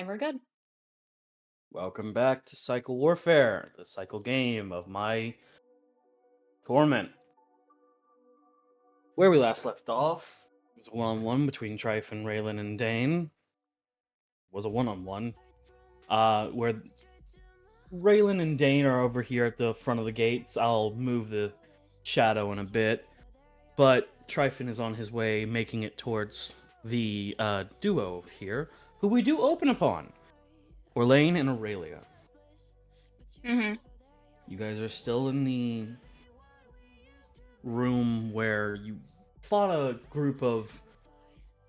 And we're good. Welcome back to Cycle Warfare, the cycle game of my torment. Where we last left off was a one-on-one between Tryphon, Relyn, and Dein. Was a one-on-one. Where Relyn and Dein are over here at the front of the gates. I'll move the shadow in a bit. But Tryphon is on his way, making it towards the duo here, who we do open upon. Orlain and Aurelia. Mm-hmm. You guys are still in the room where you fought a group of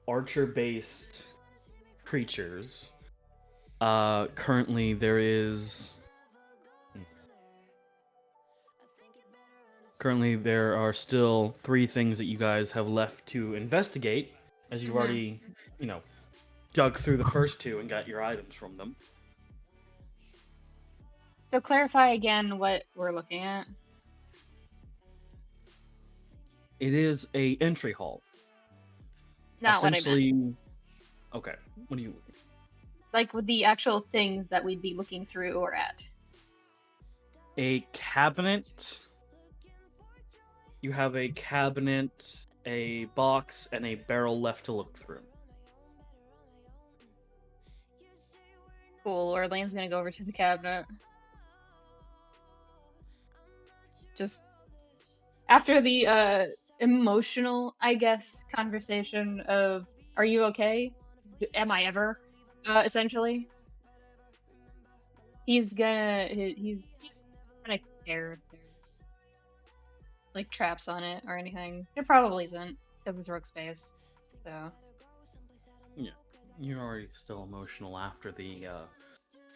archer-based creatures. Currently there is... Currently there are still 3 things that you guys have left to investigate, as you've already, dug through the first 2 and got your items from them. So clarify again what we're looking at. It is a entry hall. Not what I meant. Okay, what do you... Like with the actual things that we'd be looking through or at. A cabinet. You have a cabinet, a box, and a barrel left to look through. Cool. Orlain's gonna go over to the cabinet. Just after the emotional, I guess, conversation of "Are you okay? Am I ever?" Essentially, he's gonna care if there's like traps on it or anything. There probably isn't because it's rogue space. So yeah, you're already still emotional after the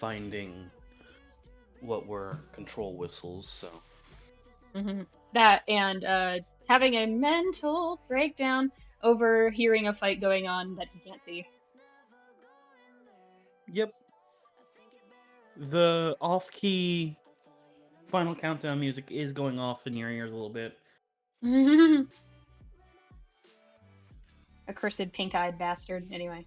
finding what were control whistles. So that and having a mental breakdown over hearing a fight going on that he can't see. Yep. The off-key final countdown music is going off in your ears a little bit. Accursed pink-eyed bastard. Anyway.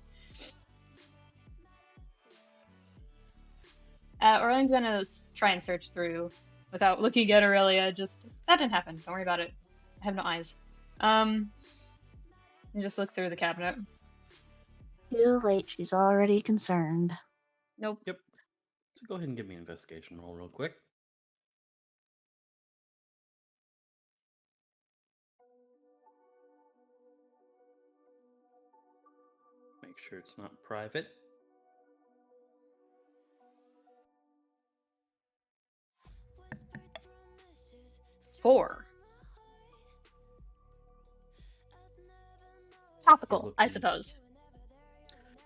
Orlain's gonna try and search through without looking at Aurelia. Just, that didn't happen. Don't worry about it. I have no eyes. And just look through the cabinet. Too late. She's already concerned. Nope. Yep. So go ahead and give me an investigation roll real quick. Make sure it's not private. Four. Topical, I suppose.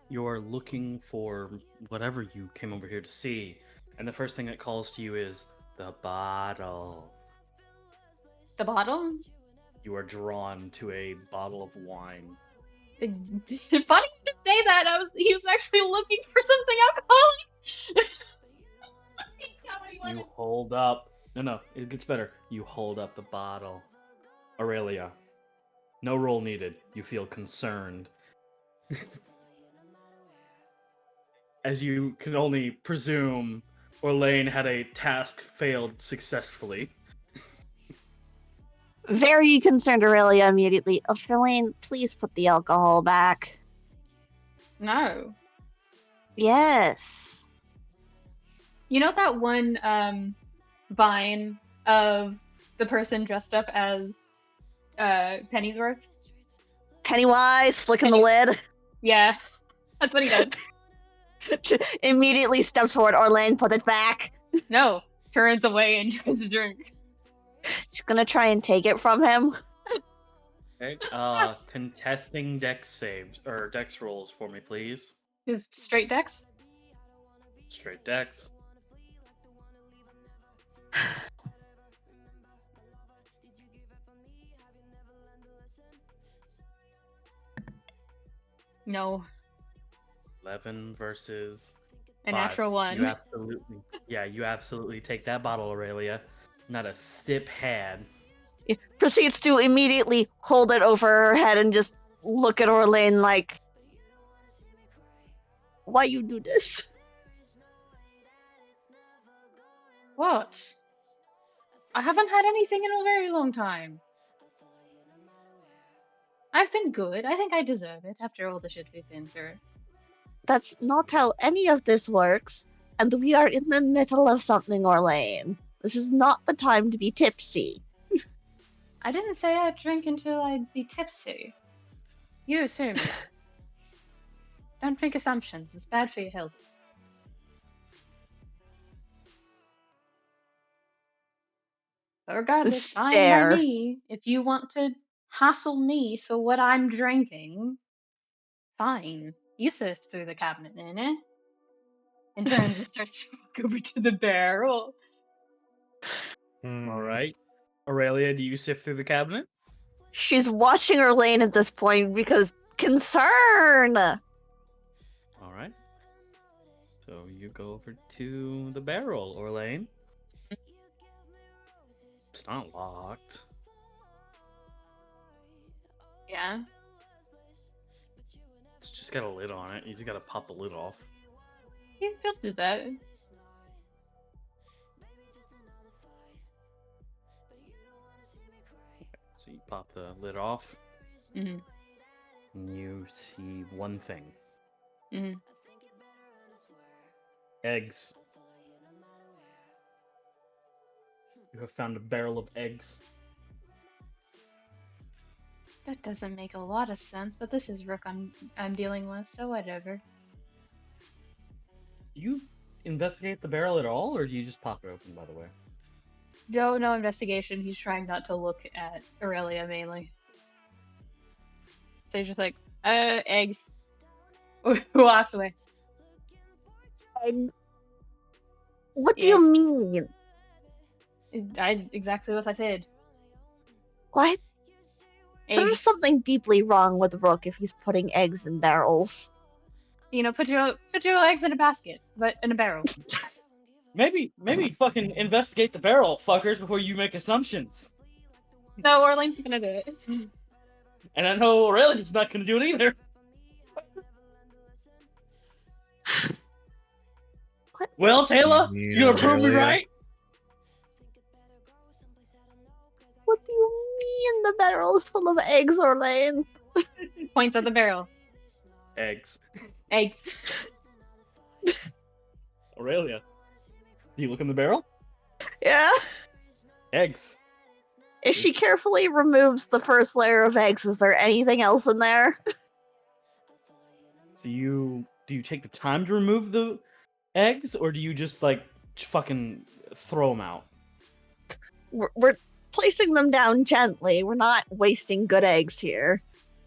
You're looking for whatever you came over here to see, and the first thing that calls to you is the bottle. The bottle? You are drawn to a bottle of wine. Funny you should say that. He was actually looking for something alcoholic. You hold up. No, it gets better. You hold up the bottle. Aurelia. No roll needed. You feel concerned. As you can only presume, Orlain had a task failed successfully. Very concerned, Aurelia immediately. Orlain, please put the alcohol back. No. Yes. You know that one vine of the person dressed up as Pennyworth? Pennywise, flicking the lid. Yeah, that's what he does. Immediately steps forward. Orlain, put it back. No, turns away and tries to drink. She's gonna try and take it from him. Okay. Contesting dex saves or dex rolls for me, please. Just straight dex? Straight dex. No. 11 versus A 5. natural 1. You absolutely take that bottle, Aurelia. Not a sip had. It proceeds to immediately hold it over her head and just look at Orlain like, why you do this. What? I haven't had anything in a very long time. I've been good. I think I deserve it after all the shit we've been through. That's not how any of this works, and we are in the middle of something, Orlain. This is not the time to be tipsy. I didn't say I'd drink until I'd be tipsy. You assumed that. Don't make assumptions. It's bad for your health. But regardless, fine by Stare. me. If you want to hassle me for what I'm drinking, fine. You sift through the cabinet then, eh? And turns and starts to walk over to the barrel. All right. Aurelia, do you sift through the cabinet? She's watching Orlain at this point because concern. All right. So you go over to the barrel, Orlain. It's not locked. Yeah. It's just got a lid on it. You just gotta pop the lid off. You'll do that. So you pop the lid off, Mm-hmm. and you see one thing. Mm-hmm. Eggs. You have found a barrel of eggs. That doesn't make a lot of sense, but this is Rook I'm dealing with, so whatever. Do you investigate the barrel at all, or do you just pop it open, by the way? No investigation. He's trying not to look at Aurelia mainly. So he's just like, eggs. Walks away. What do Yes. you mean? Exactly what I said. What? There's Eggs. something deeply wrong with Rook if he's putting eggs in barrels. You know, put your eggs in a basket, but in a barrel. Maybe fucking investigate the barrel, fuckers, before you make assumptions. No, Orlain's gonna do it. And I know Aurelian's not gonna do it either. What? Well, Tala, you gonna prove me Aurelia? right? What do you mean the barrel is full of eggs, Orlain? Points at the barrel. Eggs. Eggs. Aurelia, do you look in the barrel? Yeah. Eggs. If she carefully removes the first layer of eggs, is there anything else in there? So do you take the time to remove the eggs, or do you just like fucking throw them out? We're placing them down gently. We're not wasting good eggs here.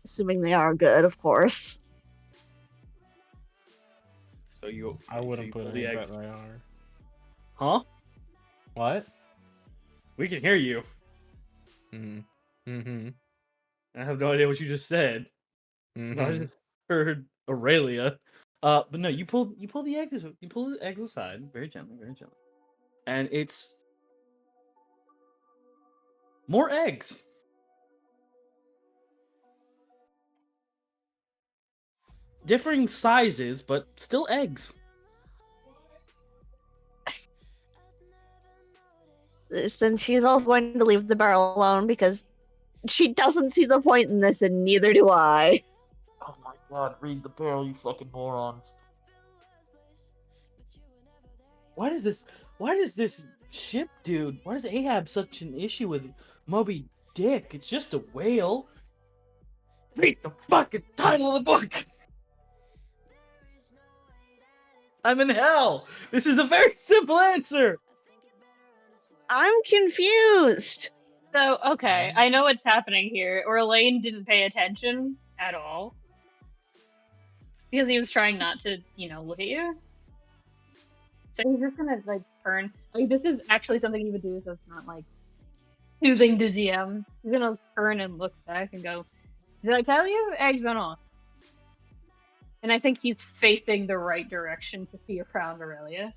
Assuming they are good, of course. So you I wouldn't pull put the any eggs. bet they are. Huh? What? We can hear you. Mm-hmm. I have no idea what you just said. Mm-hmm. I just heard Aurelia. But no, you pull the eggs aside very gently, and it's more eggs. Differing sizes, but still eggs. Then she's also going to leave the barrel alone because she doesn't see the point in this, and neither do I. Oh my god, read the barrel, you fucking morons. Why does this ship, dude? Why does Ahab such an issue with Moby Dick? It's just a whale. Read the fucking title of the book! I'm in hell! This is a very simple answer! I'm confused. So, okay, I know what's happening here. Orlain didn't pay attention at all. Because he was trying not to, look at you. So he's just gonna, turn. This is actually something he would do, so it's not, soothing to GM. He's gonna turn and look back and go, did I tell you? Eggs or not? And I think he's facing the right direction to see around Aurelia.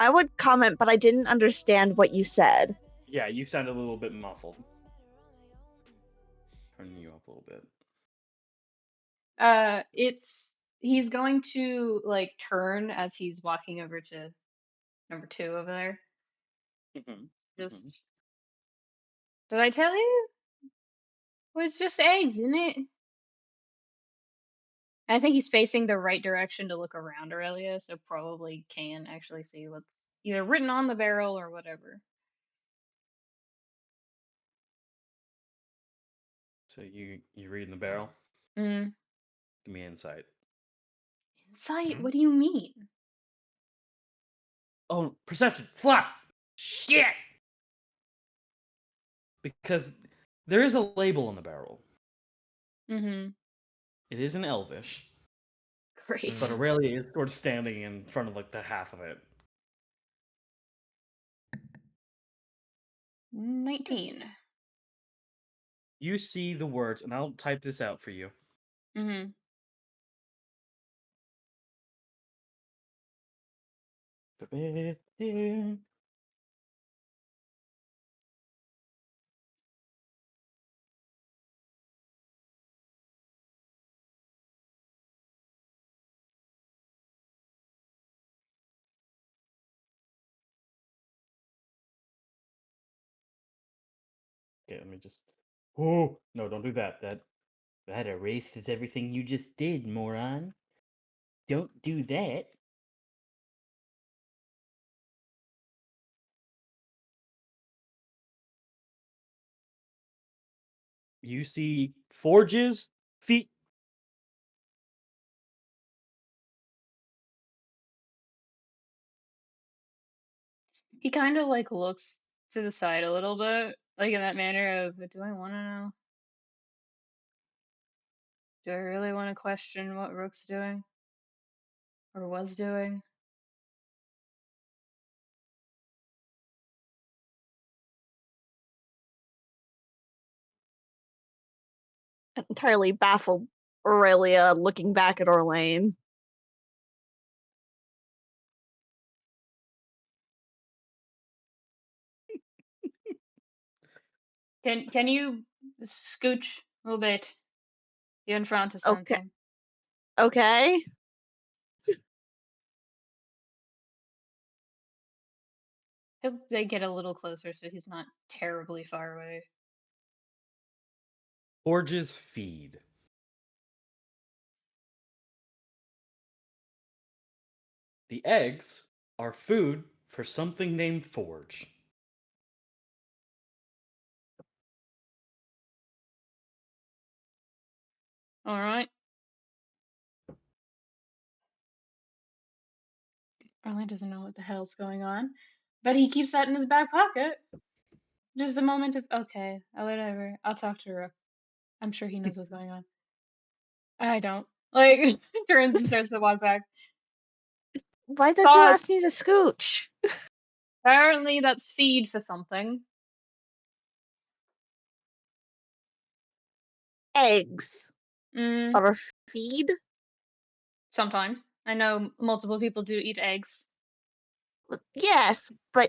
I would comment, but I didn't understand what you said. Yeah, you sound a little bit muffled. Turning you up a little bit. He's going to like turn as he's walking over to number 2 over there. Mhm, Just mhm. did I tell you? Well, it's just eggs, isn't it? I think he's facing the right direction to look around Aurelia, so probably can actually see what's either written on the barrel or whatever. So you read in the barrel? Mm. Give me insight. Insight? What do you mean? Oh, perception. Fuck! Shit! Because there is a label on the barrel. Mm-hmm. It is in Elvish, Great. but Aurelia is sort of standing in front of like the half of it. 19. You see the words, and I'll type this out for you. Mm-hmm. Okay, let me just. Oh no! Don't do that. That erases everything you just did, moron. Don't do that. You see Forge's feet. He kind of like looks to the side a little bit, like in that manner of, do I want to know? Do I really want to question what Rook's doing? Or was doing? Entirely baffled Aurelia looking back at Orlain. Can you scooch a little bit? You're in front of Okay. something. Okay. They get a little closer so he's not terribly far away. Forge's feed. The eggs are food for something named Forge. Alright. Orlain doesn't know what the hell's going on, but he keeps that in his back pocket. Just the moment of, okay, whatever, I'll talk to Rook. I'm sure he knows what's going on. I don't. Like, turns and starts to walk back. Why did you Thought, ask me to scooch? apparently that's feed for something. Eggs Mm, are a feed? sometimes. I know multiple people do eat eggs. Yes, but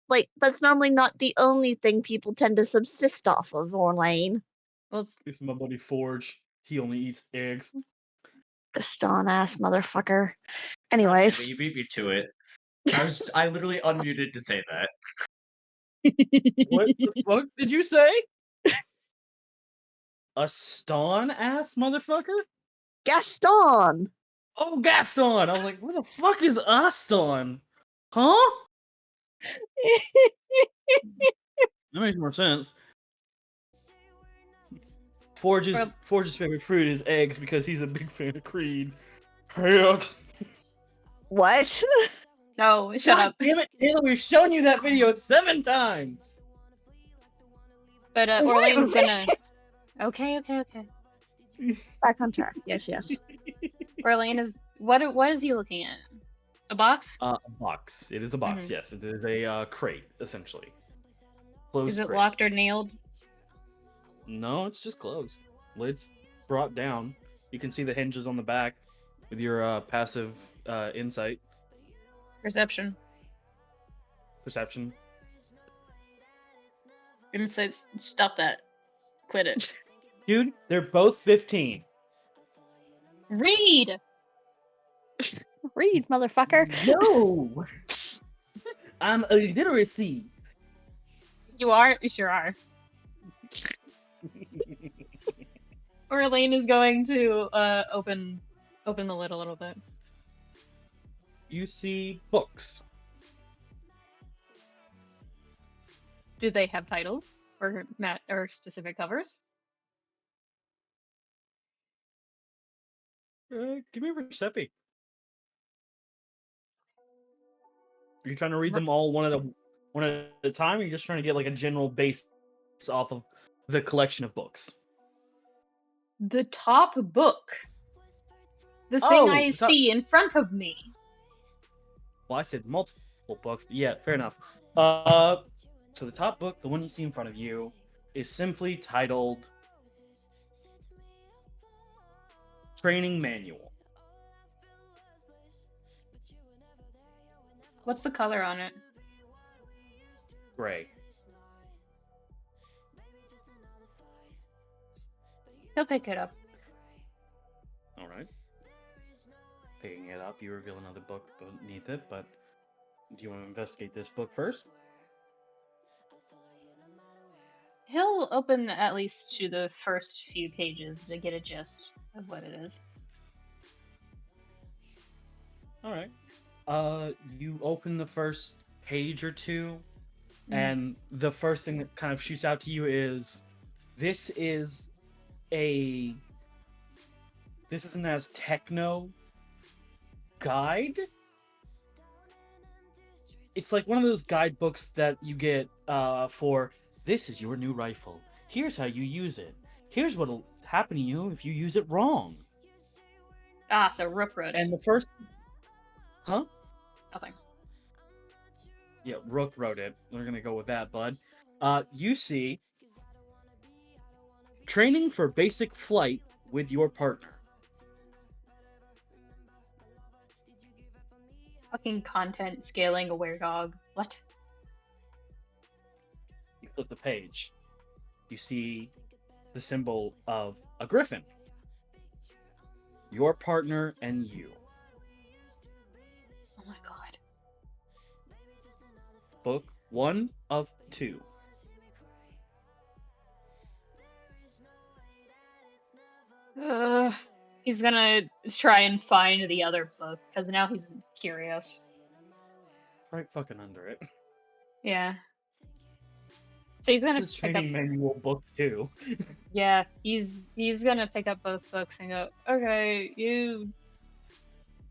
like that's normally not the only thing people tend to subsist off of, Orlain. Well, it's, This is my buddy Forge. He only eats eggs. Gaston ass motherfucker. God damn it, Anyways. you beat me to it. I literally unmuted to say that. What the fuck did you say? A Ston ass motherfucker? Gaston! Oh, Gaston! I was like, who the fuck is Aston? Huh? That makes more sense. Forge's favorite fruit is eggs because he's a big fan of Creed. Heck. What? no, shut God up. damn it, Taylor, we've shown you that video 7 times! But Orlain's gonna. Okay. Back on track. Yes. Orlain is. What is he looking at? A box? A box. It is a box, Mhm. yes. It is a crate, essentially. Closed Is it crate. locked or nailed? No, it's just closed. Lid's brought down. You can see the hinges on the back with your passive insight. Perception. Perception. Insights. Stop that. Quit it. Dude, they're both 15. Read! Read, motherfucker. Yo! I'm a literacy. You are? You sure are. Orlain is going to open the lid a little bit. You see books. Do they have titles or specific covers? Give me a Percepi. Are you trying to read them all one at a time, or are you just trying to get like a general base off of the collection of books? The top book. The thing Oh, I the top- see in front of me. Well, I said multiple books, but yeah, fair enough. So the top book, the one you see in front of you, is simply titled Training Manual. What's the color on it? Gray. He'll pick it up. All right. Picking it up, you reveal another book beneath it, but do you want to investigate this book first? He'll open at least to the first few pages to get a gist of what it is. All right. You open the first page or two, and the first thing that kind of shoots out to you is this isn't as techno guide. It's like one of those guidebooks that you get for this is your new rifle. Here's how you use it. Here's what'll happen to you if you use it wrong. Ah, so Rook wrote it. And the first, huh? Nothing. Yeah, Rook wrote it. We're gonna go with that, bud. You see, training for basic flight with your partner. Fucking content scaling aware dog. What? You flip the page. You see the symbol of a griffin. Your partner and you. Oh my god. Book 1 of 2. He's gonna try and find the other book, because now he's curious. Right fucking under it. Yeah. So he's gonna This is pick up. training manual book 2. Yeah, he's gonna pick up both books and go, okay, do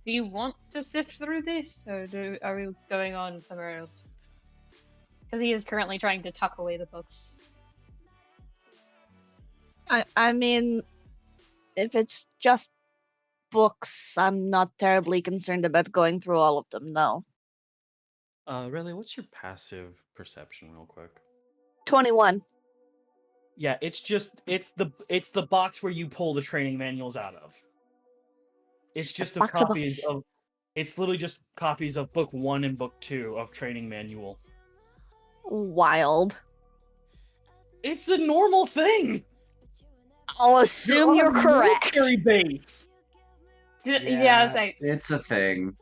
you want to sift through this, or are we going on somewhere else? Because he is currently trying to tuck away the books. I mean, if it's just books, I'm not terribly concerned about going through all of them, no. Really, what's your passive perception real quick? 21. Yeah, it's the box where you pull the training manuals out of. It's just box of copies books. of it's literally just copies of book 1 and book 2 of training manual. Wild. It's a normal thing. I'll assume you're on a correct. military base. Yeah, it's like, it's a thing.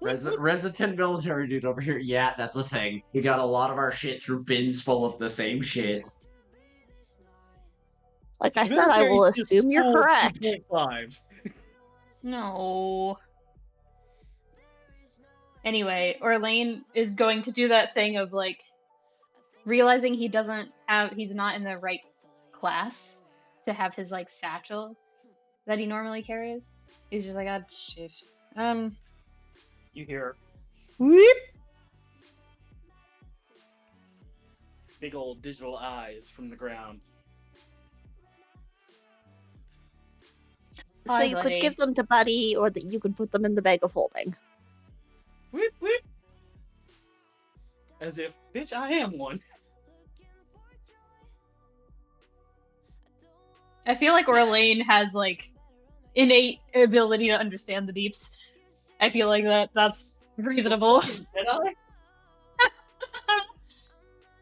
Resident military dude over here. Yeah, that's a thing. We got a lot of our shit through bins full of the same shit. Like I said, I will Military's just assume you're school correct. 2.5. no. Anyway, Orlain is going to do that thing of like realizing he's not in the right class to have his like satchel that he normally carries. He's just like, ah, shit. You hear whoop. Big old digital eyes from the ground. So Hi, you buddy. could give them to Buddy, or that you could put them in the bag of holding. Whip, whip. As if, bitch, I am one. I feel like Orlain has like innate ability to understand the deeps. I feel like that's reasonable. Did I?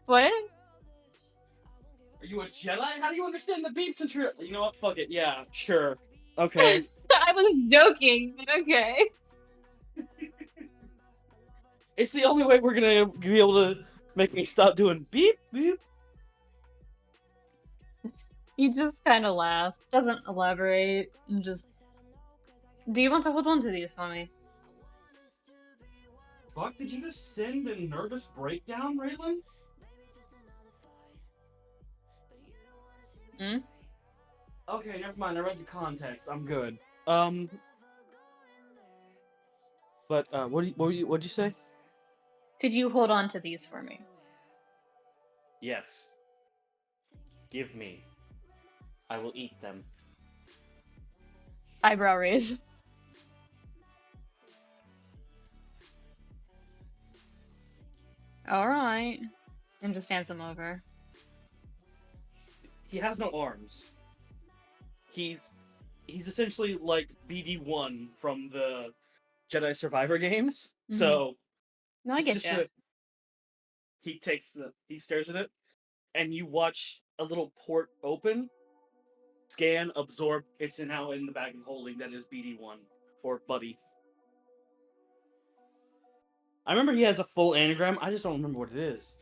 What? Are you a Jedi? How do you understand the beeps and You know what? Fuck it. Yeah, sure. Okay. I was joking, but okay. It's the only way we're gonna be able to make me stop doing beep beep. He just kind of laughs, doesn't elaborate, and just. Do you want to hold on to these for me? Fuck, did you just send a nervous breakdown, Relyn? Hmm? Okay, never mind. I read the context. I'm good. But what'd you say? Could you hold on to these for me? Yes. Give me. I will eat them. Eyebrow raise. Alright. And just hands them over. He has no arms. He's essentially like BD1 from the Jedi Survivor games. Mhm. So No, I it's get just ya. that he stares at it, and you watch a little port open, scan, absorb. It's now in the bag of holding that is BD1 or Buddy. I remember he has a full anagram. I just don't remember what it is.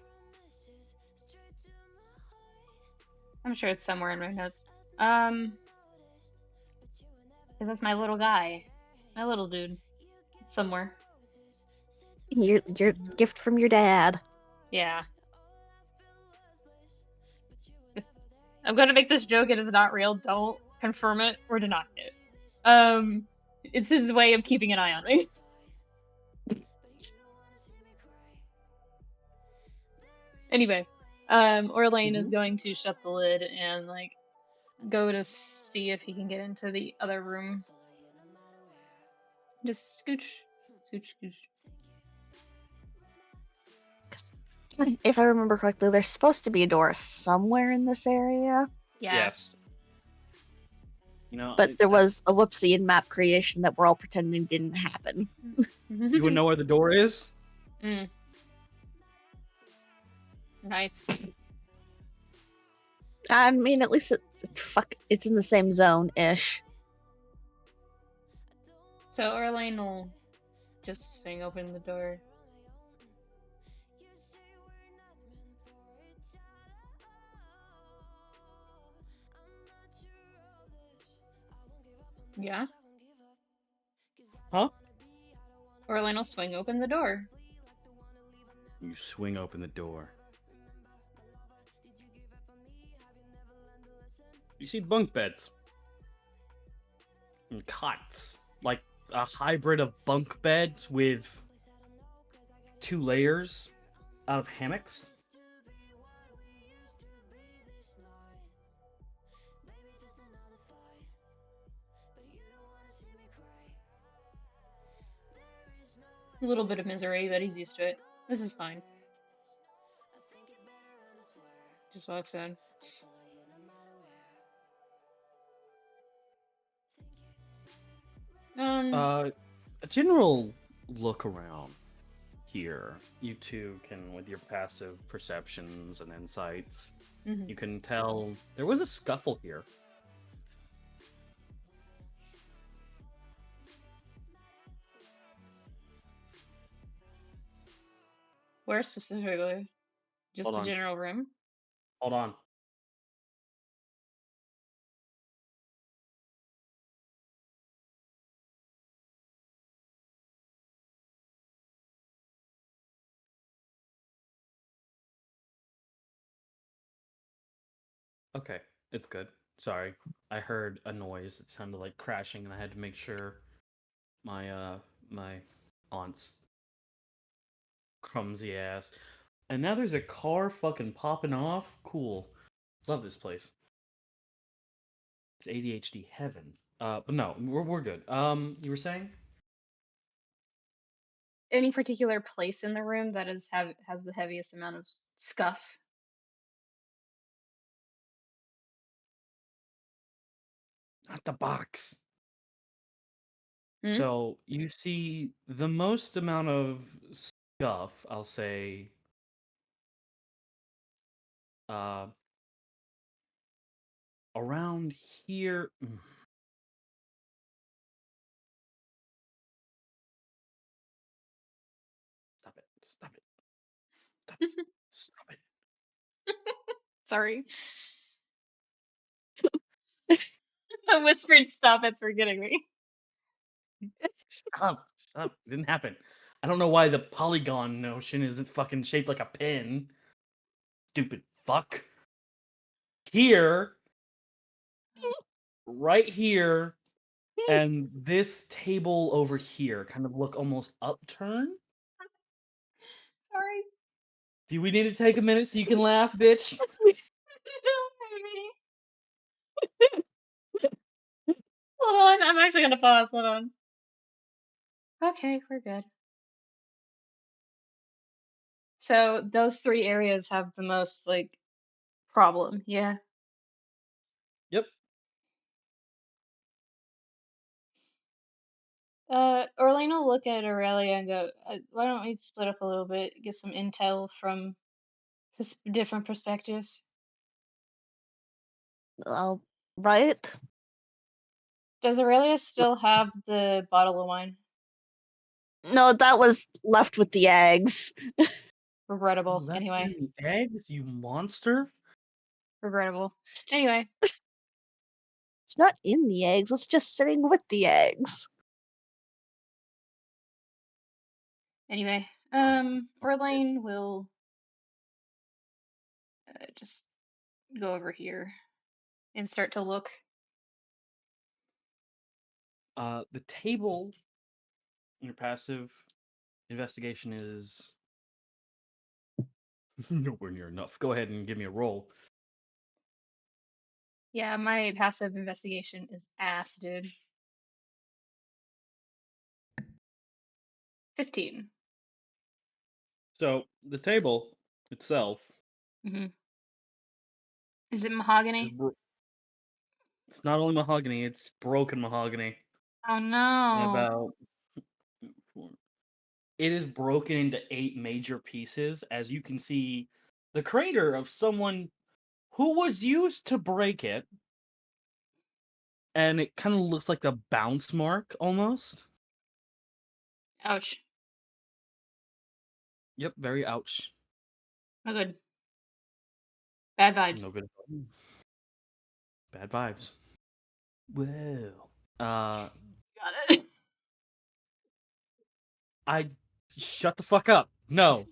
I'm sure it's somewhere in my notes. 'Cause that's my little guy. My little dude. It's somewhere. Your gift from your dad. Yeah. I'm gonna make this joke. It is not real. Don't confirm it or deny it. It's his way of keeping an eye on me. Anyway, Orlain is going to shut the lid and like go to see if he can get into the other room. Just scooch, scooch, scooch. If I remember correctly, there's supposed to be a door somewhere in this area. Yeah. Yes. You know, But there was a whoopsie in map creation that we're all pretending didn't happen. You would know where the door is? Mm. Nice. I mean, at least it's in the same zone-ish. So Orlain will just swing open the door. Yeah? Huh? Orlain will swing open the door. You swing open the door. You see bunk beds. And cots. Like a hybrid of bunk beds with 2 layers out of hammocks. A little bit of misery, but he's used to it. This is fine. Just walks in. A general look around here. You two can, with your passive perceptions and insights, Mhm. you can tell there was a scuffle here. Where specifically? Just Hold the on. general room? Hold on. Okay, it's good. Sorry. I heard a noise. It sounded like crashing, and I had to make sure my aunt's clumsy ass. And now there's a car fucking popping off. Cool. Love this place. It's ADHD heaven. But no, we're good. You were saying? Any particular place in the room that has the heaviest amount of scuff? Not the box. Hmm? So you see the most amount of stuff, I'll say, around here. Stop it. Stop it. Stop it. Stop it. Sorry. I whispered stop it's for getting me. Stop. Stop. It didn't happen. I don't know why the polygon notion isn't fucking shaped like a pin. Stupid fuck. Here. Right here. And this table over here kind of look almost upturned. Sorry. Do we need to take a minute so you can laugh, bitch? Hold on, I'm actually gonna pause. Hold on. Okay, we're good. So those three areas have the most like problem. Yeah. Yep. Orlain will look at Aurelia and go, "Why don't we split up a little bit, get some intel from different perspectives?" Right? Does Aurelia still have the bottle of wine? No, that was left with the eggs. Regrettable. That's Anyway, in the eggs, you monster. regrettable. Anyway, It's not in the eggs, it's just sitting with the eggs. Orlain will just go over here and start to look. The table in your passive investigation is nowhere near enough. Go ahead and give me a roll. Yeah, my passive investigation is ass, dude. 15. So the table itself Mm-hmm. Is it is mahogany? it's not only mahogany, it's broken mahogany. Oh And no. about it is broken into 8 major pieces. As you can see, the crater of someone who was used to break it, and it kind of looks like a bounce mark almost. Ouch. Yep, very ouch. No good. Bad vibes. No good. Bad vibes. Whoa. Got it. I shut the fuck up. No.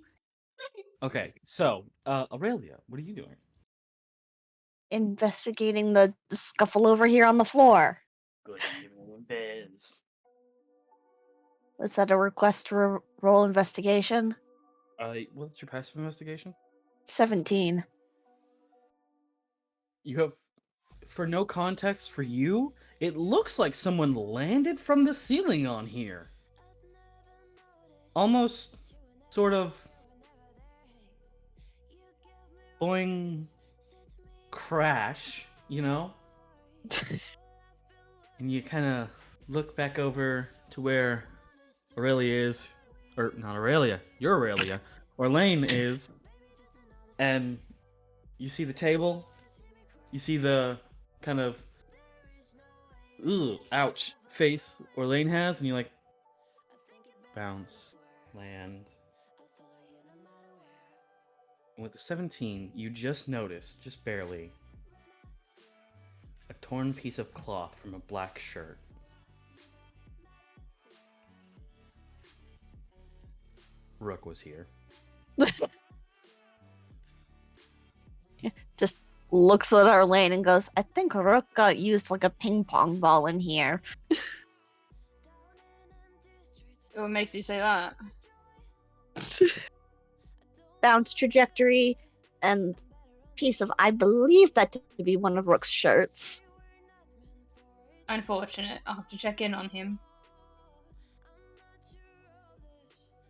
Okay, so Aurelia, what are you doing? Investigating the scuffle over here on the floor. Good. Give me one biz. Is that a request to roll investigation? What's your passive investigation? 17. You have, for no context for you, it looks like someone landed from the ceiling on here. Almost, sort of, boing, crash, you know? And you kind of look back over to where Aurelia is, or not Aurelia, you're Aurelia. Orlain is, and you see the table, you see the kind of, ouch, face Orlain has, and you're like, bounce, land. And with the 17, you just notice, just barely, a torn piece of cloth from a black shirt. Rook was here. Just looks at our lane and goes, I think Rook got used like a ping pong ball in here. What makes you say that? Bounce trajectory and piece of, I believe that to be one of Rook's shirts. Unfortunate. I'll have to check in on him.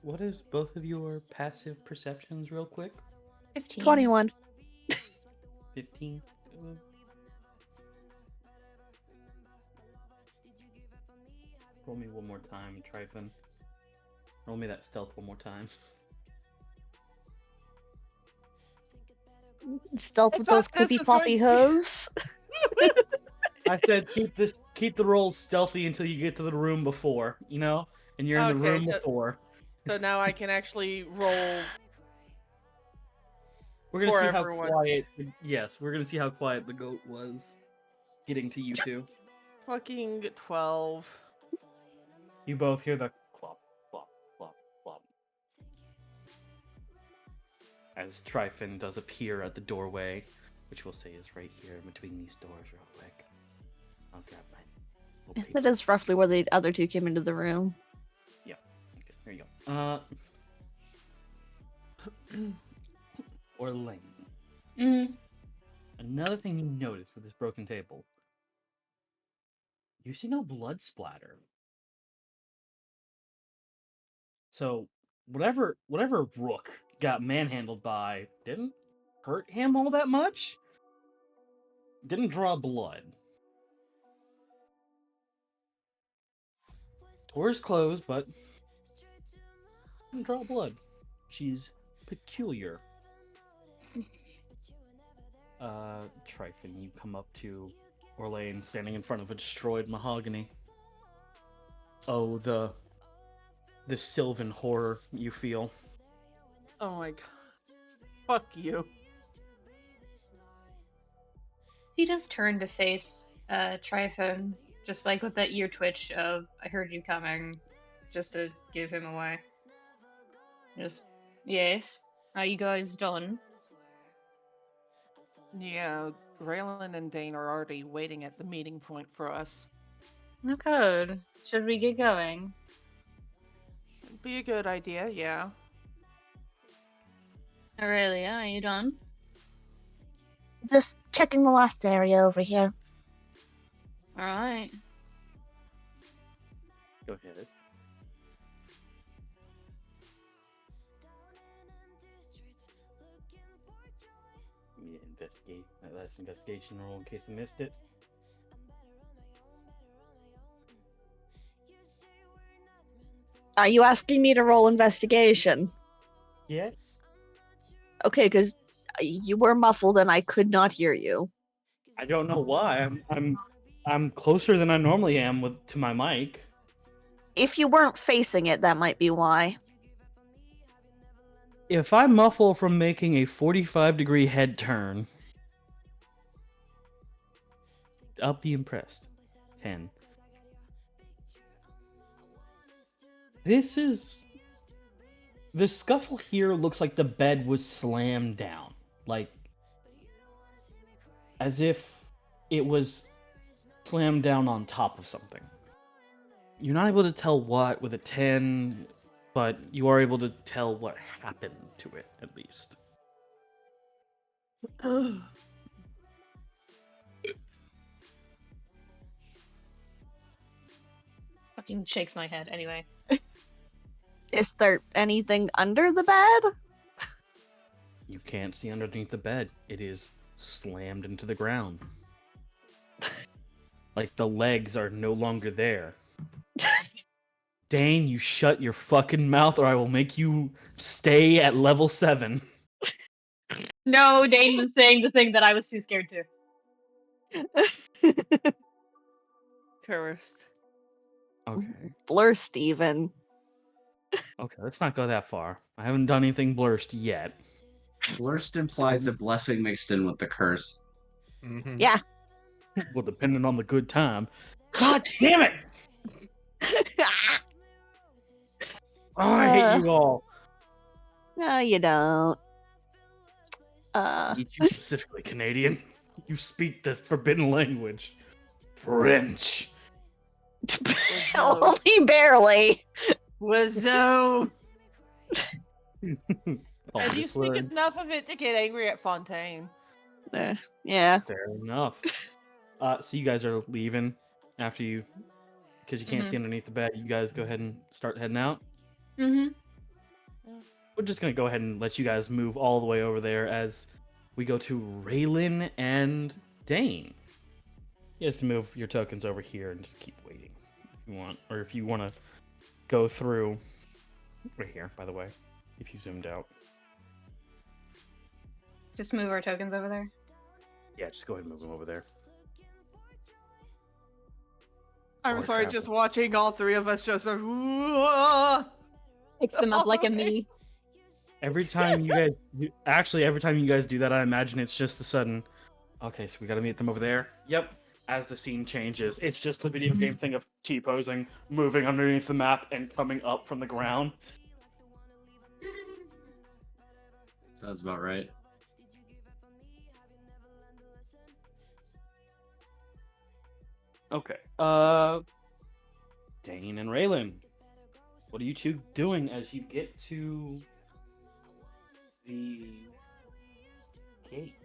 What is both of your passive perceptions, real quick? 15. 21. 15. Roll me one more time, Tryphon. Roll me that stealth one more time. Stealth I with those thought this clippy was going floppy to- hooves. I said keep the rolls stealthy until you get to the room before, you know, and you're in the Okay, room so- before. So now I can actually roll. We're gonna for see how everyone. quiet. Yes, we're gonna see how quiet the goat was getting to you two. Fucking 12. You both hear the clop, clop, clop, clop. As Tryphon does appear at the doorway, which we'll say is right here in between these doors real quick. I'll grab my little That paper. is roughly where the other two came into the room. Okay, there you go. Orlain. Mm. Another thing you notice with this broken table. You see no blood splatter. So whatever Rook got manhandled by didn't hurt him all that much. Didn't draw blood. Door's closed, but didn't draw blood. She's peculiar. Tryphon, you come up to Orlain standing in front of a destroyed mahogany. Oh, the Sylvan horror you feel. Oh my god. Fuck you. He just turned to face Tryphon, just like with that ear twitch of "I heard you coming," just to give him away. Just yes. Are you guys done? Yeah, Relyn and Dein are already waiting at the meeting point for us. Okay. Should we get going? Be a good idea, yeah. Aurelia, are you done? Just checking the last area over here. All right. Go ahead. Yeah, investigate. That's investigation roll in case I missed it. Are you asking me to roll investigation? Yes. Okay, because you were muffled and I could not hear you. I don't know why. I'm closer than I normally am to my mic. If you weren't facing it, that might be why. If I muffle from making a 45-degree head turn, I'll be impressed. 10. The scuffle here looks like the bed was slammed down. Like, as if it was slammed down on top of something. You're not able to tell what with a 10, but you are able to tell what happened to it, at least. Fucking shakes my head. Anyway. Is there anything under the bed? You can't see underneath the bed. It is slammed into the ground. Like the legs are no longer there. Dane, you shut your fucking mouth or I will make you stay at level 7. No, Dane was saying the thing that I was too scared to. Cursed. Okay. Blur Steven. Okay, let's not go that far. I haven't done anything blurst yet. Blurst implies a blessing mixed in with the curse. Mm-hmm. Yeah. Well, depending on the good time. God damn it! Oh, I hate you all. No, you don't. I hate you specifically, Canadian. You speak the forbidden language. French. Only barely. Wisdom! And Oh, you speak enough of it to get angry at Fontaine. Yeah. Fair enough. So you guys are leaving after you, because you can't see underneath the bed. You guys go ahead and start heading out. Mm-hmm. We're just gonna go ahead and let you guys move all the way over there as we go to Relyn and Dein. You guys can move your tokens over here and just keep waiting if you want, or if you want to go through right here. By the way, if you zoomed out, Just move our tokens over there. yeah, just go ahead and move them over there. I'm Or sorry, travel. just watching all three of us just. "Whoa." Picks them up like a me. Every time you guys, every time you guys do that, I imagine it's just the sudden. Okay, so we gotta meet them over there. Yep. As the scene changes, it's just the video game thing of T-posing, moving underneath the map, and coming up from the ground. Sounds about right. Okay. Dein and Relyn, what are you two doing as you get to the gate?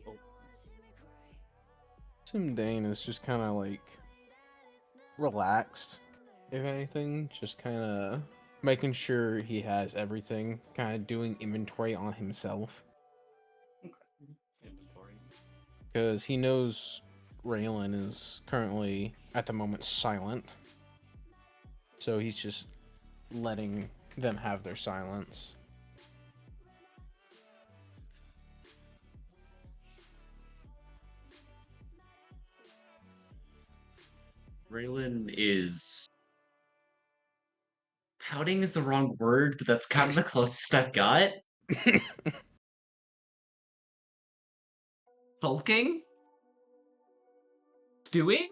Oh, Tim Dane is just kind of like relaxed, if anything, just kind of making sure he has everything, kind of doing inventory on himself. inventory. Because he knows Raylan is currently, at the moment, silent. So he's just letting them have their silence. Relyn is pouting is the wrong word, but that's kind of the closest I've got. Sulking? Stewing?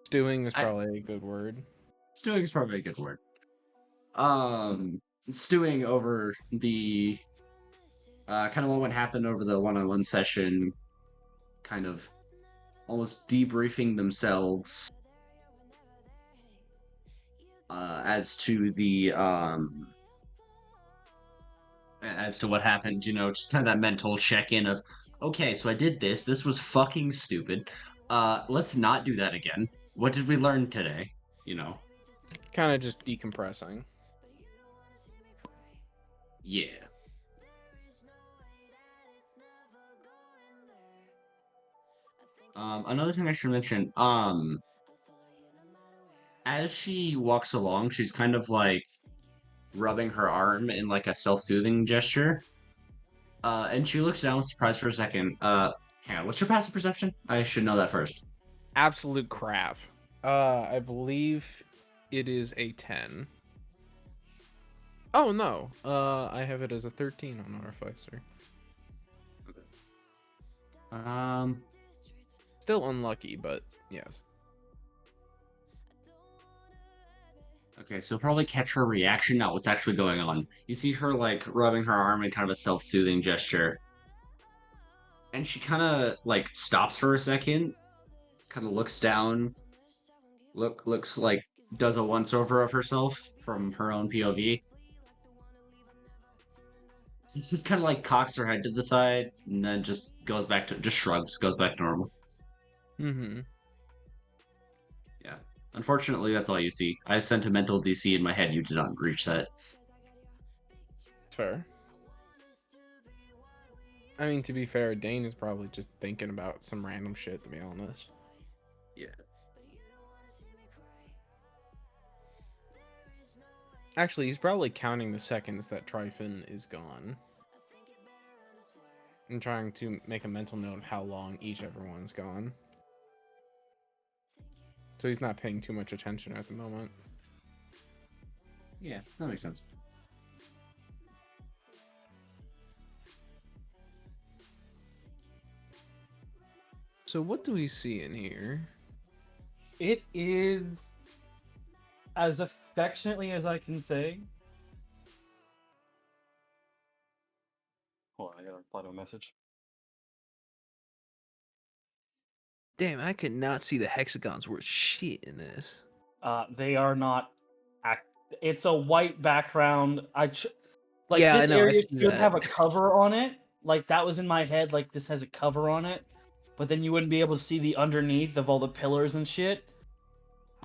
Stewing is probably a good word. Stewing is probably a good word. Stewing over the kind of what happened over the one-on-one session, kind of almost debriefing themselves as to the as to what happened, just kind of that mental check-in of, okay, so I did this. This was fucking stupid. Let's not do that again. What did we learn today? Kind of just decompressing. Yeah. Another thing I should mention, as she walks along, she's kind of like rubbing her arm in like a self-soothing gesture. And she looks down, surprised for a second. Hang on, what's your passive perception? I should know that first. Absolute crap. I believe it is a 10. Oh no. I have it as a 13 on Artificer. Still unlucky, but yes. Okay, so probably catch her reaction, not what's actually going on. You see her like rubbing her arm in kind of a self-soothing gesture. And she kind of like stops for a second, kind of looks down, looks like does a once over of herself from her own POV. She just kind of like cocks her head to the side and then just shrugs, goes back to normal. Mm-hmm. Yeah. Unfortunately, that's all you see. I have sentimental DC in my head. You did not reach that. Fair. I mean, to be fair, Dane is probably just thinking about some random shit, to be honest. Yeah. Actually, he's probably counting the seconds that Tryphon is gone. And trying to make a mental note of how long everyone's gone. So he's not paying too much attention at the moment. Yeah, that makes sense. So what do we see in here? It is as affectionately as I can say. Hold on, I gotta reply to a message. Damn, I could not see the hexagons worth shit in this. They are not. It's a white background. Yeah, this I know, I area see should that. have a cover on it. Like that was in my head. Like this has a cover on it, but then you wouldn't be able to see the underneath of all the pillars and shit.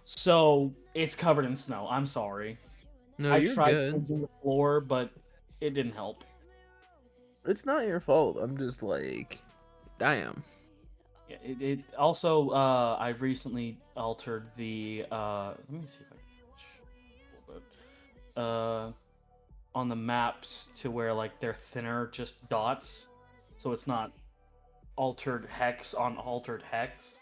So it's covered in snow. I'm sorry. No, I you're tried good. to do the floor, but it didn't help. It's not your fault. I'm just like, damn. Yeah, it also I recently altered the let me see if I can a little bit on the maps to where like they're thinner just dots, so it's not altered hex on altered hex.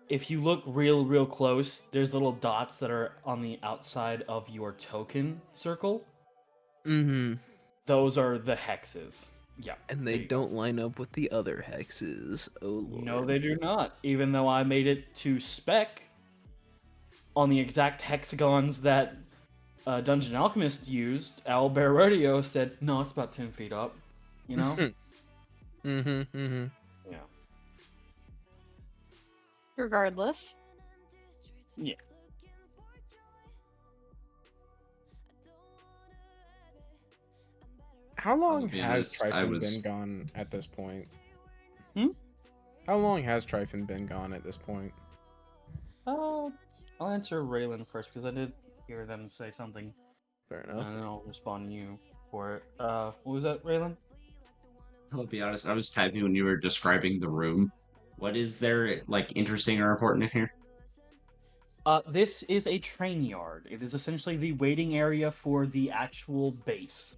If you look real close, there's little dots that are on the outside of your token circle. Mm-hmm. Those are the hexes. Yeah. And they don't line up with the other hexes. Oh lord. No, they do not. Even though I made it to spec on the exact hexagons that Dungeon Alchemist used, Owlbear Radio said, no, it's about 10 feet up. You know? Mm-hmm. Yeah. Regardless. Yeah. How long be has honest, I Tryphon was- been gone at this point? Hmm? How long has Tryphon been gone at this point? I'll answer Relyn first because I did hear them say something, Fair and enough. then I'll respond to you for it. What was that, Relyn? I'll be honest, I was typing when you were describing the room. What is there like interesting or important in here? This is a train yard. It is essentially the waiting area for the actual base.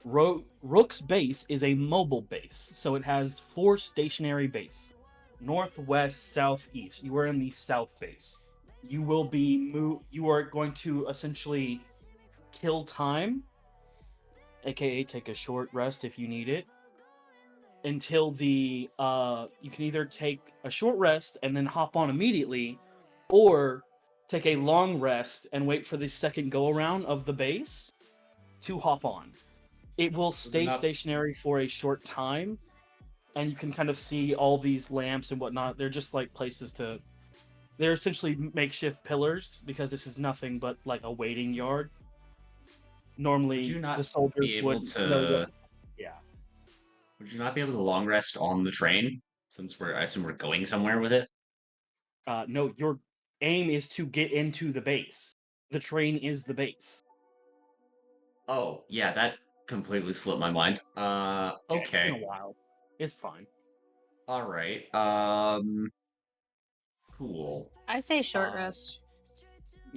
Rook's base is a mobile base, so it has 4 stationary bases: north, west, south, east. You are in the south base. You will be You are going to essentially kill time, aka take a short rest if you need it, until the you can either take a short rest and then hop on immediately, or take a long rest and wait for the second go around of the base to hop on. It will stay not- stationary for a short time, and you can kind of see all these lamps and whatnot. They're just like places to. They're essentially makeshift pillars because this is nothing but like a waiting yard. Normally, Would you not the soldiers be able would to- know what. Yeah. Would you not be able to long rest on the train? Since I assume we're going somewhere with it. No, your aim is to get into the base. The train is the base. Oh, yeah, that completely slipped my mind. Yeah, it's been Okay. a while. It's fine. All right. Cool. I say short Uh, rest.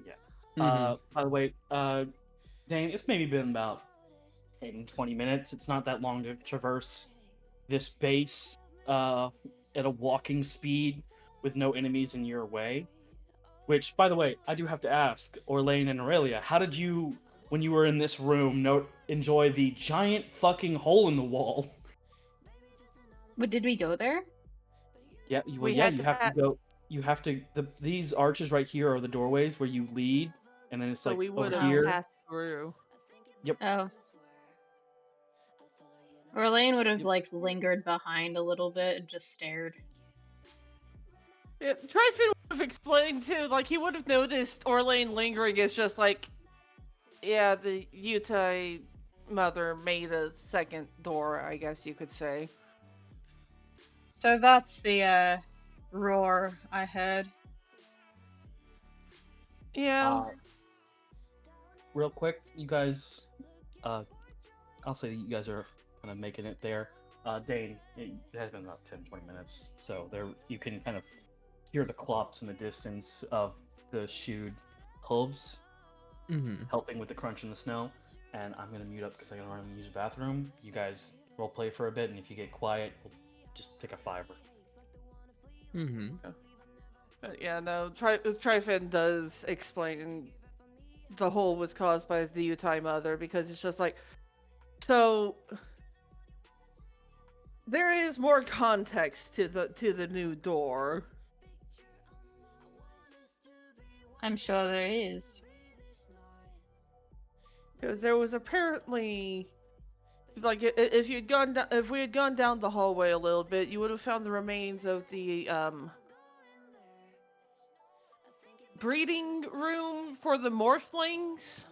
Yeah. Mhm. By the way, Dane, it's maybe been about 10, 20 minutes. It's not that long to traverse this base at a walking speed with no enemies in your way. Which, by the way, I do have to ask, Orlain and Aurelia, how did you, when you were in this room, enjoy the giant fucking hole in the wall? But did we go there? Yeah, We yeah, had you have to that- go. You have to. These arches right here are the doorways where you lead, and then it's So like we would over have here. passed through. Oh. Orlain would have Yep. like lingered behind a little bit and just stared. Yeah, Tryphon would have explained too, like he would have noticed Orlain lingering is just like, yeah, the Yutai mother made a second door, I guess you could say. So that's the roar I heard. Yeah. Real quick, you guys. I'll say that you guys are kind of making it there. Dane, it has been about 10, 20 minutes, so there you can kind of hear the clops in the distance of the shoed hooves Mm-hmm. helping with the crunch in the snow. And I'm gonna mute up because I gotta run and use the bathroom. You guys role play for a bit, and if you get quiet, we'll just pick a fiver. Mm-hmm. But yeah, no, Tryphon does explain the hole was caused by the Yutai mother because it's just like, so there is more context to the new door. I'm sure there is. Because there was apparently, like, if if we had gone down the hallway a little bit, you would have found the remains of the breeding room for the morphlings.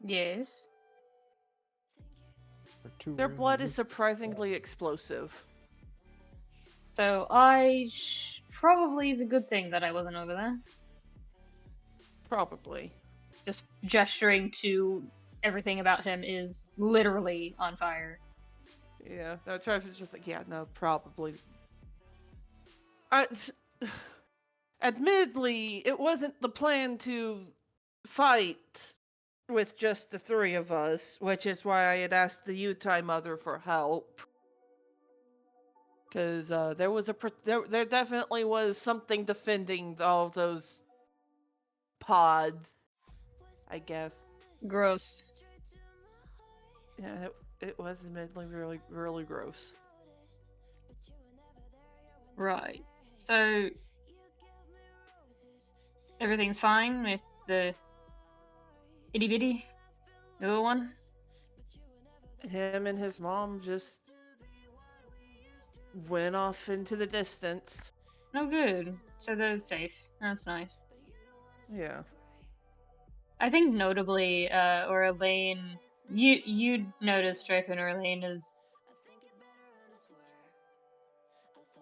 Yes. Their blood is surprisingly explosive. So probably is a good thing that I wasn't over there. Probably. Just gesturing to everything about him is literally on fire. Yeah, no, Tryphon's just like, yeah, no, probably. Admittedly, it wasn't the plan to fight with just the 3 of us, which is why I had asked the Yutai mother for help. Because there was there definitely was something defending all of those pods, I guess. Gross. Yeah, it was admittedly really, really gross. Right. So everything's fine with the itty bitty little one? Him and his mom just went off into the distance. No good. So they're safe. That's nice. Yeah. I think notably, Orlain, you noticed Tryphon Orlain is,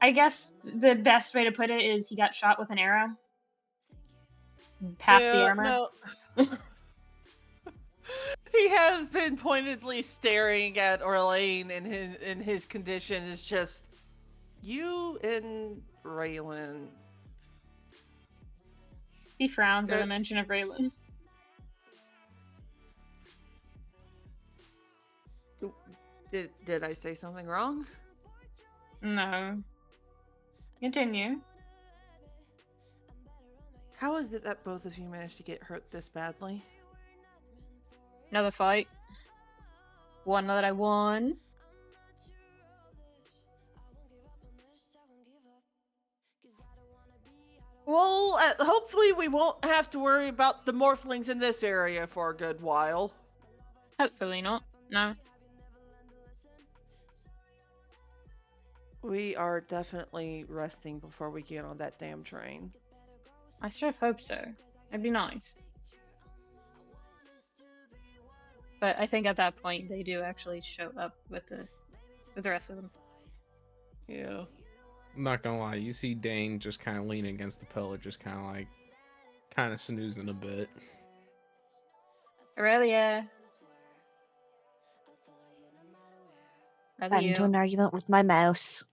I guess the best way to put it is he got shot with an arrow. Half the Yeah, armor. no. He has been pointedly staring at Orlain in his condition. Is just you and Relyn. He frowns at the It's- mention of Relyn. Did I say something wrong? No. Continue. How is it that both of you managed to get hurt this badly? Another fight. One that I won. Well, hopefully we won't have to worry about the morphlings in this area for a good while. Hopefully not. No. We are definitely resting before we get on that damn train. I sure hope so. It'd be nice. But I think at that point they do actually show up with the rest of them. Yeah. I'm not gonna lie, you see Dein just kind of leaning against the pillar, just kind of snoozing a bit. Aurelia. Love Got into an you. argument with my mouse.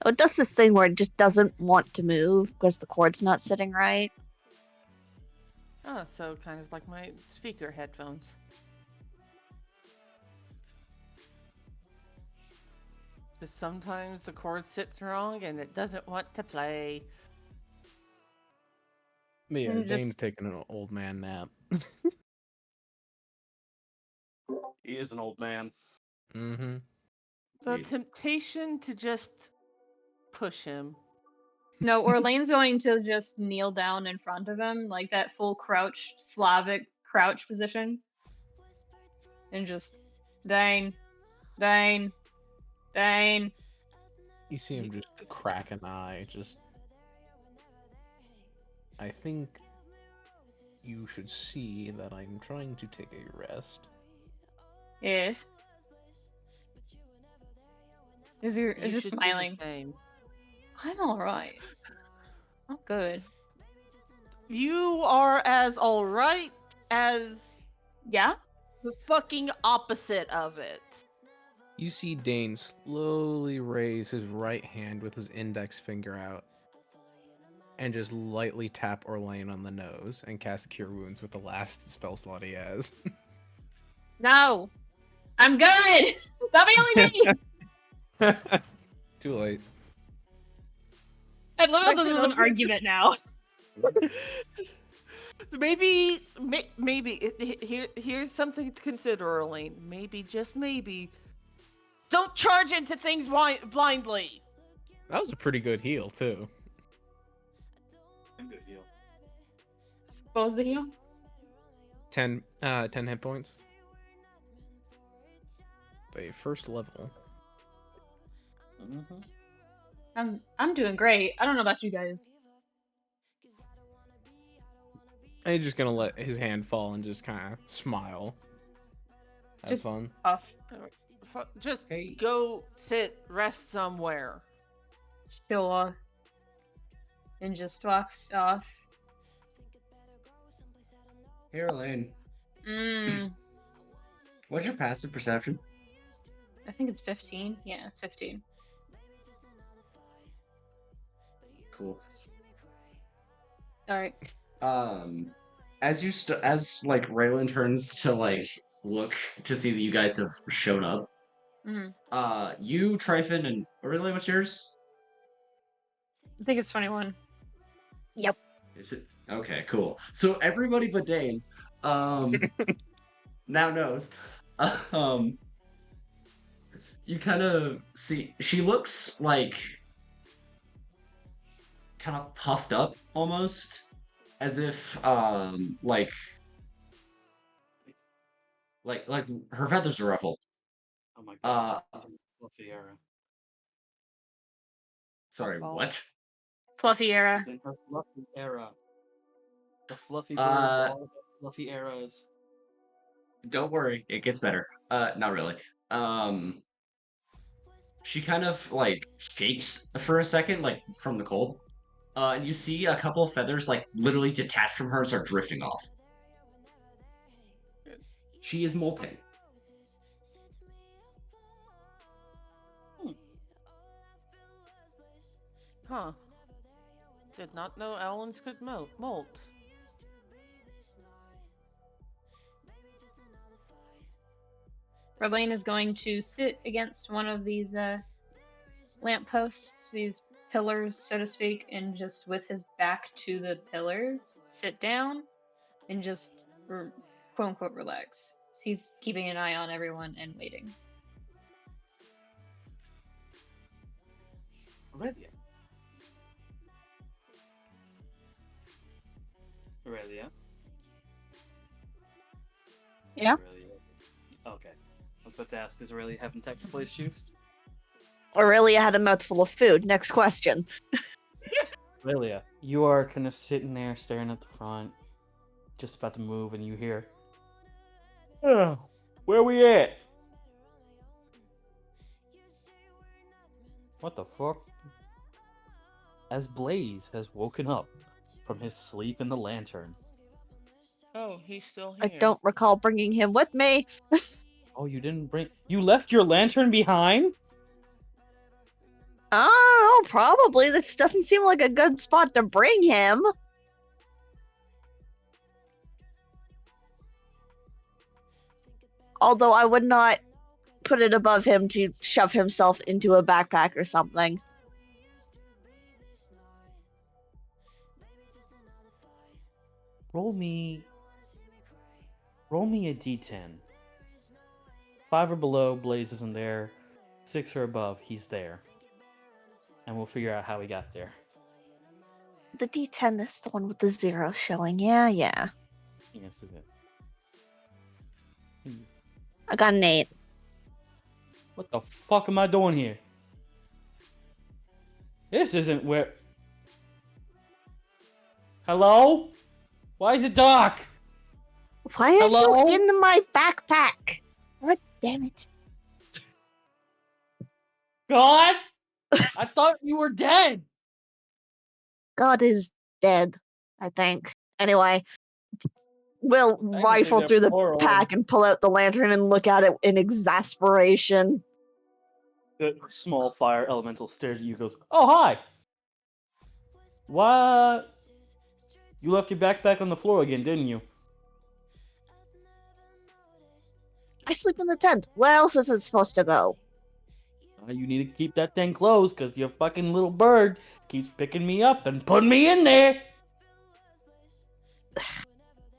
Oh, it does this thing where it just doesn't want to move because the cord's not sitting right. Oh, so kind of like my speaker headphones. Just sometimes the cord sits wrong and it doesn't want to play. But yeah, And Dane's just- taking an old man nap. He is an old man. Mm-hmm. The Indeed. temptation to just push him. No, Orlain's going to just kneel down in front of him, like that full crouch, Slavic crouch position. And just, Dein, Dein, Dein. You see him just crack an eye, just... I think you should see that I'm trying to take a rest. Yes. Is you're You just should do the smiling. same. I'm alright. I'm good. You are as alright as Yeah? the fucking opposite of it. You see Dane slowly raise his right hand with his index finger out and just lightly tap Orlain on the nose and cast Cure Wounds with the last spell slot he has. No! I'm good! Stop yelling at me! Too late. I love how this is Like, an argument now. Maybe here's something to consider, Orlain. Maybe, just maybe, don't charge into things blindly. That was a pretty good heal, too. Good heal. Both of you? 10 hit points. The first level. Mm-hmm. I'm doing great. I don't know about you guys. And he's just gonna let his hand fall and just kind of smile. Have Just- fun. Off. Just Hey. go sit, rest somewhere. Sure. And just walks off. Hey, Orlain. What's your passive perception? I think it's 15. Yeah, it's 15. Cool. Alright. As like Relyn turns to like look to see that you guys have shown up, You, Tryphon, and Aurelia, what's yours? I think it's 21. Yep. Is it? Okay, cool. So everybody but Dane, now knows. Um, you kind of see she looks like kind of puffed up almost, as if like her feathers are ruffled. Oh my god, Uh, she's in a fluffy era. sorry, Well. what? Fluffy era. She's in her fluffy era. The fluffy birds Uh, all have fluffy eras. don't worry, it gets better. Not really. She kind of like shakes for a second, like from the cold. And you see a couple of feathers like literally detach from her and start drifting off. She is molting. Huh. Did not know owlins could molt. Relyn is going to sit against one of these lampposts, these pillars, so to speak, and just with his back to the pillar, sit down and just quote unquote relax. He's keeping an eye on everyone and waiting. Aurelia. Aurelia. Yeah? Aurelia. Okay. I was about to ask, is Aurelia having technical issues? Aurelia had a mouthful of food. Next question. Aurelia, you are kind of sitting there staring at the front, just about to move, and you hear, "Oh, where we at?" What the fuck? As Blaze has woken up from his sleep in the lantern. Oh, he's still I here. don't recall bringing him with me. Oh, you didn't bring... You left your lantern behind? Oh, probably. This doesn't seem like a good spot to bring him. Although I would not put it above him to shove himself into a backpack or something. Roll me a d10. 5 or below, Blaze isn't there. 6 or above, he's there. And we'll figure out how he got there. The D10 is the one with the 0 showing. Yeah. Yes, it is. I got an 8. What the fuck am I doing here? This isn't where... Hello? Why is it dark? Why are Hello? you in my backpack? God damn it. God? I thought you were dead. God is dead, I think. Anyway, we'll rifle through the pack and pull out the lantern and look at it in exasperation. The small fire elemental stares at you and goes, "Oh, hi! What? You left your backpack on the floor again, didn't you?" I sleep in the tent. Where else is it supposed to go? You need to keep that thing closed because your fucking little bird keeps picking me up and putting me in there.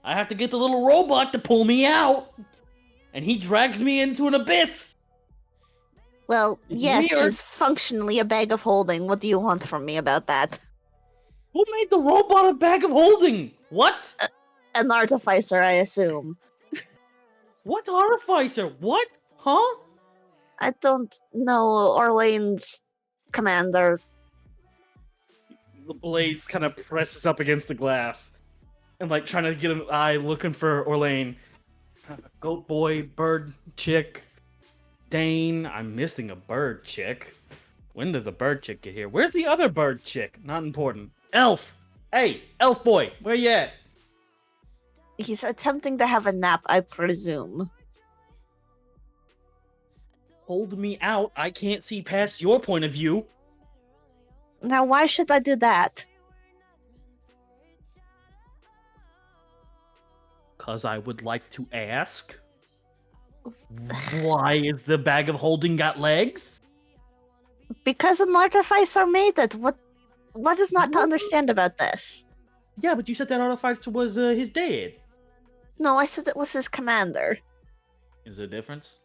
I have to get the little robot to pull me out, and he drags me into an abyss. Well, It's yes, weird. he's functionally a bag of holding. What do you want from me about that? Who made the robot a bag of holding? What? An artificer, I assume. What artificer? What? Huh? I don't know Orlain's commander. The Blaze kind of presses up against the glass and like trying to get an eye looking for Orlain. Goat boy, bird chick, Dein. I'm missing a bird chick. When did the bird chick get here? Where's the other bird chick? Not important. Elf! Hey, elf boy, where you at? He's attempting to have a nap, I presume. Hold me out. I can't see past your point of view. Now, why should I do that? 'Cause I would like to ask. Why is the bag of holding got legs? Because an artificer made it. What is not to understand about this? Yeah, but you said that artificer was his dad. No, I said it was his commander. Is there a difference?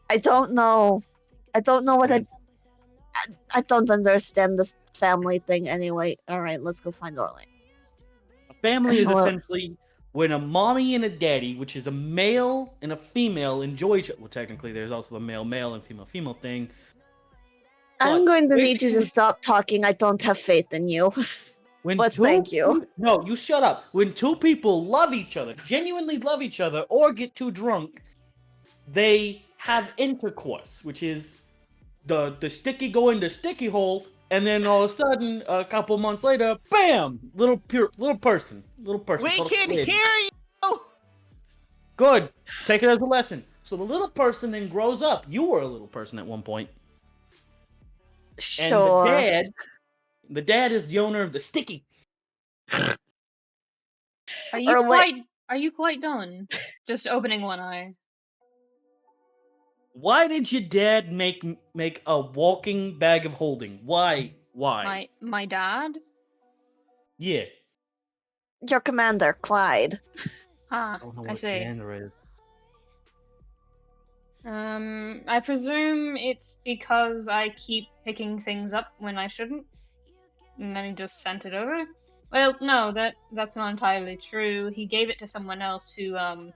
I don't know. I don't know what Okay. I don't understand this family thing anyway. Alright, let's go find Orlain. A family is Well- essentially when a mommy and a daddy, which is a male and a female, enjoy each other. Well, technically, there's also the male and female thing. I'm But going to need you basically to stop talking. I don't have faith in you. When But thank you. No, you shut up. When two people love each other, genuinely love each other, or get too drunk, they have intercourse, which is the sticky go into sticky hole, and then all of a sudden, a couple months later, bam, little person. We called a can kid. hear you. Good. Take it as a lesson. So the little person then grows up. You were a little person at one point, and Sure. the dad is the owner of the sticky. Are you Orlain- quite done? Just opening one eye. Why did your dad make a walking bag of holding? Why? My dad? Yeah. Your commander, Clyde. Ah, don't know I what see. commander is. I presume it's because I keep picking things up when I shouldn't, and then he just sent it over. Well, no, that's not entirely true. He gave it to someone else who kind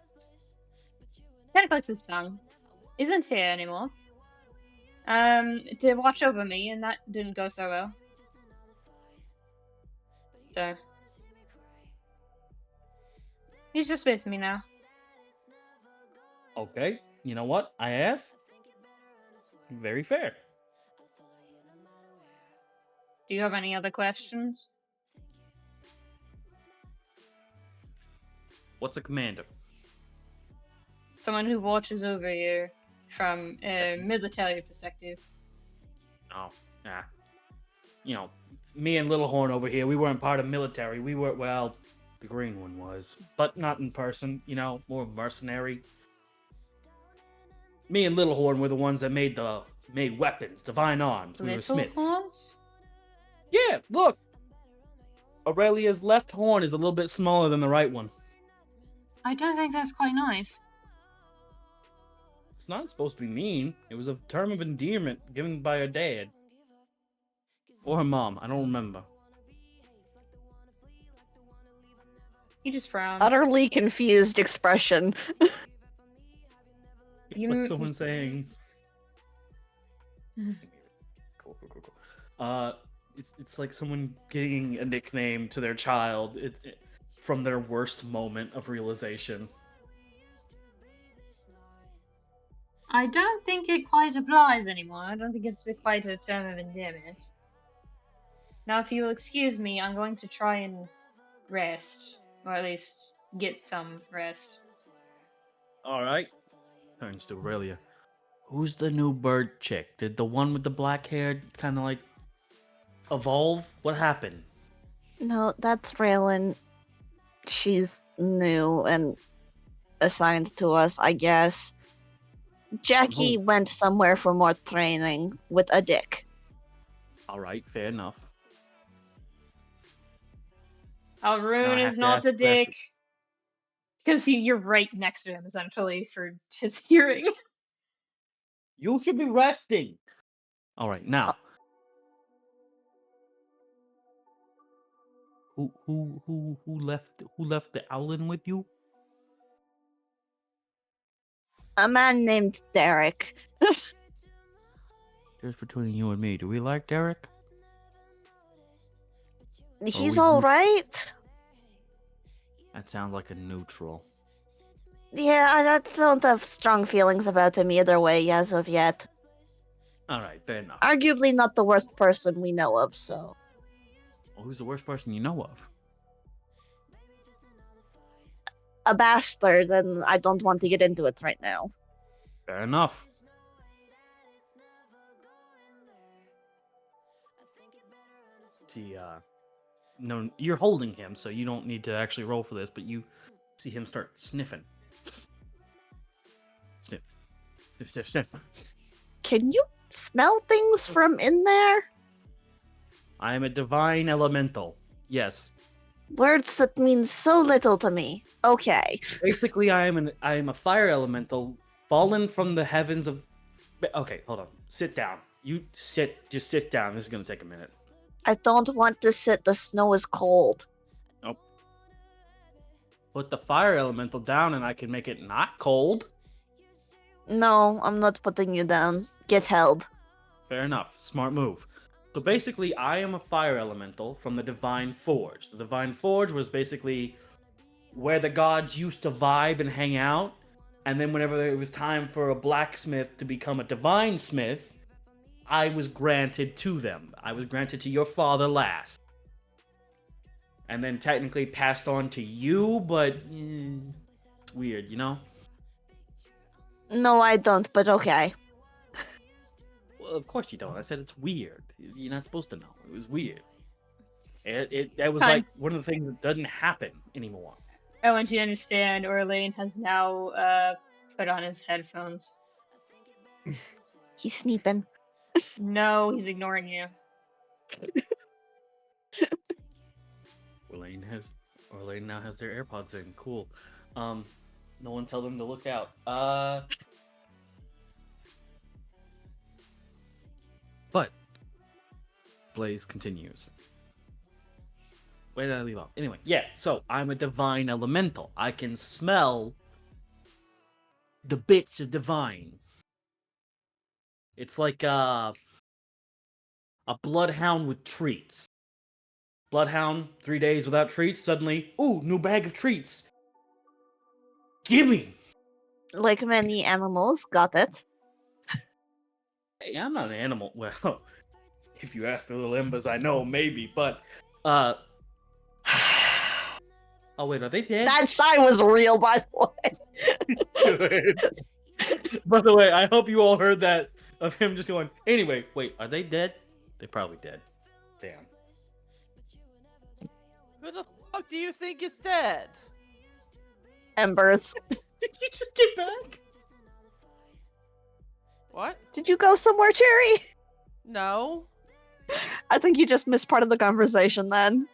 of clicks his tongue, isn't here anymore. To watch over me, and that didn't go so well. So he's just with me now. Okay. You know what? I asked. Very fair. Do you have any other questions? What's a commander? Someone who watches over you from a military perspective. Oh, nah. You know, me and Little Horn over here, we weren't part of military. We were, well, the green one was, but not in person. You know, more mercenary. Me and Little Horn were the ones that made weapons, divine arms. We were Little smiths. horns? Yeah, look. Aurelia's left horn is a little bit smaller than the right one. I don't think that's quite nice. It's not supposed to be mean. It was a term of endearment given by her dad. Or her mom. I don't remember. He just frowned. Utterly confused expression. You Like m- someone saying. Cool. It's like someone getting a nickname to their child from their worst moment of realization. I don't think it quite applies anymore. I don't think it's quite a term of endearment. Now, if you'll excuse me, I'm going to try and rest. Or at least get some rest. Alright. Turns to Aurelia. Who's the new bird chick? Did the one with the black hair kind of like evolve? What happened? No, that's Relyn. She's new and assigned to us, I guess. Jackie went somewhere for more training with a dick. Alright, fair enough. Alrune I have is to not ask a a question. dick. Because you're right next to him, essentially, for his hearing. You should be resting. Alright, now. Who left the Owlin with you? A man named Derek. Just between you and me, do we like Derek? He's we- alright. That sounds like a neutral. Yeah, I don't have strong feelings about him either way as of yet. Alright, fair enough. Arguably not the worst person we know of, so. Well, who's the worst person you know of? A bastard, and I don't want to get into it right now. Fair enough. See, no, you're holding him, so you don't need to actually roll for this, but you see him start sniffing. Sniff. Can you smell things from in there? I am a divine elemental. Yes. Words that mean so little to me. Okay. Basically, I am a fire elemental fallen from the heavens of. Okay, hold on. Sit down. Just sit down. This is gonna take a minute. I don't want to sit. The snow is cold. Nope. Put the fire elemental down, and I can make it not cold. No, I'm not putting you down. Get held. Fair enough. Smart move. So basically, I am a fire elemental from the Divine Forge. The Divine Forge was basically where the gods used to vibe and hang out. And then whenever it was time for a blacksmith to become a divine smith, I was granted to them. I was granted to your father last. And then technically passed on to you, but it's weird, you know? No, I don't, but okay. Well, of course you don't. I said it's weird. You're not supposed to know. It was weird. That was Fine. like one of the things that doesn't happen anymore. I want you to understand, Orlain has now put on his headphones. He's sneeping. No, he's ignoring you. Orlain now has their AirPods in. Cool. No one tell them to look out. But Blaze continues. Where did I leave off? Anyway, yeah, so I'm a divine elemental. I can smell the bits of divine. It's like a bloodhound with treats. Bloodhound, 3 days without treats, suddenly, ooh, new bag of treats. Gimme! Like many animals, got it. Hey, I'm not an animal. Well, if you ask the little Embers, I know, maybe, but, oh wait, are they dead? That sigh was real, by the way. Good. By the way, I hope you all heard that of him just going, anyway, wait, are they dead? They're probably dead. Damn. Who the fuck do you think is dead? Embers. Did you just get back? What? Did you go somewhere, Cherry? No. I think you just missed part of the conversation then.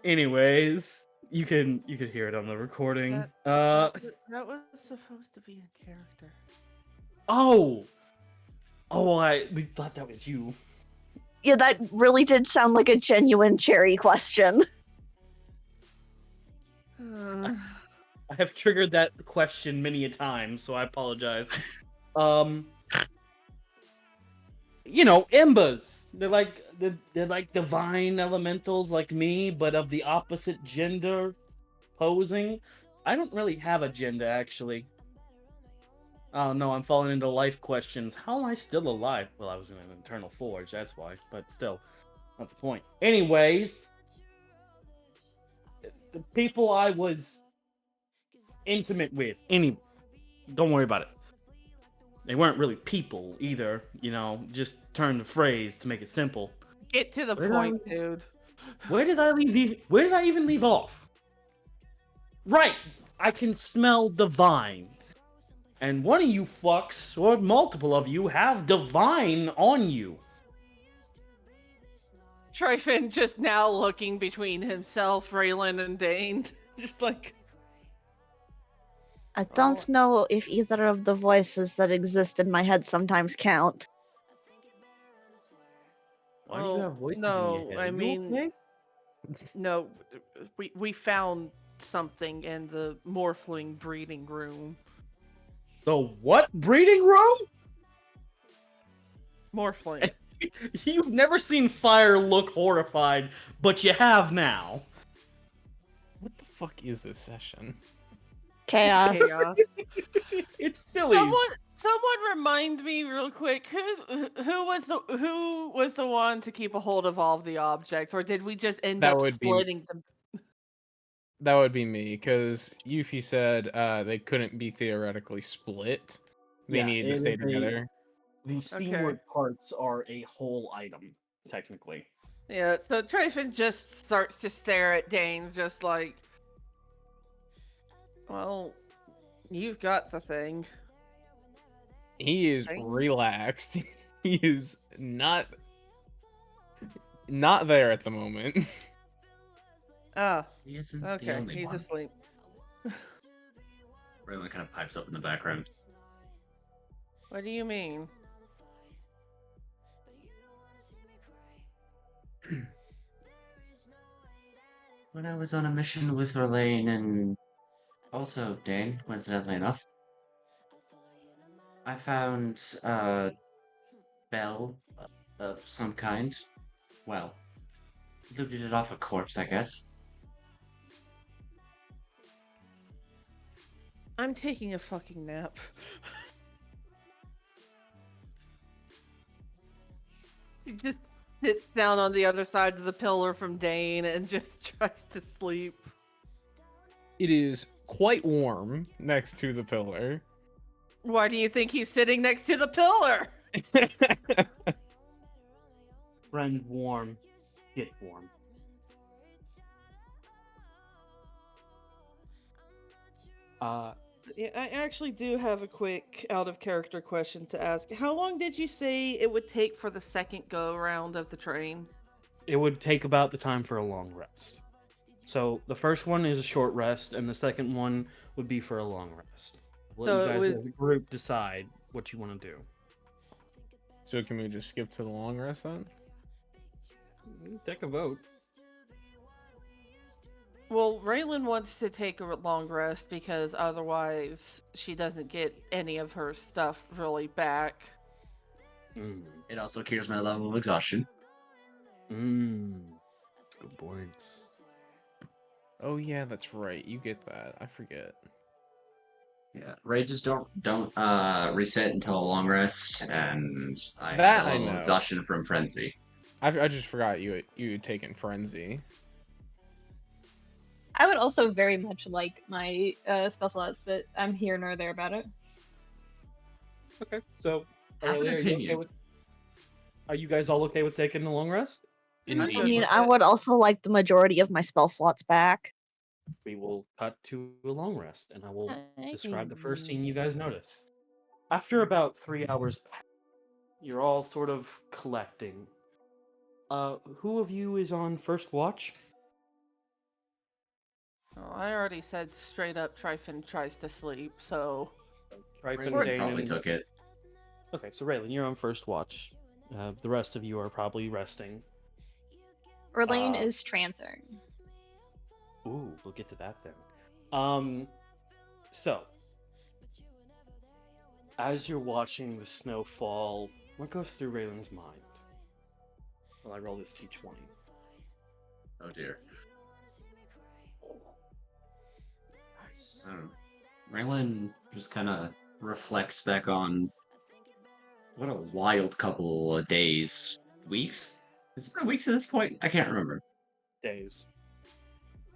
Anyways, you can hear it on the recording. That was supposed to be a character. Oh, we thought that was you. Yeah, that really did sound like a genuine Cherry question. I have triggered that question many a time, so I apologize. You know, Embers. They're like divine elementals like me, but of the opposite gender posing. I don't really have a gender, actually. Oh no, I'm falling into life questions. How am I still alive? Well, I was in an eternal forge, that's why. But still, not the point. Anyways, the people I was intimate with, don't worry about it. They weren't really people either, you know, just turn the phrase to make it simple. Get to the point, dude. Where did I even leave off? Right, I can smell divine. And one of you fucks, or multiple of you, have divine on you. Tryphon just now looking between himself, Relyn, and Dein. Just like... I don't know if either of the voices that exist in my head sometimes count. Why do you have voices no, in your head? I Are you mean, okay? no, we found something in the morphling breeding room. The what breeding room? Morphling. You've never seen fire look horrified, but you have now. What the fuck is this session? Chaos. It's silly. Someone remind me real quick. Who was the one to keep a hold of all of the objects, or did we just end up splitting them? That would be me, because Yufi said they couldn't be theoretically split. They needed to stay together. The seamward parts are a whole item, technically. Yeah, so Tryphon just starts to stare at Dein, just like, well, You've got the thing. He is Thing? relaxed. He is not there at the moment. Ah, He isn't the okay. only He's one. asleep. Relyn kind of pipes up in the background. What do you mean? When I was on a mission with Orlain and also Dein, coincidentally enough, I found a bell of some kind. Well, looted it off a corpse, I guess. I'm taking a fucking nap. He just sits down on the other side of the pillar from Dane and just tries to sleep. It is quite warm next to the pillar. Why do you think he's sitting next to the pillar? Friend warm, get warm. Yeah, I actually do have a quick out of character question to ask. How long did you say it would take for the second go round of the train? It would take about the time for a long rest. So the first one is a short rest, and the second one would be for a long rest. Let So you it guys was- as a group decide what you want to do. So can we just skip to the long rest then? Take a vote. Well, Raylan wants to take a long rest because otherwise she doesn't get any of her stuff really back. It also cures my level of exhaustion. Good points. Oh yeah, that's right. You get that. I forget. Yeah, rages don't reset until a long rest, and I That have a I level of know. exhaustion from frenzy. I just forgot you had taken frenzy. I would also very much like my spell slots, but I'm here nor there about it. Okay, so Have an Aurelia, are you okay opinion. with? Are you guys all okay with taking a long rest? Indeed. I mean, I would also like the majority of my spell slots back. We will cut to a long rest, and I will describe the first scene you guys notice. After about 3 hours, you're all sort of collecting. Who of you is on first watch? Well, I already said straight up Tryphon tries to sleep, so... Tryphon, Raylan Dein, probably and- took it. Okay, so Relyn, you're on first watch. The rest of you are probably resting. Orlain is transferring. Ooh, we'll get to that then. So, as you're watching the snow fall, what goes through Raylan's mind? Well, I roll this d20. Oh dear. I don't know. Raylan just kind of reflects back on what a wild couple of days, weeks. It's been weeks at this point. I can't remember. Days.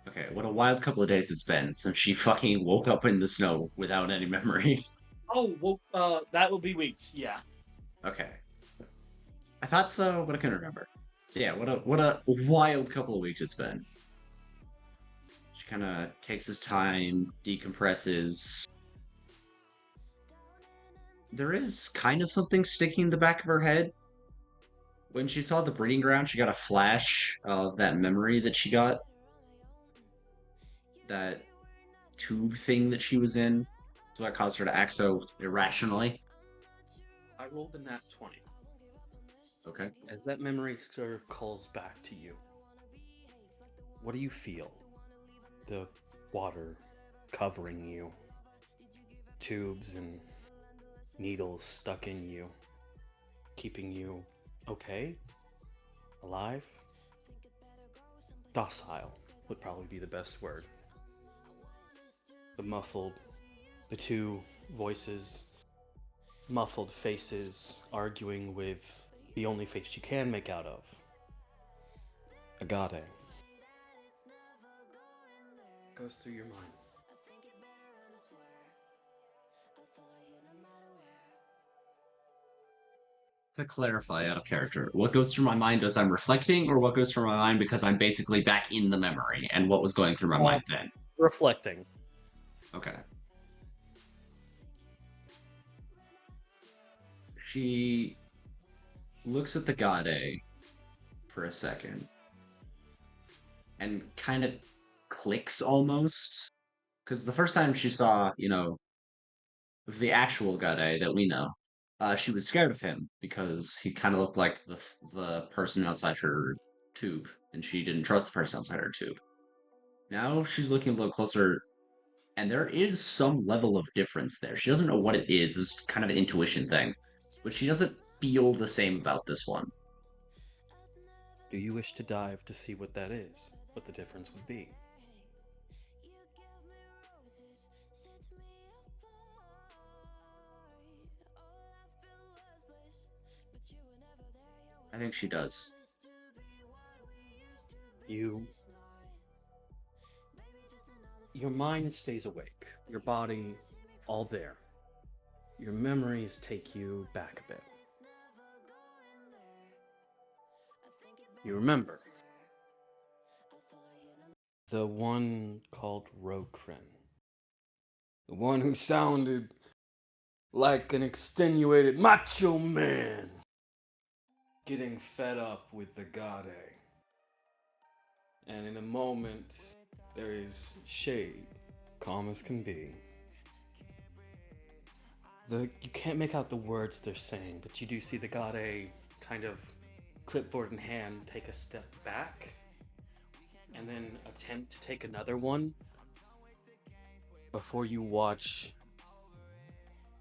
Okay, what a wild couple of days it's been since she fucking woke up in the snow without any memories. Oh, well, that will be weeks, yeah. Okay. I thought so, but I couldn't remember. So yeah, what a wild couple of weeks it's been. She kind of takes his time, decompresses. There is kind of something sticking in the back of her head. When she saw the breeding ground, she got a flash of that memory that she got. That tube thing that she was in. So that caused her to act so irrationally. I rolled a nat 20. Okay. As that memory sort of calls back to you, what do you feel? The water covering you, tubes and needles stuck in you, keeping you okay, alive, docile would probably be the best word. The two voices, muffled faces arguing with the only face you can make out of. Agate. Goes through your mind. To clarify out of character, what goes through my mind as I'm reflecting, or what goes through my mind because I'm basically back in the memory and what was going through my mind then? Reflecting. Okay. She looks at the Gade for a second and kind of clicks almost. Because the first time she saw, the actual Gade that we know, she was scared of him because he kind of looked like the person outside her tube, and she didn't trust the person outside her tube. Now she's looking a little closer, and there is some level of difference there. She doesn't know what it is. It's kind of an intuition thing, but she doesn't feel the same about this one. Do you wish to dive to see what that is? What the difference would be? I think she does. Your mind stays awake, your body all there. Your memories take you back a bit. You remember the one called Rokren. The one who sounded like an extenuated macho man getting fed up with the Gade. And in a moment, there is shade, calm as can be. You can't make out the words they're saying, but you do see the Gade kind of clipboard in hand take a step back and then attempt to take another one before you watch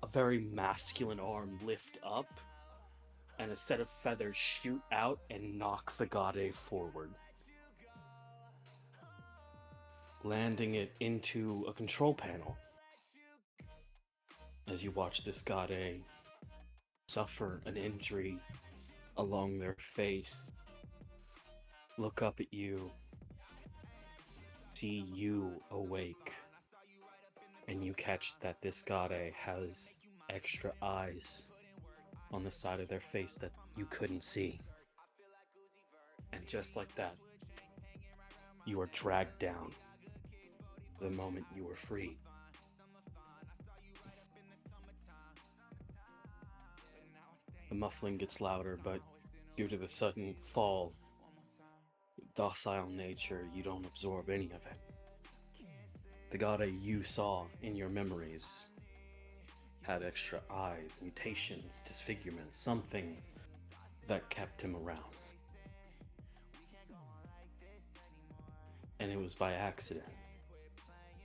a very masculine arm lift up and a set of feathers shoot out and knock the Gade forward, landing it into a control panel. As you watch this Gade suffer an injury along their face, look up at you, see you awake, and you catch that this Gade has extra eyes on the side of their face that you couldn't see. And just like that, you are dragged down the moment you were free. The muffling gets louder, but due to the sudden fall, docile nature, you don't absorb any of it. The Gade you saw in your memories had extra eyes, mutations, disfigurements, something that kept him around. And it was by accident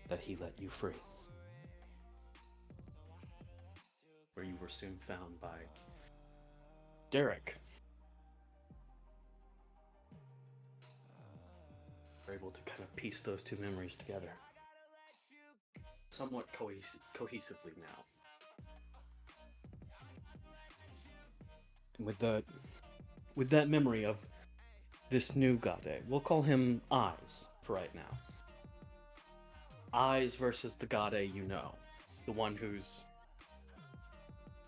that he let you free. Where you were soon found by Derek. We're able to kind of piece those two memories together. Somewhat cohesively now. And with that memory of this new Gade, we'll call him Eyes for right now. Eyes versus the Gade you know. The one who's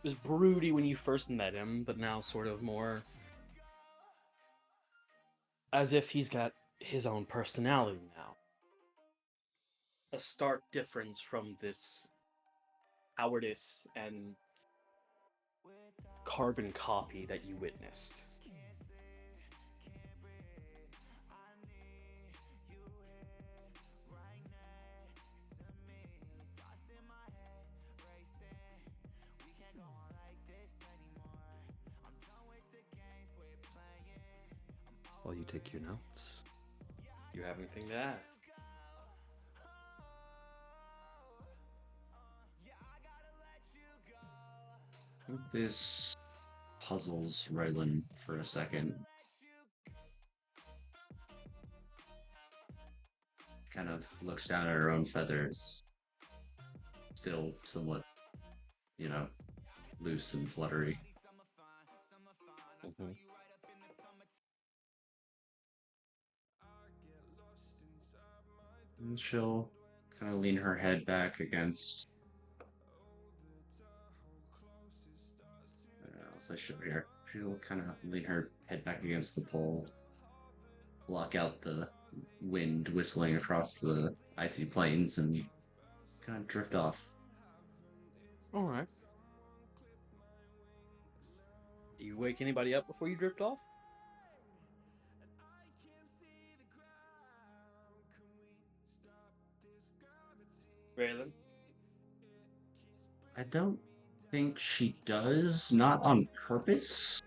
was broody when you first met him, but now sort of more as if he's got his own personality now. A stark difference from this cowardice and carbon copy that you witnessed. While you take your notes, you have anything to add? This puzzles Relyn for a second. Kind of looks down at her own feathers. Still somewhat, loose and fluttery. Mm-hmm. And she'll kind of lean her head back against. Let's show here. She'll kind of lean her head back against the pole, block out the wind whistling across the icy plains, and kind of drift off. All right. you wake anybody up before you drift off? Relyn? I don't think she does, not on purpose,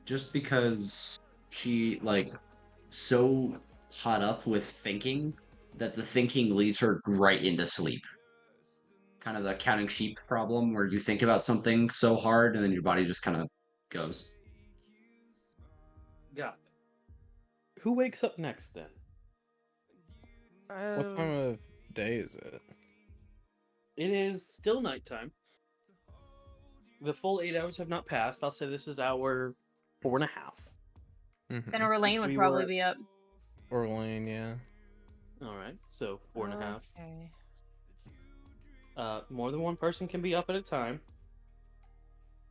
just because she so caught up with thinking that the thinking leads her right into sleep. Kind of the counting sheep problem where you think about something so hard and then your body just kind of goes. Got it. Who wakes up next then? What time of day is it? It is still nighttime. The full 8 hours have not passed. I'll say this is hour 4.5. Then Orlain would We probably were- be up. Orlain, yeah. All right, so 4.5. Okay. More than one person can be up at a time.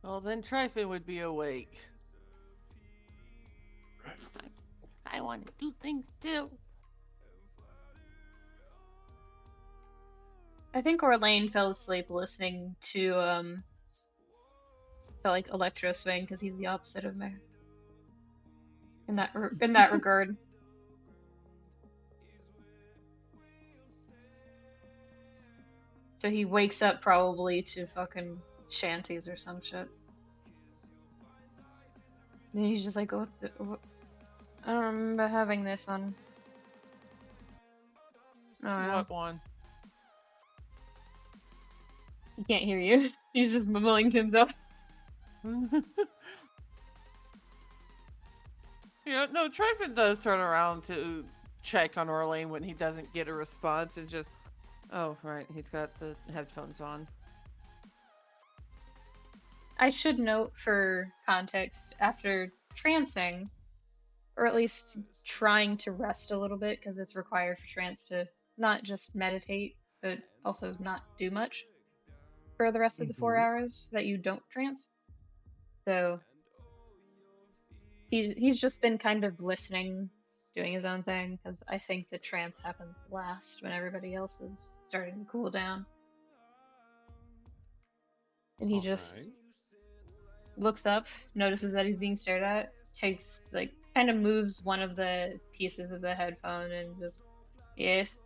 Well, then Tryphon would be awake. I want to do things too. I think Orlain fell asleep listening to like Electro Swing because he's the opposite of me. In that regard. So he wakes up probably to fucking shanties or some shit. Then he's just like, I don't remember having this on. Oh, yeah. What one? He can't hear you. He's just mumbling to himself. Yeah, no, Tryphon does turn around to check on Orlain when he doesn't get a response and just, oh, right, he's got the headphones on. I should note for context, after trancing, or at least trying to rest a little bit, because it's required for trance to not just meditate, but also not do much for the rest of the 4 hours that you don't trance. So he's just been kind of listening, doing his own thing, because I think the trance happens last when everybody else is starting to cool down. And he just looks up, notices that he's being stared at, takes, like, kind of moves one of the pieces of the headphone and just, yes.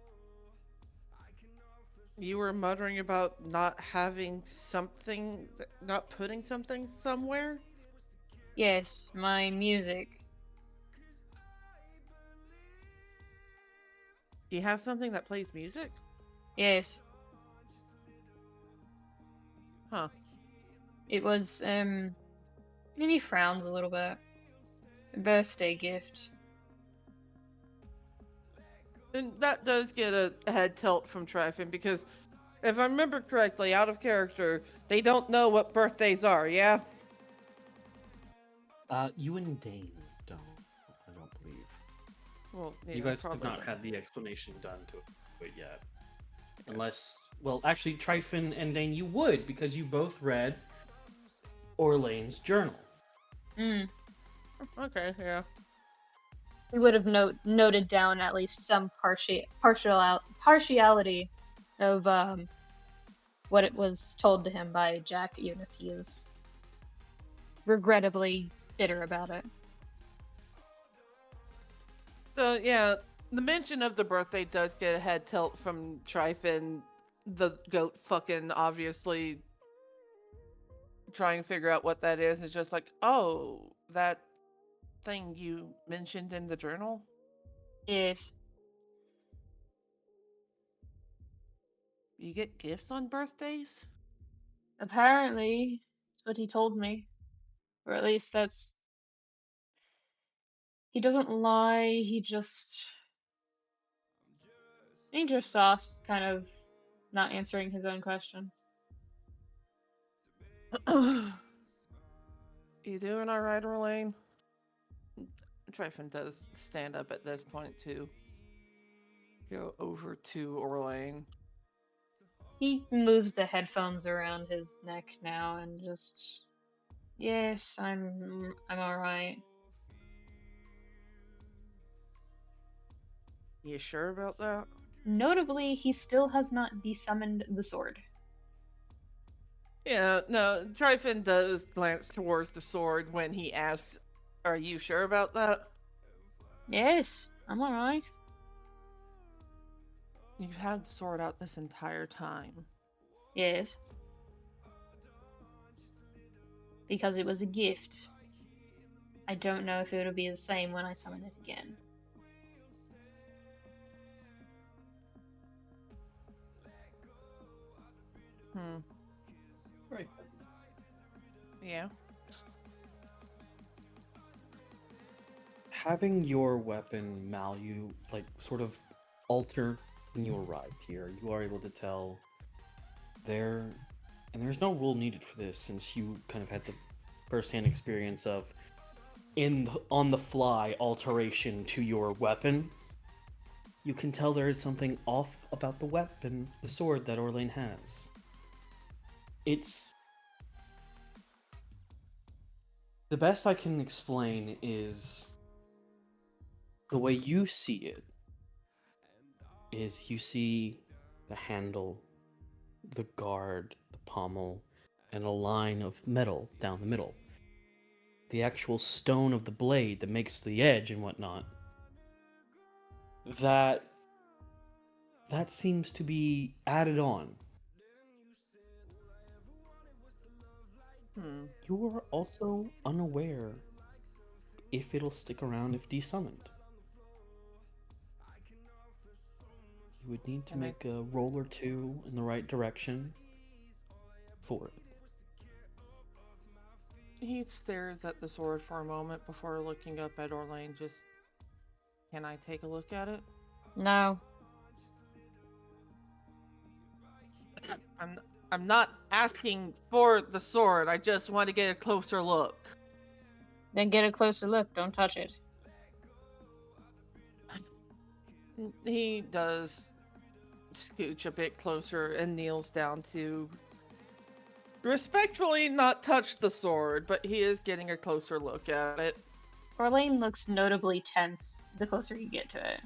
You were muttering about not having something, not putting something somewhere? Yes, my music. You have something that plays music? Yes. Huh. It was, and he frowns a little bit. A birthday gift. And that does get a head tilt from Tryphon, because if I remember correctly, out of character, they don't know what birthdays are, yeah? You and Dein don't, I don't believe. Well, yeah, You guys have probably not had the explanation done to it yet. Unless, well, actually, Tryphon and Dein, you would, because you both read Orlain's journal. Okay, yeah. We would have noted down at least some partiality of what it was told to him by Jack, even if he is regrettably bitter about it. So, yeah, the mention of the birthday does get a head tilt from Tryphon, the goat fucking obviously trying to figure out what that is. It's just like, oh, that thing you mentioned in the journal? Yes. You get gifts on birthdays? Apparently, that's what he told me. Or at least that's... He doesn't lie, he just sauce, kind of not answering his own questions. You doing alright, Orlain? Tryphon does stand up at this point to go over to Orlain. He moves the headphones around his neck now and just... Yes, I'm alright. You sure about that? Notably, he still has not desummoned the sword. Yeah, no, Tryphon does glance towards the sword when he asks, "Are you sure about that?" Yes, I'm alright. You've had the sword out this entire time. Yes. Because it was a gift. I don't know if it'll be the same when I summon it again. Hmm. Right. Yeah. Having your weapon like sort of alter when you arrived here, you are able to tell there, and there's no rule needed for this since you kind of had the first-hand experience of on the fly alteration to your weapon. You can tell there is something off about the weapon, the sword that Orlain has. It's the best I can explain is the way you see it is you see the handle, the guard, the pommel, and a line of metal down the middle. The actual stone of the blade that makes the edge and whatnot. That seems to be added on. Hmm. You are also unaware if it'll stick around if desummoned. You would need to And make a roll or two in the right direction for it. he stares at the sword for a moment before looking up at Orlain. Just, can I take a look at it? No. I'm not asking for the sword. I just want to get a closer look. Then get a closer look. Don't touch it. He does scooch a bit closer and kneels down to respectfully not touch the sword, but he is getting a closer look at it. Orlain looks notably tense the closer you get to it.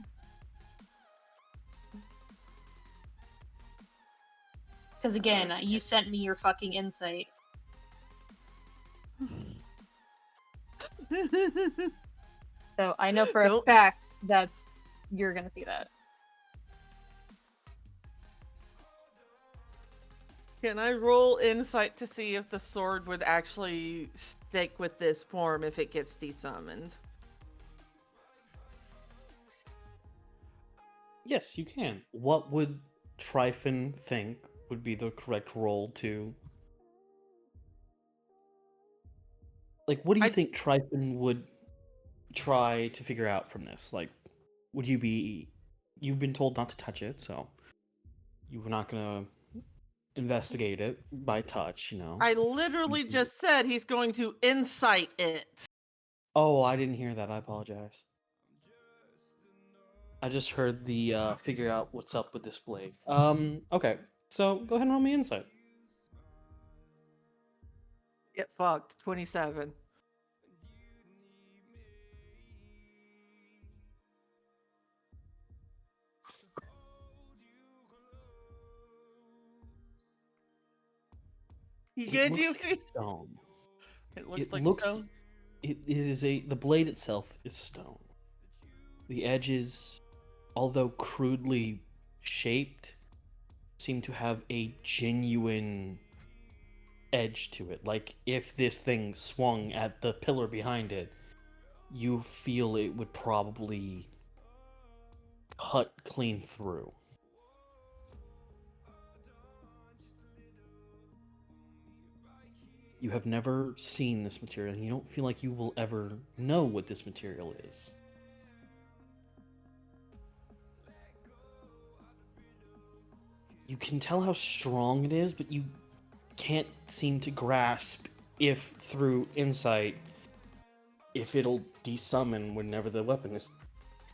Because again, you sent me your fucking insight. So I know for a Nope. fact you're gonna see that. Can I roll insight to see if the sword would actually stick with this form if it gets desummoned? Yes, you can. What would Tryphon think would be the correct role to... Like, what do you think Tryphon would try to figure out from this? Like, would you be... You've been told not to touch it, so you were not gonna investigate it by touch, you know? I literally just said he's going to insight it. Oh, I didn't hear that. I apologize. I just heard the figure out what's up with this blade. Okay. So go ahead and roll me insight. Get fucked. 27. You It good, looks like Yufi? stone. It looks It like looks. stone. It is the blade itself is stone. The edges, although crudely shaped, seem to have a genuine edge to it. Like if this thing swung at the pillar behind it, you feel it would probably cut clean through. You have never seen this material, and you don't feel like you will ever know what this material is. You can tell how strong it is, but you can't seem to grasp if through insight if it'll desummon whenever the weapon is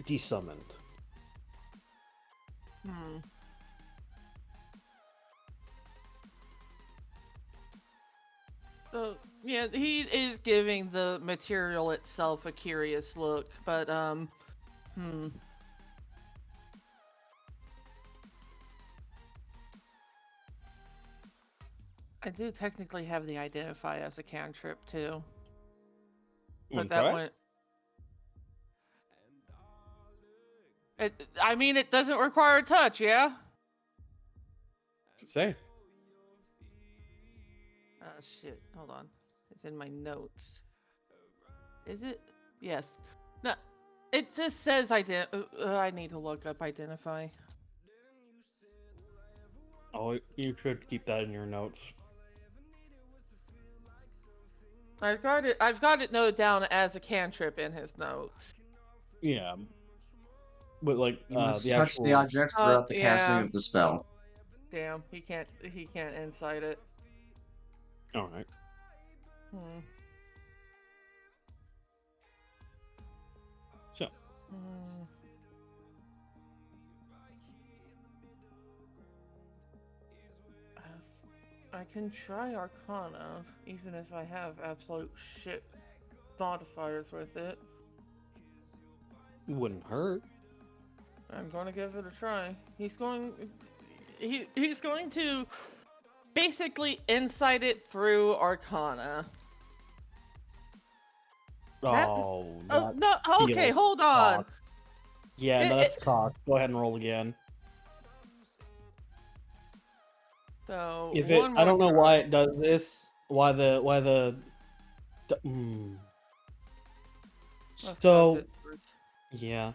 desummoned. Hmm. So, yeah, he is giving the material itself a curious look, but, hmm. I do technically have the identify as a cantrip too. Wanna But that try? one. I mean, it doesn't require a touch, yeah? Say. Oh, shit. Hold on. It's in my notes. Is it? Yes. No, it just says I need to look up identify. Oh, you should keep that in your notes. I've got it noted down as a cantrip in his notes. Yeah. But like You must the touch the actual object throughout the casting Yeah. of the spell. Damn, he can't insight it. Alright. Hmm. So Hmm. I can try Arcana, even if I have absolute shit modifiers with it. it wouldn't hurt. I'm gonna give it a try. He's going to basically insight it through Arcana. Oh, Oh that no! Okay, feels hold on. cocked. Yeah, no, It- that's cocked. Go ahead and roll again. So If it, one I more don't know try. why it does this. Why the. Let's So try this first. yeah.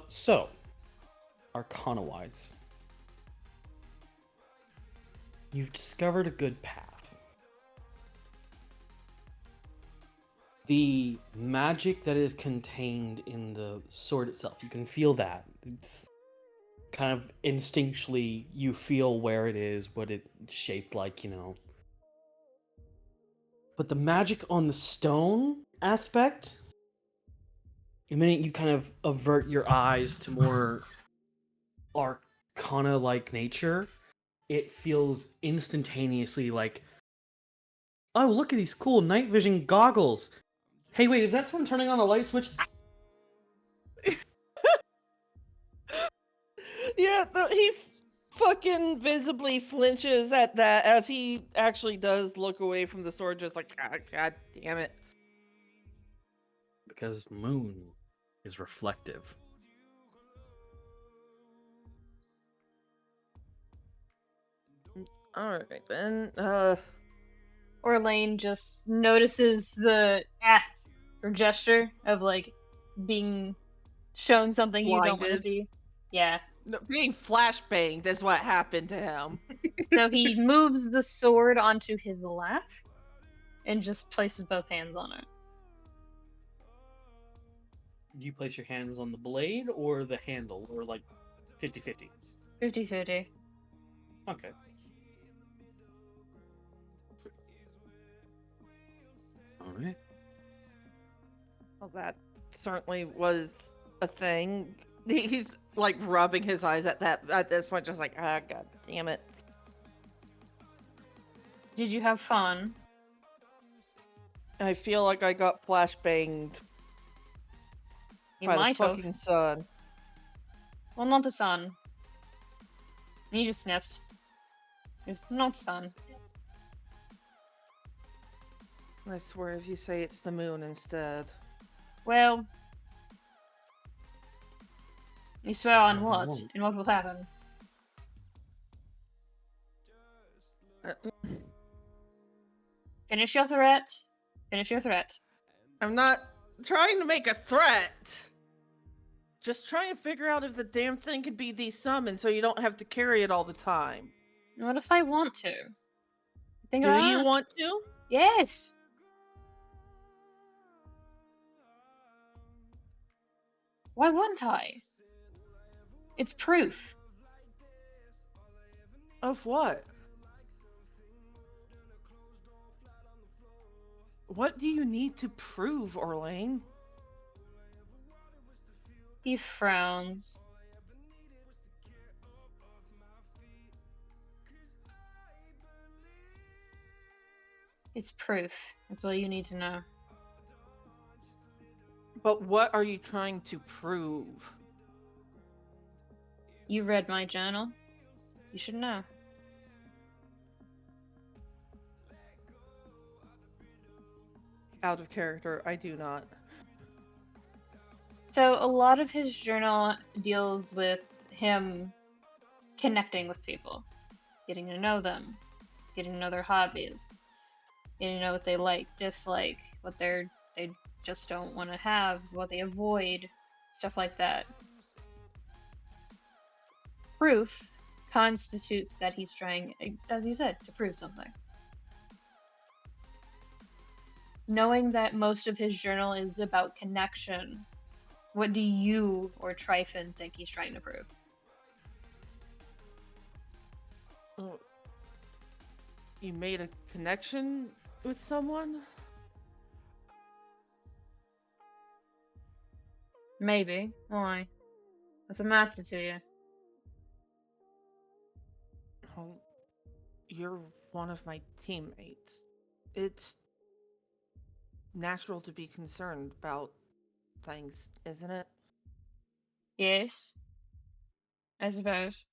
So Arcana wise, you've discovered a good path. The magic that is contained in the sword itself, you can feel that. It's kind of instinctually, you feel where it is, what it's shaped like, you know. But the magic on the stone aspect, the minute you kind of avert your eyes to more arcana-like nature, it feels instantaneously like, oh, look at these cool night vision goggles. Hey, wait, is that someone turning on a light switch? Yeah, he fucking visibly flinches at that as he actually does look away from the sword, just like, God damn it. Because moon is reflective. Alright then, Orlain just notices the or gesture of like being shown something you don't want to blinded. see. Yeah. No, being flashbanged is what happened to him. So he moves the sword onto his lap and just places both hands on it. Do you place your hands on the blade or the handle, or like 50-50? 50-50. Okay. Alright. Well, that certainly was a thing. He's like rubbing his eyes at this point, just like, God damn it. Did you have fun? I feel like I got flashbanged You by the might have. fucking sun. Well, not the sun. He just sniffs. It's not sun. I swear if you say it's the moon instead. Well, you swear on what? won't. And what will happen? Finish your threat. Finish your threat. I'm not trying to make a threat. Just trying to figure out if the damn thing could be desummoned so you don't have to carry it all the time. What if I want to? Think Do of you that. want to? Yes. Why wouldn't I? It's proof. Of what? What do you need to prove, Orlain? He frowns. It's proof. That's all you need to know. But what are you trying to prove? You read my journal. You should know. out of character. I do not. So a lot of his journal deals with him connecting with people, getting to know them, getting to know their hobbies, getting to know what they like, dislike, what they just don't want to have, what they avoid, stuff like that. Proof constitutes that he's trying, as you said, to prove something. Knowing that most of his journal is about connection, what do you or Tryphon think he's trying to prove? Oh, you made a connection with someone? Maybe. Why? What's the matter to you? Oh, you're one of my teammates. It's natural to be concerned about things, isn't it? Yes, I suppose.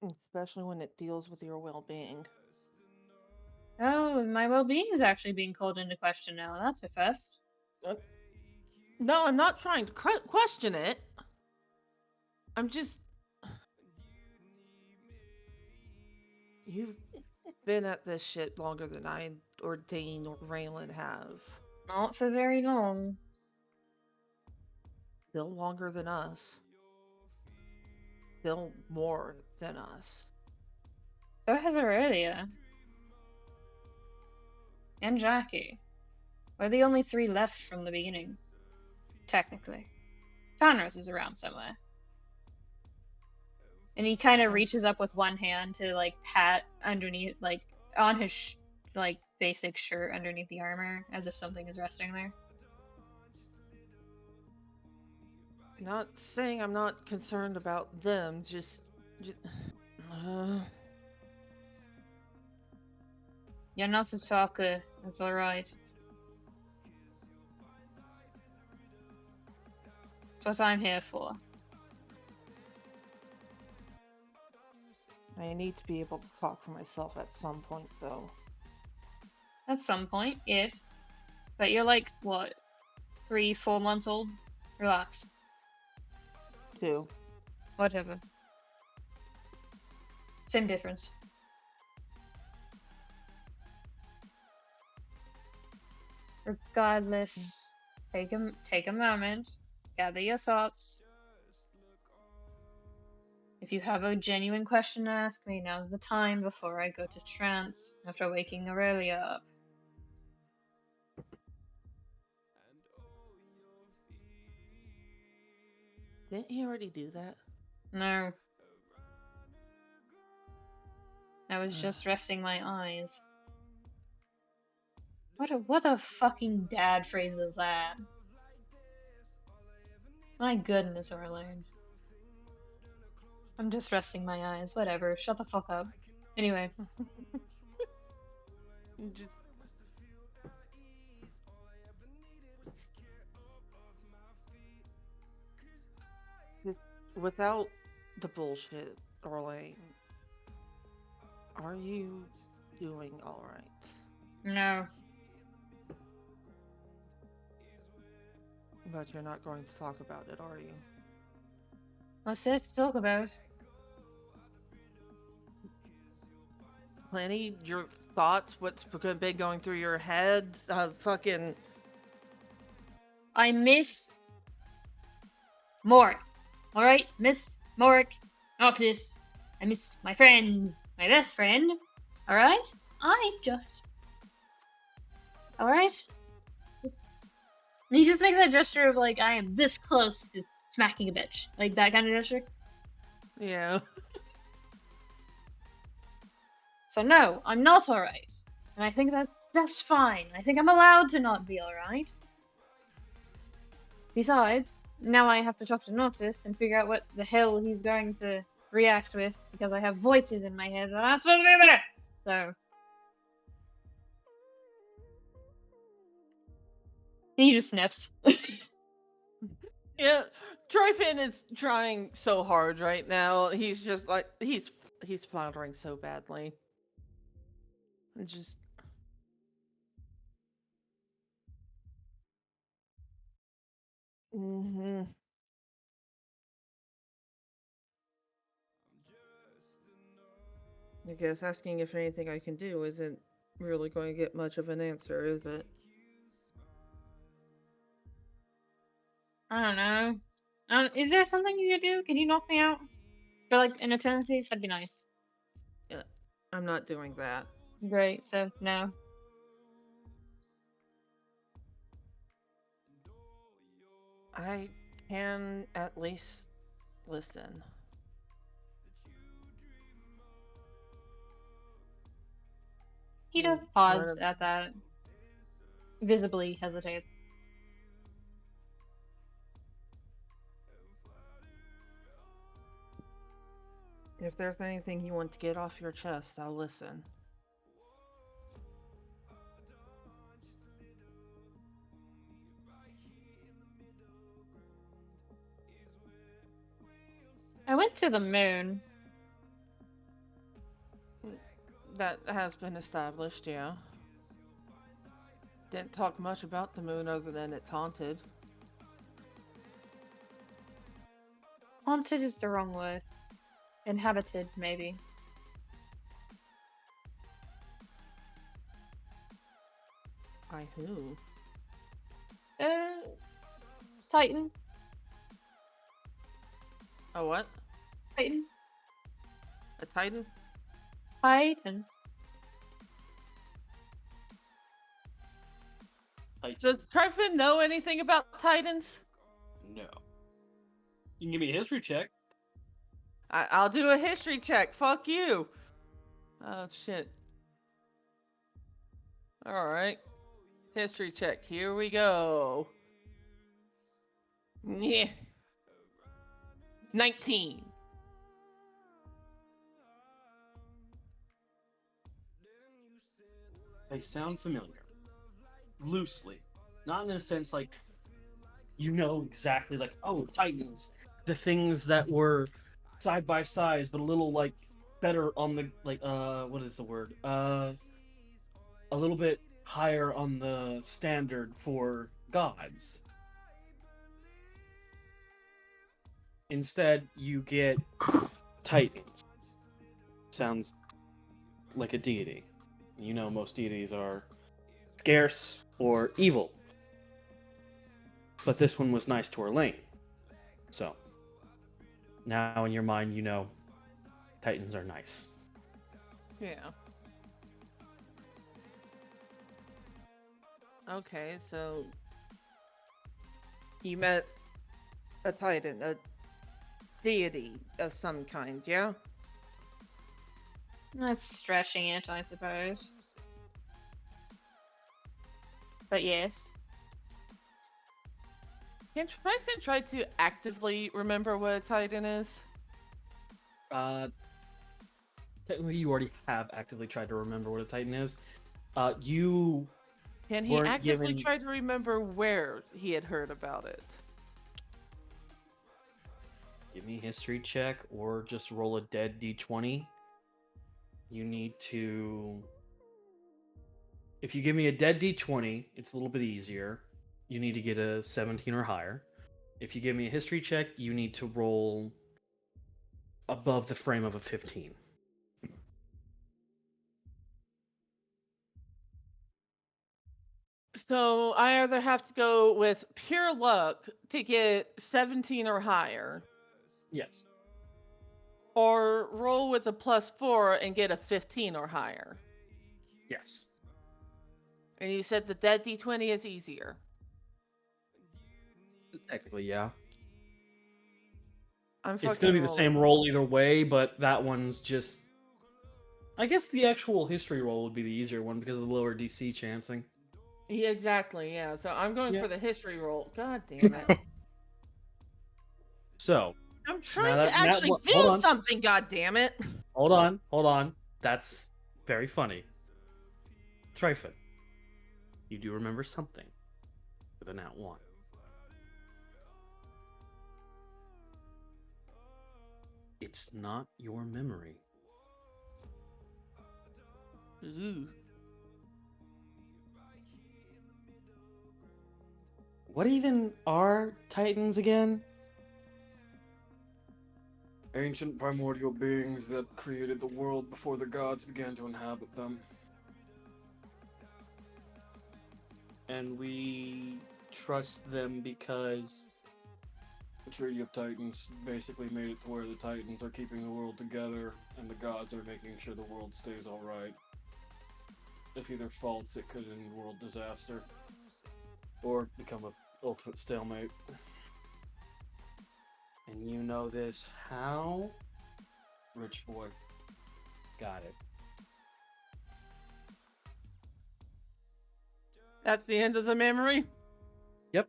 Especially when it deals with your well-being. Oh, my well-being is actually being called into question now. That's a first. No, I'm not trying to question it. I'm just... You've been at this shit longer than I or Dein or Relyn have. Not for very long. Still longer than us. Still more than us. So has Aurelia. And Jackie. We're the only three left from the beginning. Technically. Conrad is around somewhere. And he kind of reaches up with one hand to, like, pat underneath, like, on his, like, basic shirt underneath the armor, as if something is resting there. Not saying I'm not concerned about them, just You're not a talker. That's alright. That's what I'm here for. I need to be able to talk for myself at some point, though. At some point, yes. But you're like, what, 3-4 months old? Relax. 2. Whatever. Same difference. Regardless, take a moment, gather your thoughts. If you have a genuine question to ask me, now's the time before I go to trance after waking Aurelia up. Didn't he already do that? No. I was just resting my eyes. What a fucking dad phrase is that? My goodness, Orlain. I'm just resting my eyes. Whatever. Shut the fuck up. Anyway. Just... Without the bullshit, Orlain, are you doing alright? No. But you're not going to talk about it, are you? What's there to talk about? Planny, your thoughts? What's been going through your head? Fucking... I miss Morik. Alright? Miss Morik. Not this. I miss my friend. My best friend. Alright? Alright? And he just makes that gesture of, like, I am this close to smacking a bitch. Like, that kind of gesture. Yeah. So no, I'm not alright. And I think that's fine. I think I'm allowed to not be alright. Besides, now I have to talk to Notice and figure out what the hell he's going to react with, because I have voices in my head that I'm supposed to be there! So... he just sniffs. Yeah, Tryphon is trying so hard right now. He's just like he's floundering so badly. And just Mm-hmm. I guess asking if anything I can do isn't really going to get much of an answer, is it? I don't know. Is there something you could do? Can you knock me out for like an eternity? That'd be nice. Yeah, I'm not doing that. Great. So no. I can at least listen. He does You pause wanna- at that, visibly hesitates. If there's anything you want to get off your chest, I'll listen. I went to the moon. That has been established, yeah. Didn't talk much about the moon other than it's haunted. Haunted is the wrong word. Inhabited, maybe. By who? Titan. A what? Titan. A titan? Titan. Does Tryphon know anything about titans? No. You can give me a history check. I'll do a history check. Fuck you. Oh, shit. Alright. History check. Here we go. Yeah. 19. They sound familiar. Loosely. Not in a sense like you know exactly like, oh, Titans. The things that were side by sides, but a little like better on the like what is the word? A little bit higher on the standard for gods. Instead, you get Titans. Sounds like a deity. You know most deities are scarce or evil. But this one was nice to Orlain. So, now in your mind, you know Titans are nice. Yeah. Okay, so you met a titan, a deity of some kind, yeah? That's stretching it, I suppose. But yes. Can Tryphon try to actively remember what a titan is? Technically, you already have actively tried to remember what a Titan is. You Can he weren't actively given... try to remember where he had heard about it? Give me a history check or just roll a dead d20. You need to... If you give me a dead d20, it's a little bit easier. You need to get a 17 or higher. If you give me a history check, you need to roll above the frame of a 15. So I either have to go with pure luck to get 17 or higher, Yes. or roll with a +4 and get a 15 or higher. Yes. And you said the dead d20 is easier. Technically, yeah. I'm It's fucking going to be the rolling. same roll either way, but that one's just... I guess the actual history roll would be the easier one because of the lower DC chancing. Yeah, exactly, yeah. So I'm going Yeah. for the history roll. God damn it. So, I'm trying to actually hold do on. something, god damn it. Hold on. That's very funny. Tryphon, you do remember something with a nat 1. It's not your memory. Ooh. What even are Titans again? Ancient primordial beings that created the world before the gods began to inhabit them. And we trust them because The Treaty of Titans basically made it to where the Titans are keeping the world together, and the gods are making sure the world stays alright. If either faults, it could end world disaster, or become a ultimate stalemate. And you know this how? Rich boy. Got it. That's the end of the memory. Yep.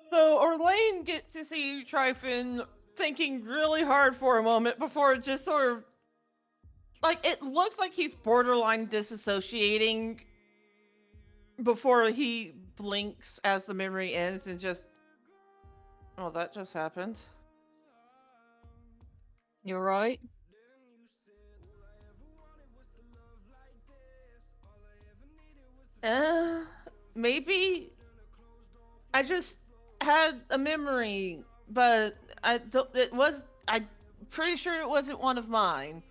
So Orlain gets to see Tryphon thinking really hard for a moment before it just sort of, like, it looks like he's borderline disassociating before he blinks as the memory ends and just, oh, that just happened. You're right. Maybe I just had a memory, but I don't. It was. I'm pretty sure it wasn't one of mine.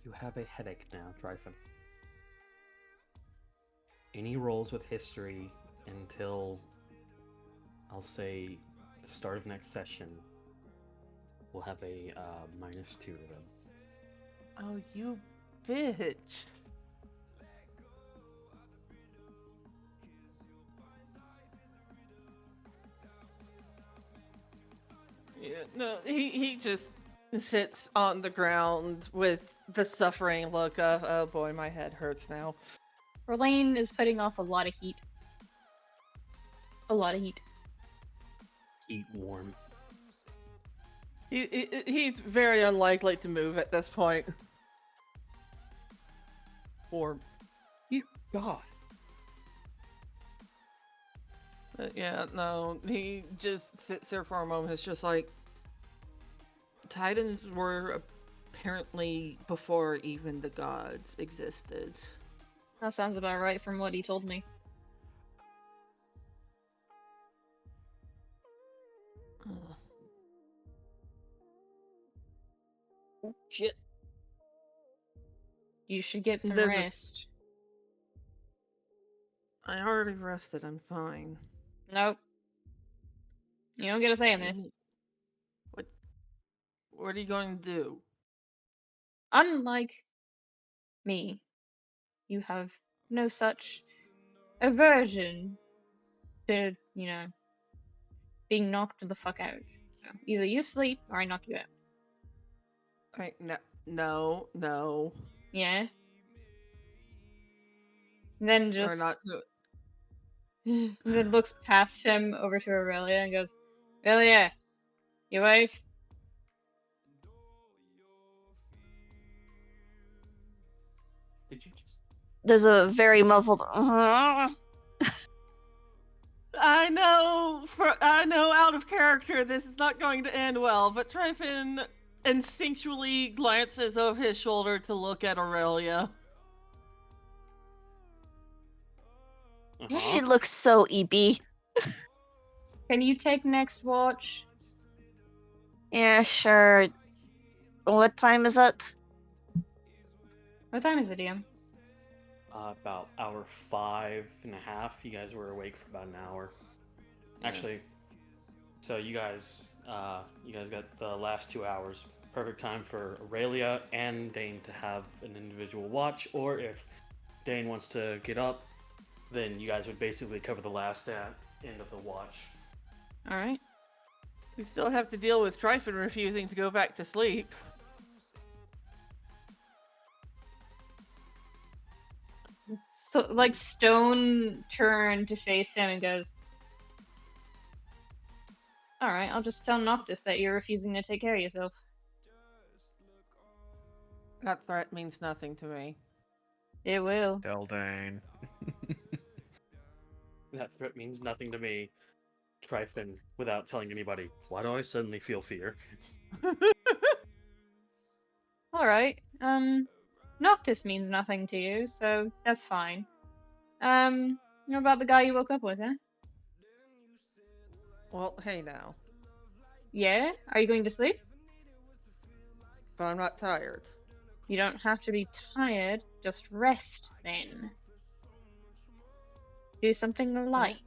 You have a headache now, Tryphon. Any rolls with history until, I'll say, the start of next session will have a -2 to them. Oh, you bitch. Yeah, no, he just sits on the ground with the suffering look of, oh boy, my head hurts now. Relyn is putting off a lot of heat. A lot of heat. Eat warm. He's very unlikely to move at this point. Or, You God. yeah, no, he just sits there for a moment. It's just like, Titans were apparently before even the gods existed. That sounds about right from what he told me. Ugh. Oh, shit. You should get some There's a- rest. I already rested, I'm fine. Nope. You don't get a say in this. What are you going to do? Unlike me, you have no such aversion to, being knocked the fuck out. So either you sleep or I knock you out. Right, no. Yeah? Then Or just not do then looks past him over to Aurelia and goes, Aurelia, you awake? Did you just? There's a very muffled. I know out of character this is not going to end well, but Tryphon instinctually glances over his shoulder to look at Aurelia. She looks so EB. Can you take next watch? Yeah, sure. What time is it? What time is it, DM? About hour 5.5. You guys were awake for about an hour. Yeah. Actually, so you guys got the last 2 hours. Perfect time for Aurelia and Dein to have an individual watch, or if Dein wants to get up, then you guys would basically cover the last end of the watch. Alright. We still have to deal with Tryphon refusing to go back to sleep. So, like, Stone turned to face him and goes, Alright, I'll just tell Noctis that you're refusing to take care of yourself. That threat means nothing to me. It will. Tell Dein. That threat means nothing to me. Tryphon, without telling anybody. Why do I suddenly feel fear? Alright, Noctis means nothing to you, so that's fine. What about the guy you woke up with, eh? Well, hey now. Yeah? Are you going to sleep? But I'm not tired. You don't have to be tired, just rest then. Do something light.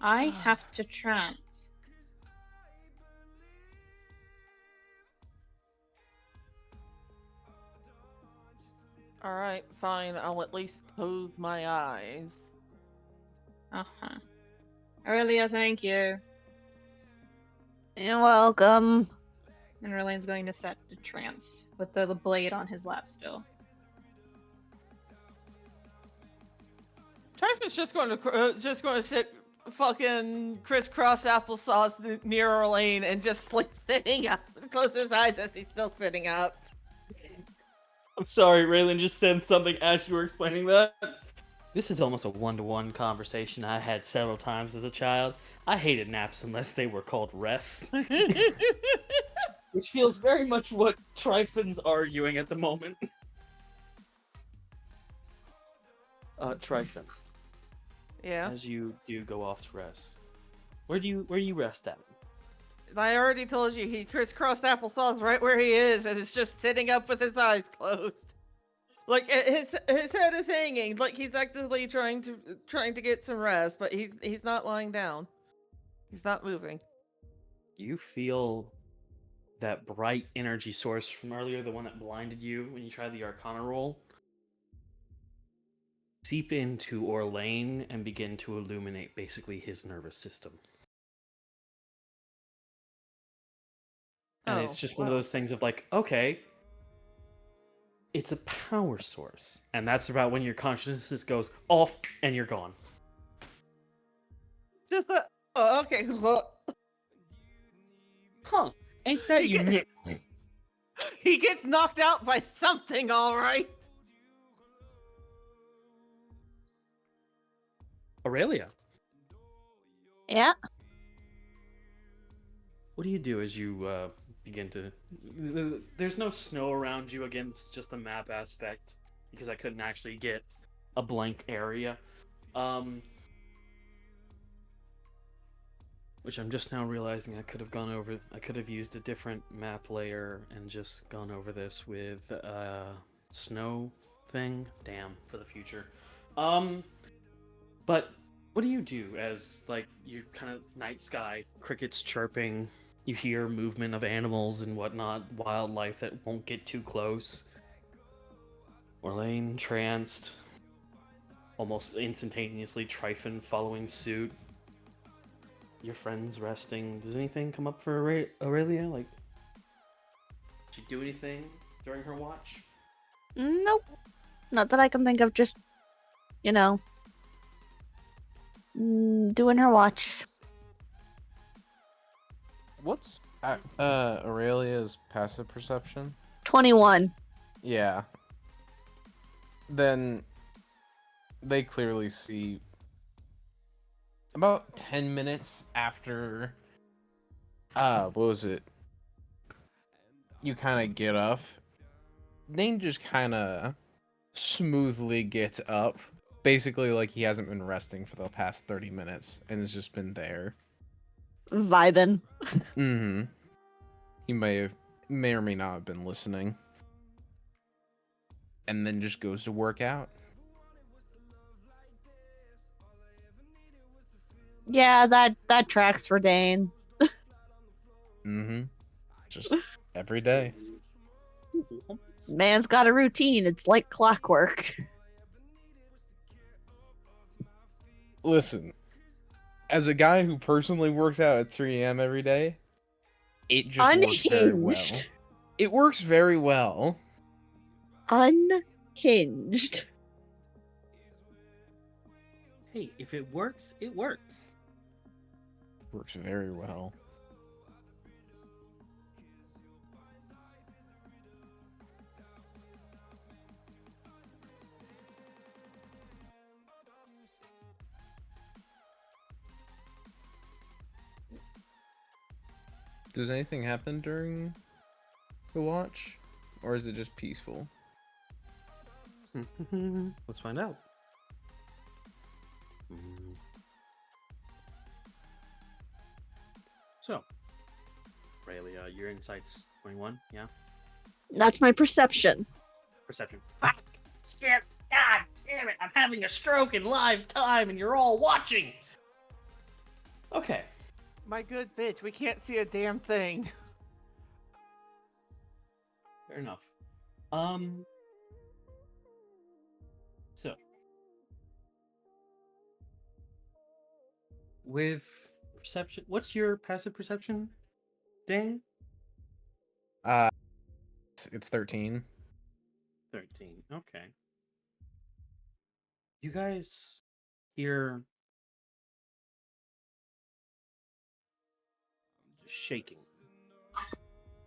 I have to trance. Alright, fine. I'll at least close my eyes. Uh-huh. Aurelia, thank you. You're welcome. And Relyn's going to set to trance with the blade on his lap still. Tryphon's just going to sit fucking crisscross applesauce near Orlain and just like sitting up, close his eyes as he's still sitting up. I'm sorry, Relyn just said something as you were explaining that. This is almost a one-to-one conversation I had several times as a child. I hated naps unless they were called rests. Which feels very much what Tryphon's arguing at the moment. Tryphon. Yeah. As you do go off to rest, where do you rest at? I already told you he crisscrossed applesauce right where he is and is just sitting up with his eyes closed. Like his head is hanging, like he's actively trying to get some rest, but he's not lying down. He's not moving. You feel that bright energy source from earlier, the one that blinded you when you tried the Arcana roll, seep into Orlain and begin to illuminate basically his nervous system. And it's just one of those things of like, okay, it's a power source. And that's about when your consciousness goes off and you're gone. Just oh, okay. Well, Huh. Ain't that unique? He gets knocked out by something, all right. Aurelia, Yeah. what do you do as you begin to... There's no snow around you. Again, it's just the map aspect, because I couldn't actually get a blank area. Which I'm just now realizing I could have used a different map layer and just gone over this with snow thing. Damn, for the future. But what do you do as, like, you kind of night sky, crickets chirping, you hear movement of animals and whatnot, wildlife that won't get too close. Orlain tranced, almost instantaneously, Tryphon following suit. Your friends resting. Does anything come up for Aurelia? Like, did she do anything during her watch? Nope. Not that I can think of. Just, doing her watch. What's Aurelia's passive perception? 21. Yeah. Then they clearly see about 10 minutes after what was it? You kind of get up. Dein just kind of smoothly gets up. Basically like he hasn't been resting for the past 30 minutes and has just been there. Vibing. Mm-hmm. He may or may not have been listening. And then just goes to work out. Yeah, that tracks for Dein. Mm-hmm. Just every day. Man's got a routine. It's like clockwork. Listen, as a guy who personally works out at 3 a.m. every day, it just works very well. Unhinged. It works very well. Unhinged. Hey, if it works, it works. Works very well. Does anything happen during to watch, or is it just peaceful? Let's find out. So, Aurelia, your insight's 21, yeah? That's my perception. Perception. Fuck! Shit! God damn it! I'm having a stroke in live time and you're all watching! Okay. My good bitch, we can't see a damn thing. Fair enough. So. With perception, what's your passive perception, Dane? It's 13. 13. Okay. You guys hear shaking.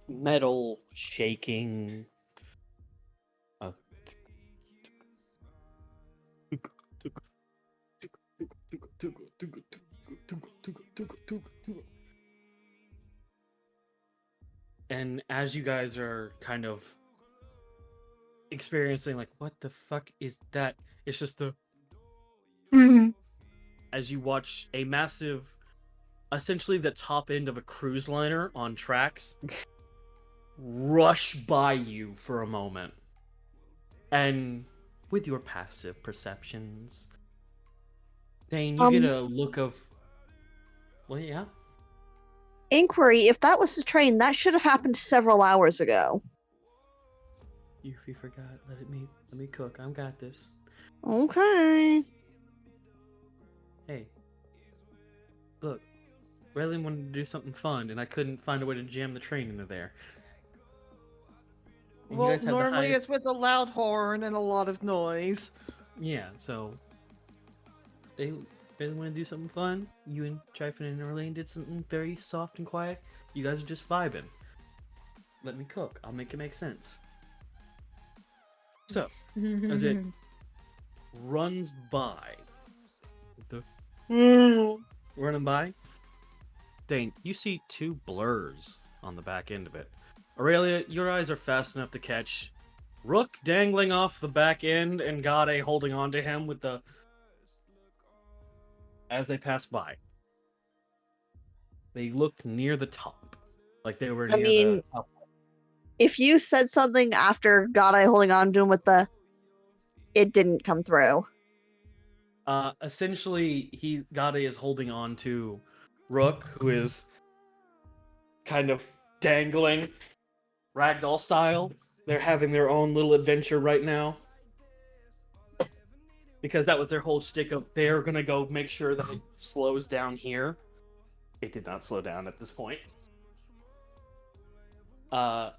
Metal shaking. And as you guys are kind of experiencing, like, what the fuck is that? It's just a. As you watch a massive, essentially the top end of a cruise liner on tracks, rush by you for a moment. And with your passive perceptions, Dane, you get a look of. Well, yeah. Inquiry, if that was the train, that should have happened several hours ago. Yufi forgot. Let me cook. I got this. Okay. Hey, look, Relyn wanted to do something fun, and I couldn't find a way to jam the train into there. And you Well, guys have the normally highest... it's with a loud horn and a lot of noise. Yeah, so they really want to do something fun. You and Tryphon and Orlain did something very soft and quiet. You guys are just vibing. Let me cook. I'll make it make sense. So, as it runs by, running by, Dane, you see two blurs on the back end of it. Aurelia, your eyes are fast enough to catch Rook dangling off the back end and Gade holding on to him with the... As they pass by. They looked near the top. Like they were near the top. If you said something after God I holding on to him with the... It didn't come through. Essentially, Gade is holding on to Rook, who is kind of dangling, ragdoll style. They're having their own little adventure right now. Because that was their whole shtick of they're gonna go make sure that it slows down here. It did not slow down at this point. But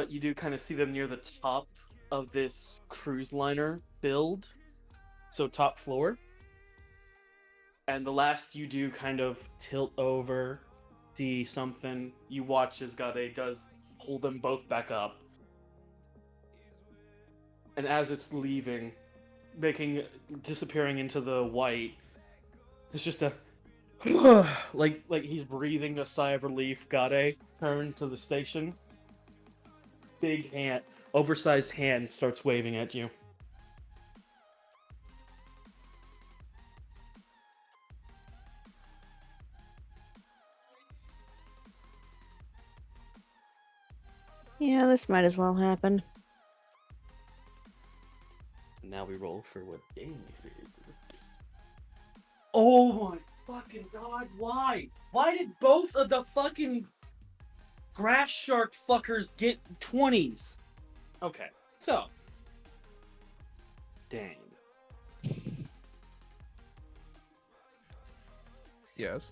you do kind of see them near the top of this cruise liner build. So top floor. And the last you do kind of tilt over, see something. You watch as Gade does pull them both back up. And as it's leaving, disappearing into the white, it's just a like he's breathing a sigh of relief. Gade turned to the station. Big hand, oversized hand starts waving at you. Yeah, this might as well happen. Now we roll for what Dein experiences. Oh my fucking god, why? Why did both of the fucking grass shark fuckers get 20s? Okay, so. Dang. Yes.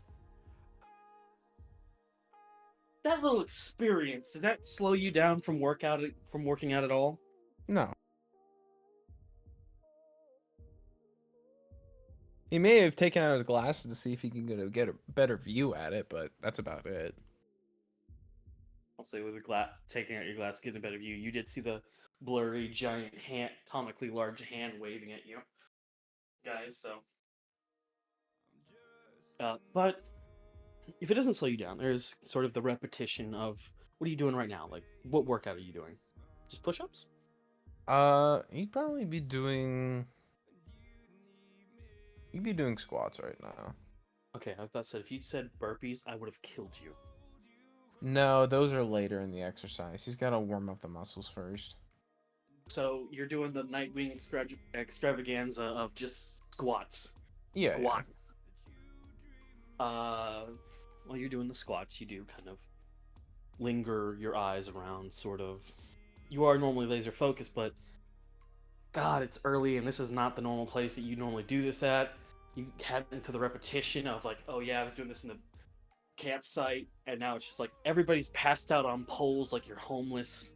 That little experience, did that slow you down from working out at all? No. He may have taken out his glasses to see if he can get a better view at it, but that's about it. I'll say with taking out your glass, getting a better view, you did see the blurry, giant hand, comically large hand waving at you. Guys, so. But if it doesn't slow you down, there's sort of the repetition of What are you doing right now? Like, what workout are you doing? Just push-ups? He'd probably be doing. He'd be doing squats right now. Okay, I thought if you said burpees, I would have killed you. No, those are later in the exercise. He's got to warm up the muscles first. So you're doing the Nightwing extravaganza of just squats. Yeah. Squats. While you're doing the squats, you do kind of linger your eyes around, sort of. You are normally laser focused, but God, it's early, and this is not the normal place that you normally do this at. You head into the repetition of like, oh yeah, I was doing this in the campsite, and now it's just like everybody's passed out on poles, like you're homeless.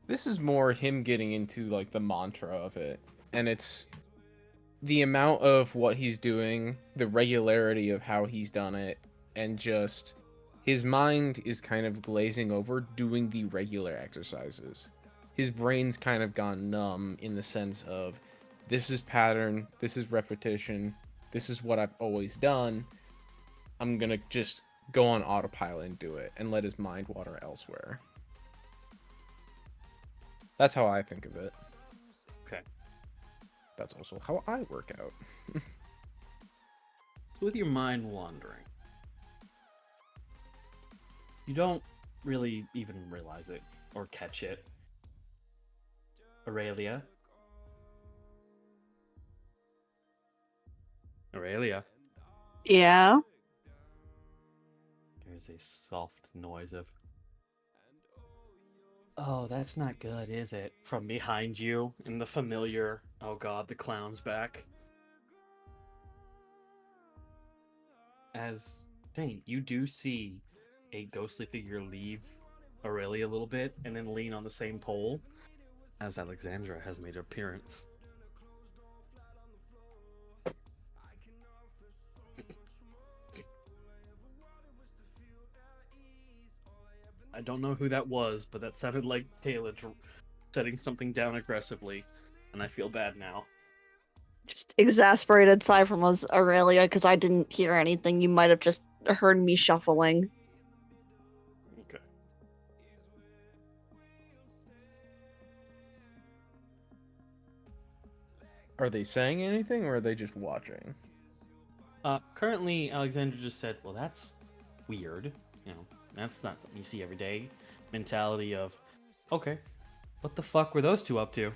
This is more him getting into like the mantra of it, and it's the amount of what he's doing, the regularity of how he's done it, and just his mind is kind of glazing over doing the regular exercises. His brain's kind of gone numb in the sense of this is pattern, this is repetition, this is what I've always done. I'm gonna just go on autopilot and do it and let his mind wander elsewhere. That's how I think of it. Okay. That's also how I work out. So with your mind wandering, you don't really even realize it or catch it. Aurelia? Aurelia? Yeah. There's a soft noise of, oh, that's not good, is it? From behind you, in the familiar, oh god, the clown's back. As Dein, you do see a ghostly figure leave Aurelia a little bit and then lean on the same pole as Alexandra has made her appearance. I don't know who that was, but that sounded like Tala setting something down aggressively, and I feel bad now. Just exasperated sigh from Aurelia because I didn't hear anything. You might have just heard me shuffling. Okay. Are they saying anything or are they just watching? Currently, Alexandra just said, well, that's weird. You know, that's not something you see every day. Mentality of, okay, what the fuck were those two up to?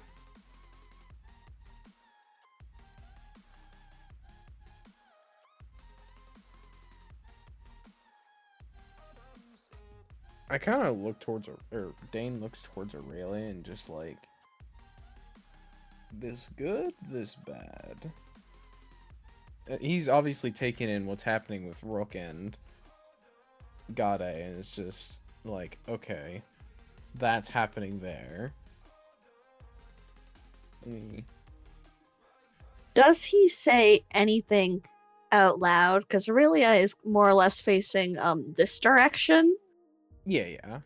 I kind of look towards, or Dein looks towards Aurelia and just like, this good, this bad. He's obviously taking in what's happening with Rook and Gade, and it's just like, okay, that's happening there. Does he say anything out loud? Because Aurelia is more or less facing this direction. Yeah.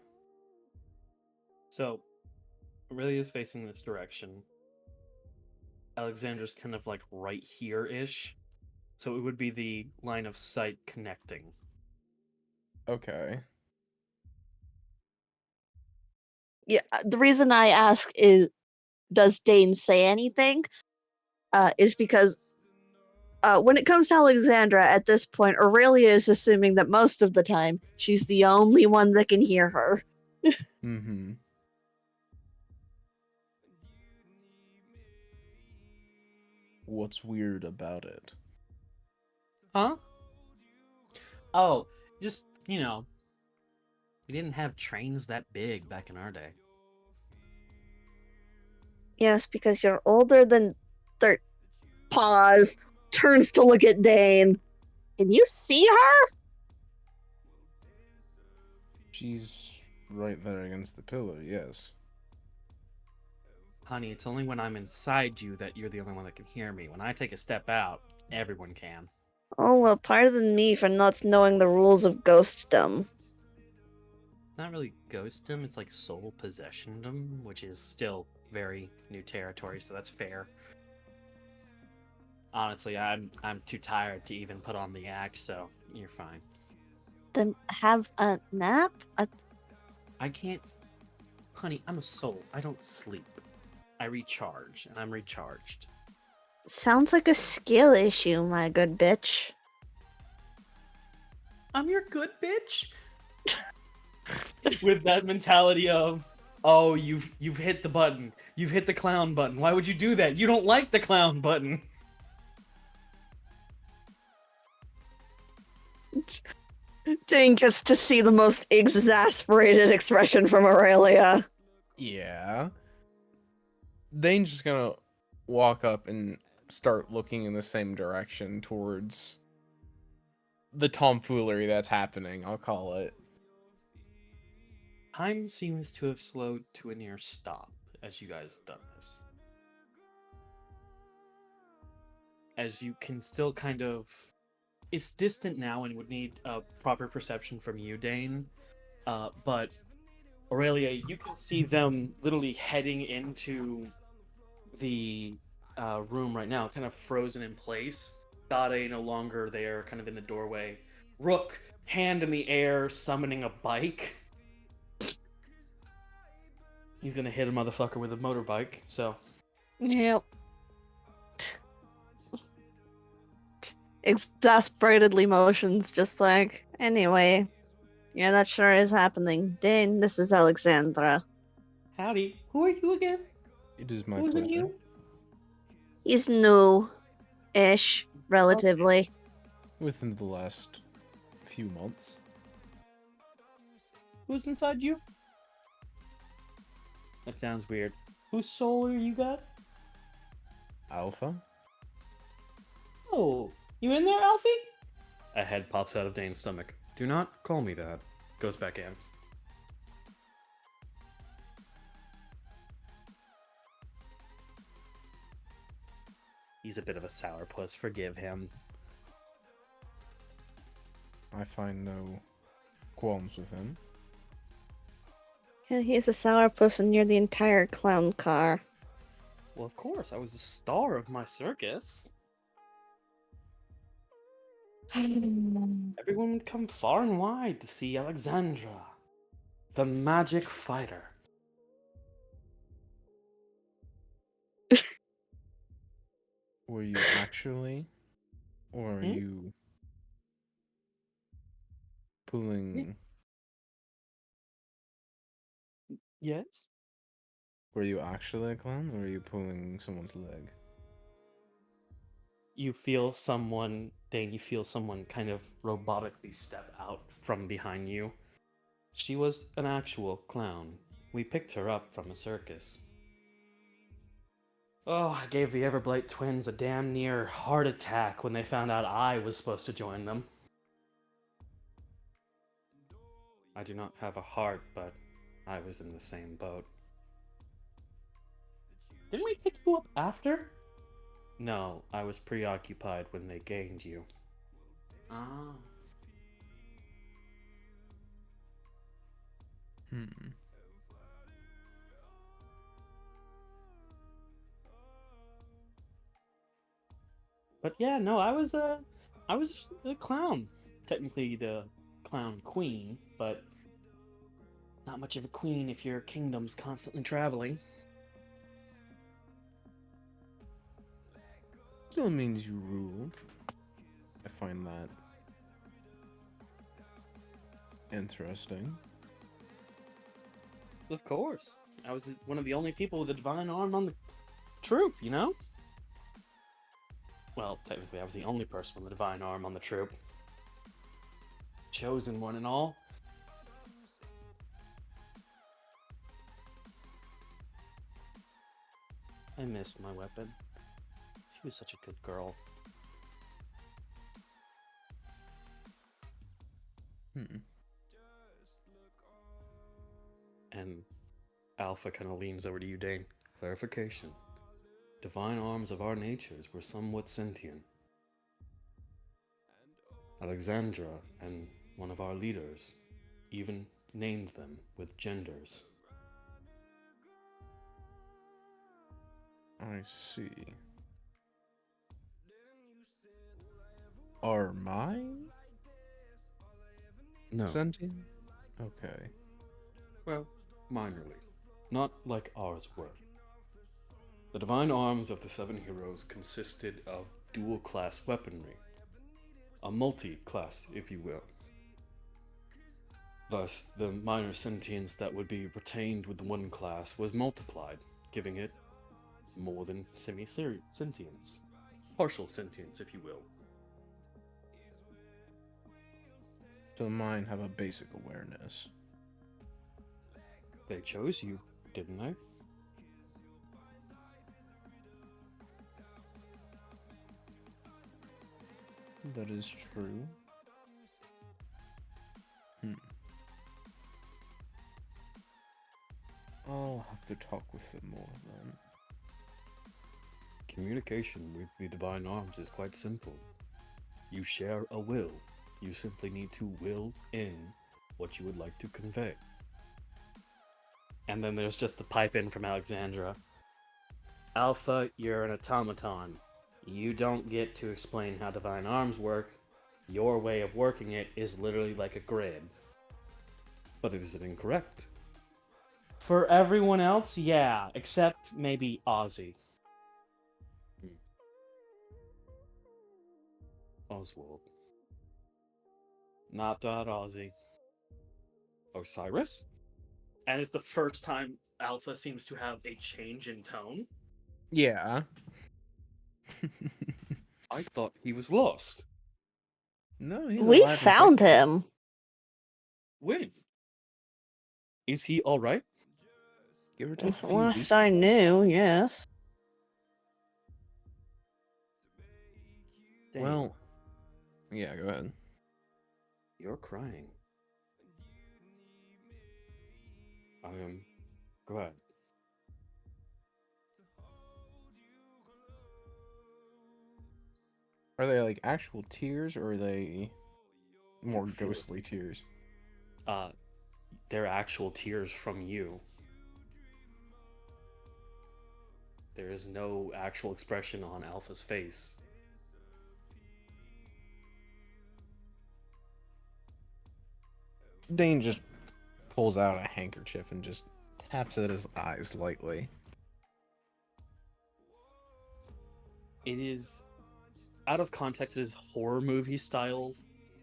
So, Aurelia's facing this direction. Alexandra's kind of like right here-ish. So it would be the line of sight connecting. Okay. Yeah, the reason I ask is, does Dein say anything? Is because when it comes to Alexandra at this point, Aurelia is assuming that most of the time she's the only one that can hear her. Mm-hmm. What's weird about it? Huh? Oh, just, you know, we didn't have trains that big back in our day. Yes, because you're older than Pause. Turns to look at Dein. Can you see her? She's right there against the pillar, yes. Honey, it's only when I'm inside you that you're the only one that can hear me. When I take a step out, everyone can. Oh, well, pardon me for not knowing the rules of ghostdom. It's not really ghostdom, it's like soul possessiondom, which is still very new territory, so that's fair. Honestly, I'm too tired to even put on the act, so you're fine. Then have a nap? I can't. Honey, I'm a soul. I don't sleep. I recharge, and I'm recharged. Sounds like a skill issue, my good bitch. I'm your good bitch. With that mentality of, oh, you've hit the button. You've hit the clown button. Why would you do that? You don't like the clown button. Dang gets to see the most exasperated expression from Aurelia. Yeah. Dane's just gonna walk up and start looking in the same direction towards the tomfoolery that's happening, I'll call it. Time seems to have slowed to a near stop as you guys have done this. As you can still kind of... It's distant now and would need a proper perception from you, Dane. But Aurelia, you can see them literally heading into the room right now, kind of frozen in place. Dade no longer there, kind of in the doorway. Rook, hand in the air, summoning a bike. He's gonna hit a motherfucker with a motorbike, so... Yep. Exasperatedly motions, just like, anyway. Yeah, that sure is happening. Dane, this is Alexandra. Howdy. Who are you again? It is my Who's pleasure. you? He's new-ish, relatively. Within the last few months. Who's inside you? That sounds weird. Whose soul are you got? Alpha? Oh, you in there, Alfie? A head pops out of Dane's stomach. Do not call me that. Goes back in. He's a bit of a sourpuss. Forgive him. I find no qualms with him. Yeah, he's a sourpuss and you're the entire clown car. Well, of course. I was the star of my circus. Everyone would come far and wide to see Alexandra, the magic fighter. Were you actually? Or are you pulling... Yes? Were you actually a clown, or are you pulling someone's leg? You feel someone, Dane, you feel someone kind of robotically step out from behind you. She was an actual clown. We picked her up from a circus. Oh, I gave the Everblight twins a damn near heart attack when they found out I was supposed to join them. I do not have a heart, but I was in the same boat. Didn't we pick you up after? No, I was preoccupied when they gained you. Ah. But yeah, no, I was a clown. Technically the clown queen, but not much of a queen if your kingdom's constantly traveling. Still means you ruled. I find that interesting. Of course. I was one of the only people with a divine arm on the troop, you know? Well, technically I was the only person with a divine arm on the troop. Chosen one and all. I missed my weapon. She was such a good girl. And Alpha kind of leans over to you, Dane. Clarification. Divine arms of our natures were somewhat sentient. Alexandra and one of our leaders even named them with genders. I see. Are mine No. sentient? Okay. Well, minorly. Not like ours were. The divine arms of the 7 heroes consisted of dual-class weaponry. A multi-class, if you will. Thus, the minor sentience that would be retained with one class was multiplied, giving it more than semi-sentience. Partial sentience, if you will. So mine have a basic awareness. They chose you, didn't they? That is true. I'll have to talk with them more then. Communication with the divine arms is quite simple. You share a will. You simply need to will in what you would like to convey. And then there's just the pipe in from Alexandra. Alpha, you're an automaton. You don't get to explain how divine arms work. Your way of working it is literally like a grid. But is it incorrect? For everyone else, yeah, except maybe Ozzy. Oswald. Not that Ozzy. Osiris? And it's the first time Alpha seems to have a change in tone. Yeah. I thought he was lost. No, he's We alive and found kicking. him. When? Is he alright? Give or take a few Last weeks. I knew, yes. Dang. Well, yeah, go ahead. You're crying. I am glad. Are they like actual tears or are they more Can feel it. ghostly tears? They're actual tears from you. There is no actual expression on Alpha's face. Dane just pulls out a handkerchief and just taps at his eyes lightly. It is, out of context, it is horror movie style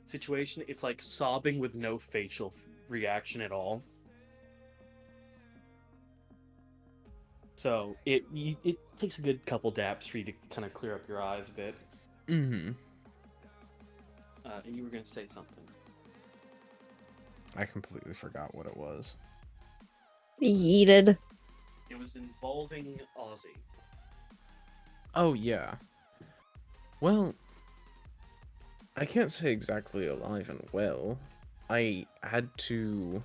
situation. It's like sobbing with no facial reaction at all. So it takes a good couple daps for you to kind of clear up your eyes a bit. Mm-hmm. And you were going to say something. I completely forgot what it was. Yeeted. It was involving Ozzy. Oh, yeah. Well, I can't say exactly alive and well. I had to...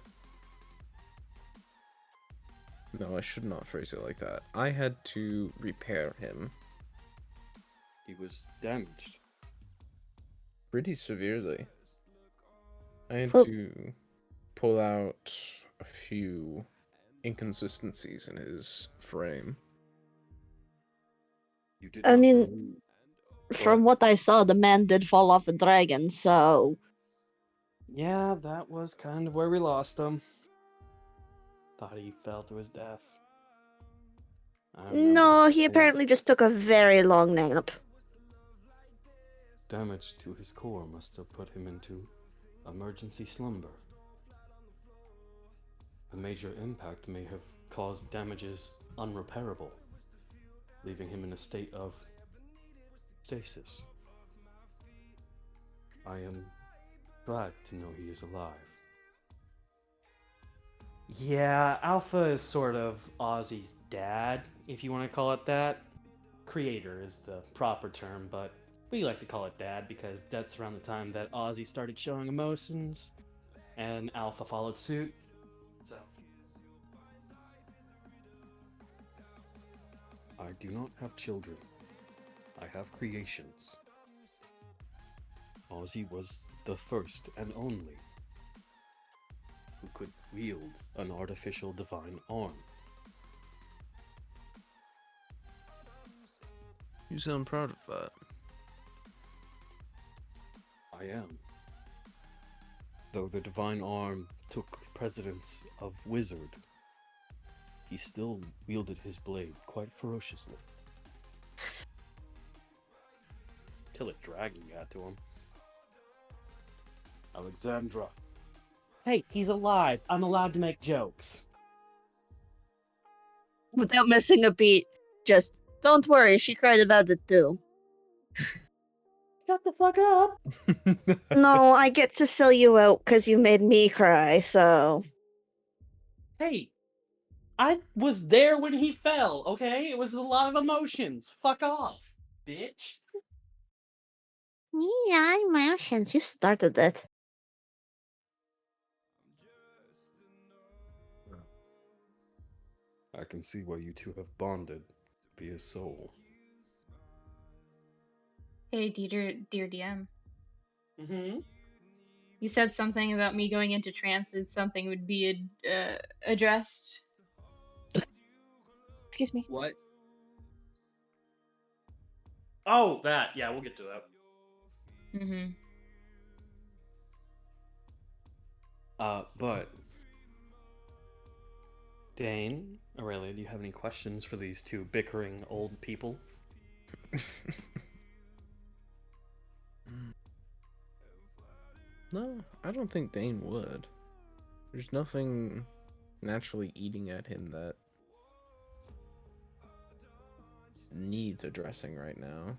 No, I should not phrase it like that. I had to repair him He was damaged. pretty severely. I had Well- to pull out a few inconsistencies in his frame. You did I not mean, remove- From what I saw, the man did fall off a dragon, so... Yeah, that was kind of where we lost him. Thought he fell to his death. I remember No, this he before. apparently just took a very long nap. Damage to his core must have put him into emergency slumber. A major impact may have caused damages unrepairable, leaving him in a state of stasis. I am glad to know he is alive. Yeah, Alpha is sort of Ozzy's dad, if you want to call it that. Creator is the proper term, but we like to call it dad because that's around the time that Ozzy started showing emotions, and Alpha followed suit. So, I do not have children. I have creations. Ozzy was the first and only who could wield an artificial divine arm. You sound proud of that. I am. Though the divine arm took precedence of wizard, he still wielded his blade quite ferociously. Till a dragon got to him. Alexandra. Hey, he's alive. I'm allowed to make jokes. Without missing a beat, just don't worry, she cried about it too. Shut the fuck up. No, I get to sell you out because you made me cry, so. Hey, I was there when he fell, okay? It was a lot of emotions. Fuck off, bitch. Yeah, emotions. You started it. I can see why you two have bonded via soul. Hey, dear DM. Mm-hmm. You said something about me going into trances. Something would be addressed. Excuse me. What? Oh, that. Yeah, we'll get to that. Mm-hmm. But Dane, Aurelia, do you have any questions for these two bickering old people? No, I don't think Dane would. There's nothing naturally eating at him that needs addressing right now.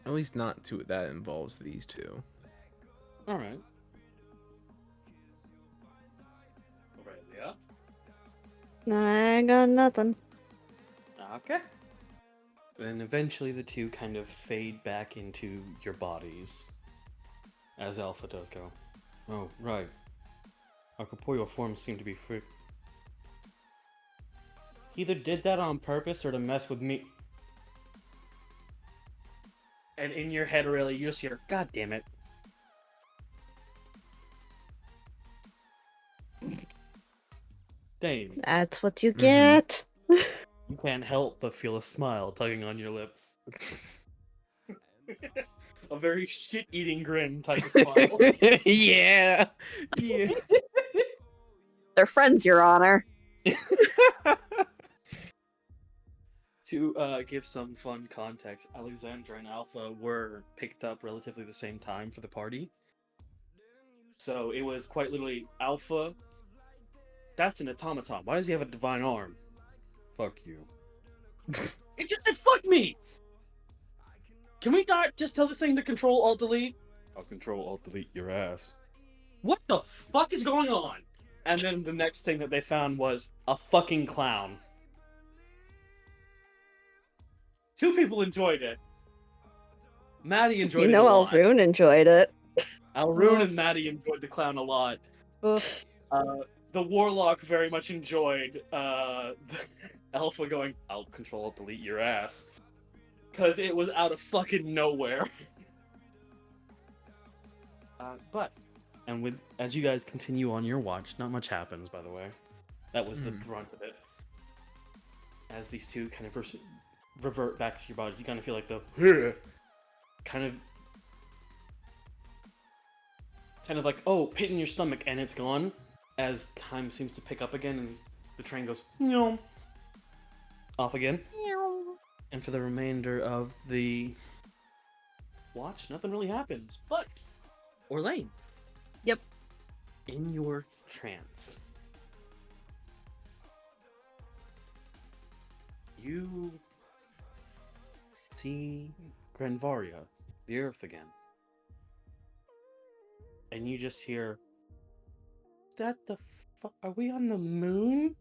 At least not to that involves these two. All right. Aurelia. I got nothing. Okay. Then eventually the two kind of fade back into your bodies. As Alpha does go. Oh, right. Our corporeal forms seem to be free. He either did that on purpose or to mess with me. And in your head, Aurelia, you just hear, God damn it. Dane, That's what you get. you can't help but feel a smile tugging on your lips. A very shit-eating grin type of smile. Yeah. Yeah. They're friends, Your Honor. To give some fun context, Alexandra and Alpha were picked up relatively the same time for the party. So it was quite literally, Alpha, that's an automaton. Why does he have a divine arm? Fuck you. It just said fuck me! Can we not just tell this thing to control alt delete? I'll control alt delete your ass. What the fuck is going on? And then the next thing that they found was a fucking clown. Two people enjoyed it. Maddie enjoyed You it a know lot. Alrune enjoyed it. Alrune Oof. and Maddie enjoyed the clown a lot. Oof. The Warlock very much enjoyed the Alpha going, I'll control alt delete your ass. Because it was out of fucking nowhere. As you guys continue on your watch, not much happens, by the way. That was the brunt of it. As these two kind of revert back to your bodies, you kind of feel like the kind of like, oh, pit in your stomach, and it's gone. As time seems to pick up again, and the train goes, no, off again. And for the remainder of the watch, nothing really happens. But Orlain. Yep. In your trance, you see Granvaria, the Earth again. And you just hear, is that the fuck? Are we on the moon?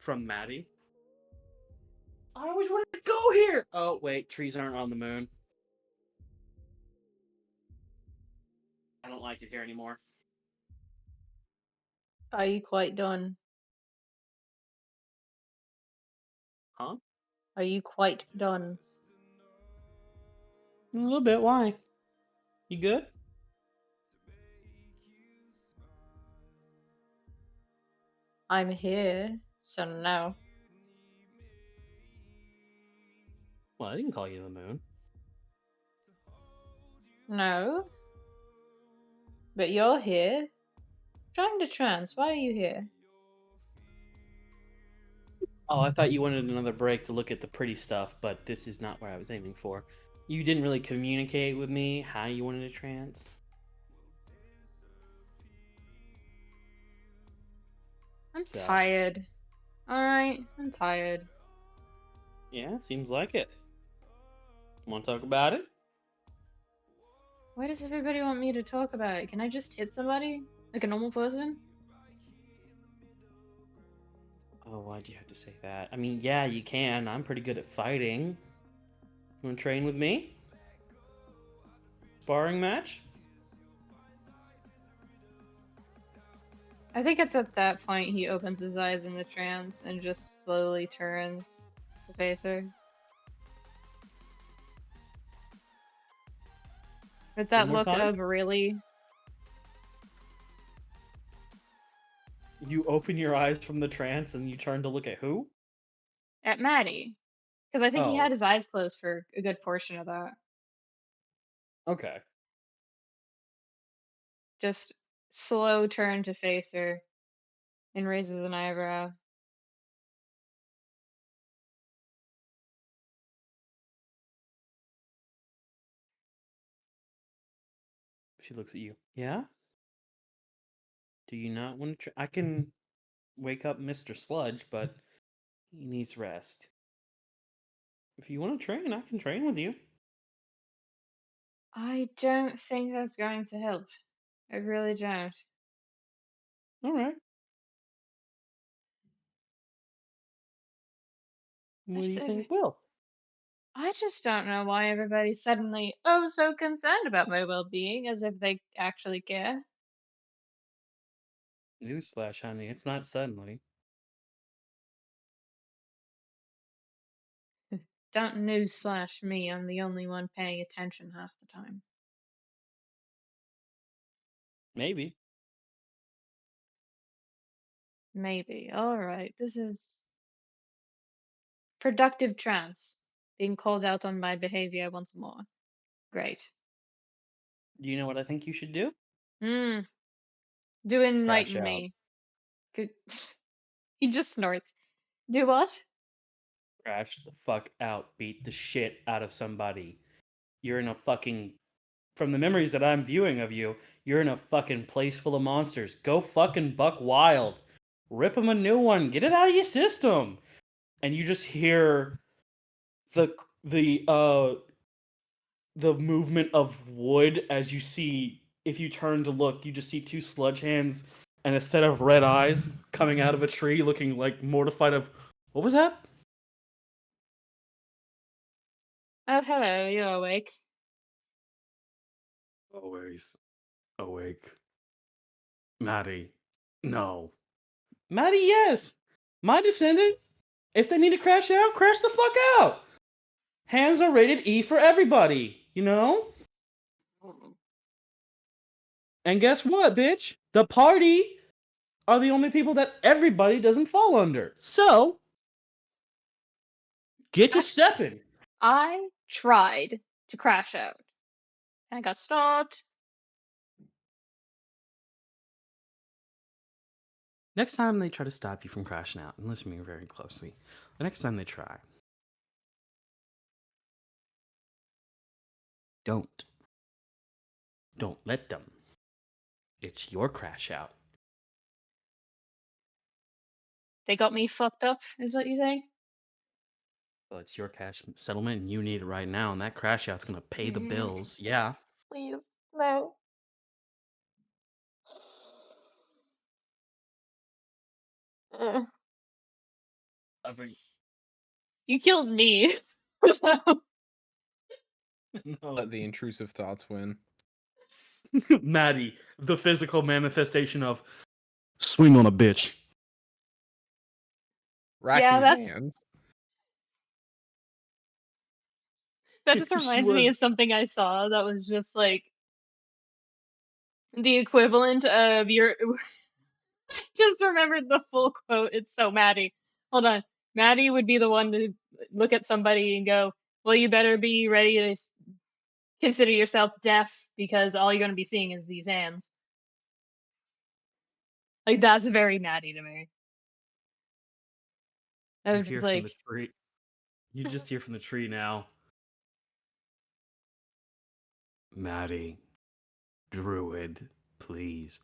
From Maddie. I always wanted to go here! Oh, wait, trees aren't on the moon. I don't like it here anymore. Are you quite done? Huh? Are you quite done? A little bit, why? You good? I'm here, so no. Well, I didn't call you the moon. No. But you're here. Trying to trance. Why are you here? Oh, I thought you wanted another break to look at the pretty stuff, but this is not where I was aiming for. You didn't really communicate with me how you wanted to trance. I'm So. tired. Alright, I'm tired. Yeah, seems like it. Want to talk about it? Why does everybody want me to talk about it? Can I just hit somebody? Like a normal person? Oh, why'd you have to say that? I mean, yeah, you can. I'm pretty good at fighting. You want to train with me? Sparring match? I think it's at that point he opens his eyes in the trance and just slowly turns to face her. With that One more look time? of really. You open your eyes from the trance and you turn to look at who? At Maddie. Because I think he Oh. had his eyes closed for a good portion of that. Okay. Just slow turn to face her and raises an eyebrow. She looks at you. Yeah? Do you not want to I can wake up Mr. Sludge, but he needs rest. If you want to train, I can train with you. I don't think that's going to help. I really don't. Alright. What do you think will? I just don't know why everybody's suddenly oh so concerned about my well-being, as if they actually care. Newsflash, honey, it's not suddenly. Don't newsflash me, I'm the only one paying attention half the time. Maybe. Maybe. Alright, this is productive trance. Being called out on my behavior once more. Great. Do you know what I think you should do? Do enlighten Crash out. me. Good. He just snorts. Do what? Crash the fuck out. Beat the shit out of somebody. You're in a fucking. From the memories that I'm viewing of you, you're in a fucking place full of monsters. Go fucking buck wild. Rip them a new one. Get it out of your system. And you just hear the movement of wood as you see. If you turn to look, you just see two sludge hands and a set of red eyes coming out of a tree, looking like mortified. Of what was that? Oh, hello, you're awake. Always awake. Maddie. No. Maddie, yes. My descendant. If they need to crash out, crash the fuck out. Hands are rated E for everybody, you know? And guess what, bitch? The party are the only people that everybody doesn't fall under. So, get to stepping. I tried to crash out. And I got stopped. Next time they try to stop you from crashing out, and listen to me very closely, the next time they try, don't let them. It's your crash out. They got me fucked up, is what you say? Well, it's your cash settlement, and you need it right now, and that crash out's gonna pay the bills. Yeah. Please, no. I think You killed me. no. Let the intrusive thoughts win. Maddie, the physical manifestation of swing on a bitch. Rack Yeah, his that's- hands. That just reminds me of something I saw that was just like the equivalent of your. Just remembered the full quote. It's so Maddie. Hold on. Maddie would be the one to look at somebody and go, well, you better be ready to consider yourself deaf because all you're going to be seeing is these hands. Like, that's very Maddie to me. I You was hear just from like, the tree. You just hear from the tree now. Maddie, druid, please.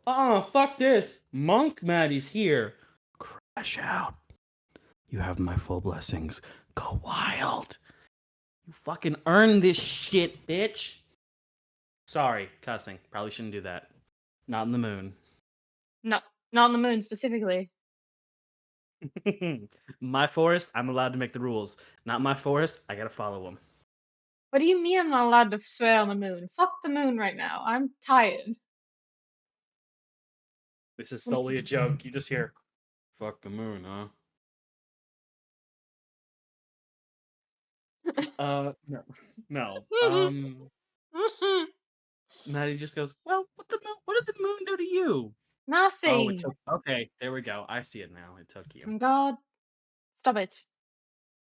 Oh, fuck this. Monk Maddie's here. Crash out. You have my full blessings. Go wild. You fucking earned this shit, bitch. Sorry, cussing. Probably shouldn't do that. Not in the moon. not on the moon specifically. My forest, I'm allowed to make the rules. Not my forest, I gotta follow them. What do you mean I'm not allowed to swear on the moon? Fuck the moon right now. I'm tired. This is solely a joke. You just hear, fuck the moon, huh? No. No. Maddie just goes, well, what did the moon do to you? Oh, it Nothing. took, okay, there we go. I see it now. It took you. Oh God, stop it.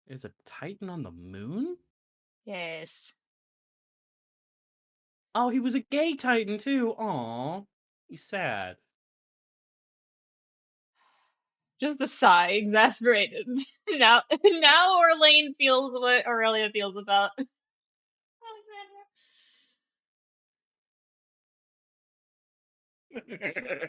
Is a Titan on the moon? Yes. Oh, he was a gay Titan too. Aw. He's sad. Just the sigh, exasperated. now Orlain feels what Aurelia feels about Alexandra.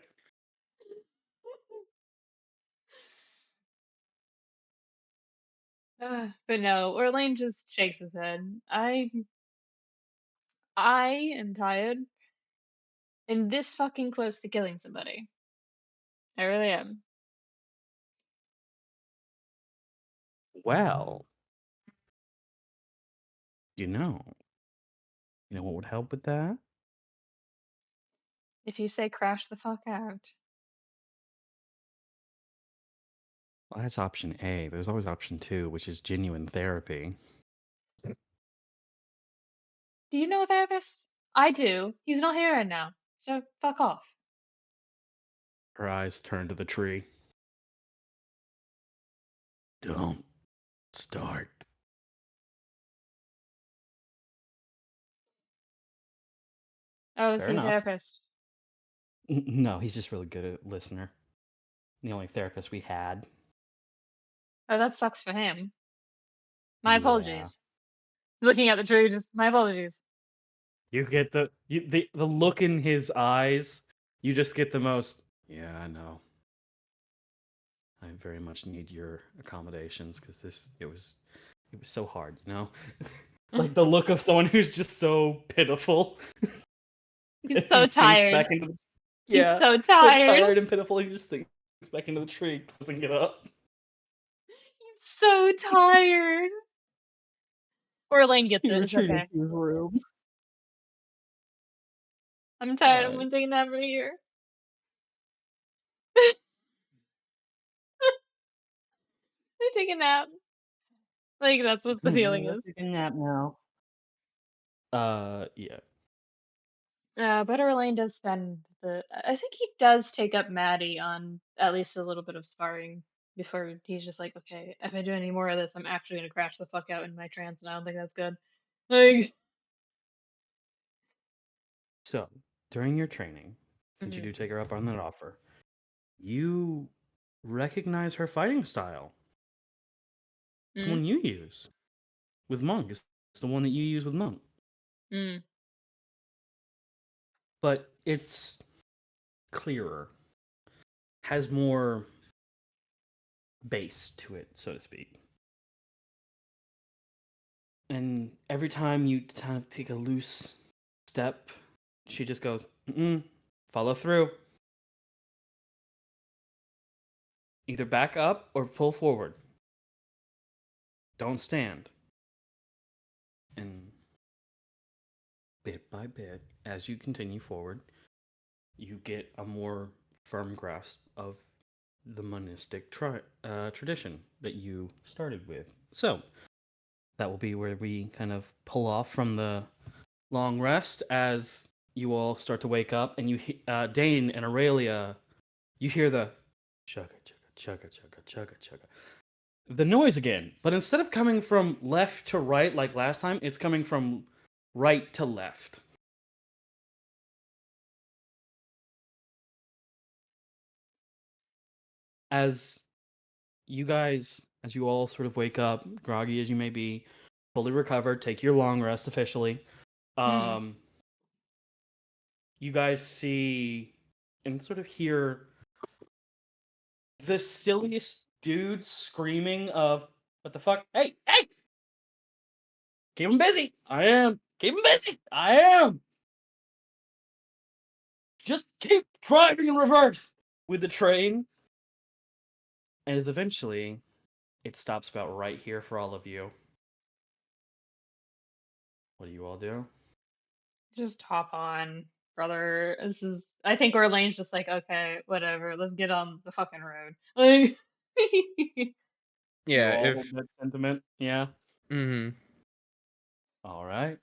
But no, Orlain just shakes his head. I am tired and this fucking close to killing somebody. I really am. Well, you know what would help with that? If you say crash the fuck out. Well, that's option A. There's always option 2, which is genuine therapy. Do you know a therapist? I do. He's not here right now. So fuck off. Her eyes turn to the tree. Don't start. Oh, is Fair he a enough. therapist? No, he's just really good at listener. The only therapist we had. Oh, that sucks for him. My Yeah. apologies. Looking at the tree, just my apologies. You get the look in his eyes. You just get the most. Yeah, I know. I very much need your accommodations because it was so hard, you know. Like the look of someone who's just so pitiful. He's As so he sinks tired. back into the, He's yeah, so so tired. tired and pitiful. He just sinks back into the tree, doesn't get up. He's so tired. Orlain gets He it. It's retreated okay. to his room. I'm tired. I'm God. gonna take a nap right here. I take a nap. Like that's what the feeling is. Take a nap now. Yeah. But Orlain does spend I think he does take up Maddie on at least a little bit of sparring before he's just like, okay, if I do any more of this, I'm actually gonna crash the fuck out in my trance, and I don't think that's good. Like, So during your training, since you do take her up on that offer, you recognize her fighting style. It's the one you use with Monk. It's the one that you use with Monk. But it's clearer, has more base to it, so to speak. And every time you kind of take a loose step, she just goes, follow through. Either back up or pull forward. Don't stand. And bit by bit, as you continue forward, you get a more firm grasp of the monistic tradition that you started with. So, that will be where we kind of pull off from the long rest as you all start to wake up, and you, Dein and Aurelia, you hear the chugga chugga chugga chugga chugga chugga the noise again. But instead of coming from left to right like last time, it's coming from right to left. As you all sort of wake up, groggy as you may be, fully recovered, take your long rest officially. You guys see and sort of hear the silliest dude screaming of, "What the fuck? Hey, hey! Keep him busy! I am! Keep him busy! I am! Just keep driving in reverse!" With the train. And as eventually, it stops about right here for all of you. What do you all do? Just hop on, brother. I think Orlain's just like, okay, whatever. Let's get on the fucking road. Like, Yeah, You all if hold that sentiment? Yeah. mm-hmm. All right.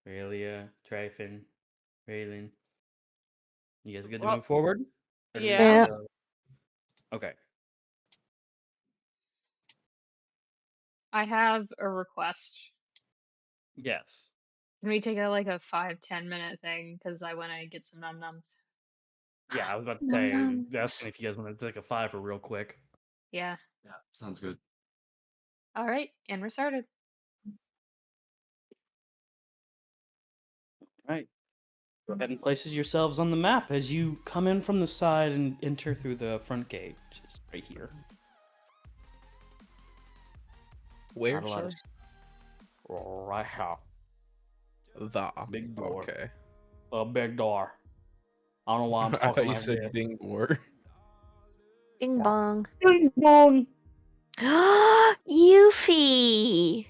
Aurelia, Tryphon, Relyn. You guys good to Well, move forward? Or do we yeah. need Yeah. to- Okay. I have a request. Yes. Can we take like a 5-10 minute thing? Because I want to get some num nums. Yeah, I was about to Num say, nums. asking if you guys want to take a fiver real quick. Yeah. Yeah, sounds good. All right, and we're started. Right. Go ahead and places yourselves on the map as you come in from the side and enter through the front gate, which is right here. Where, Not a lot sir? of right here. The Big door. Okay. A big door. I don't know why I'm I talking thought you like said this. ding door. Ding bong. Ding dong. Yufi!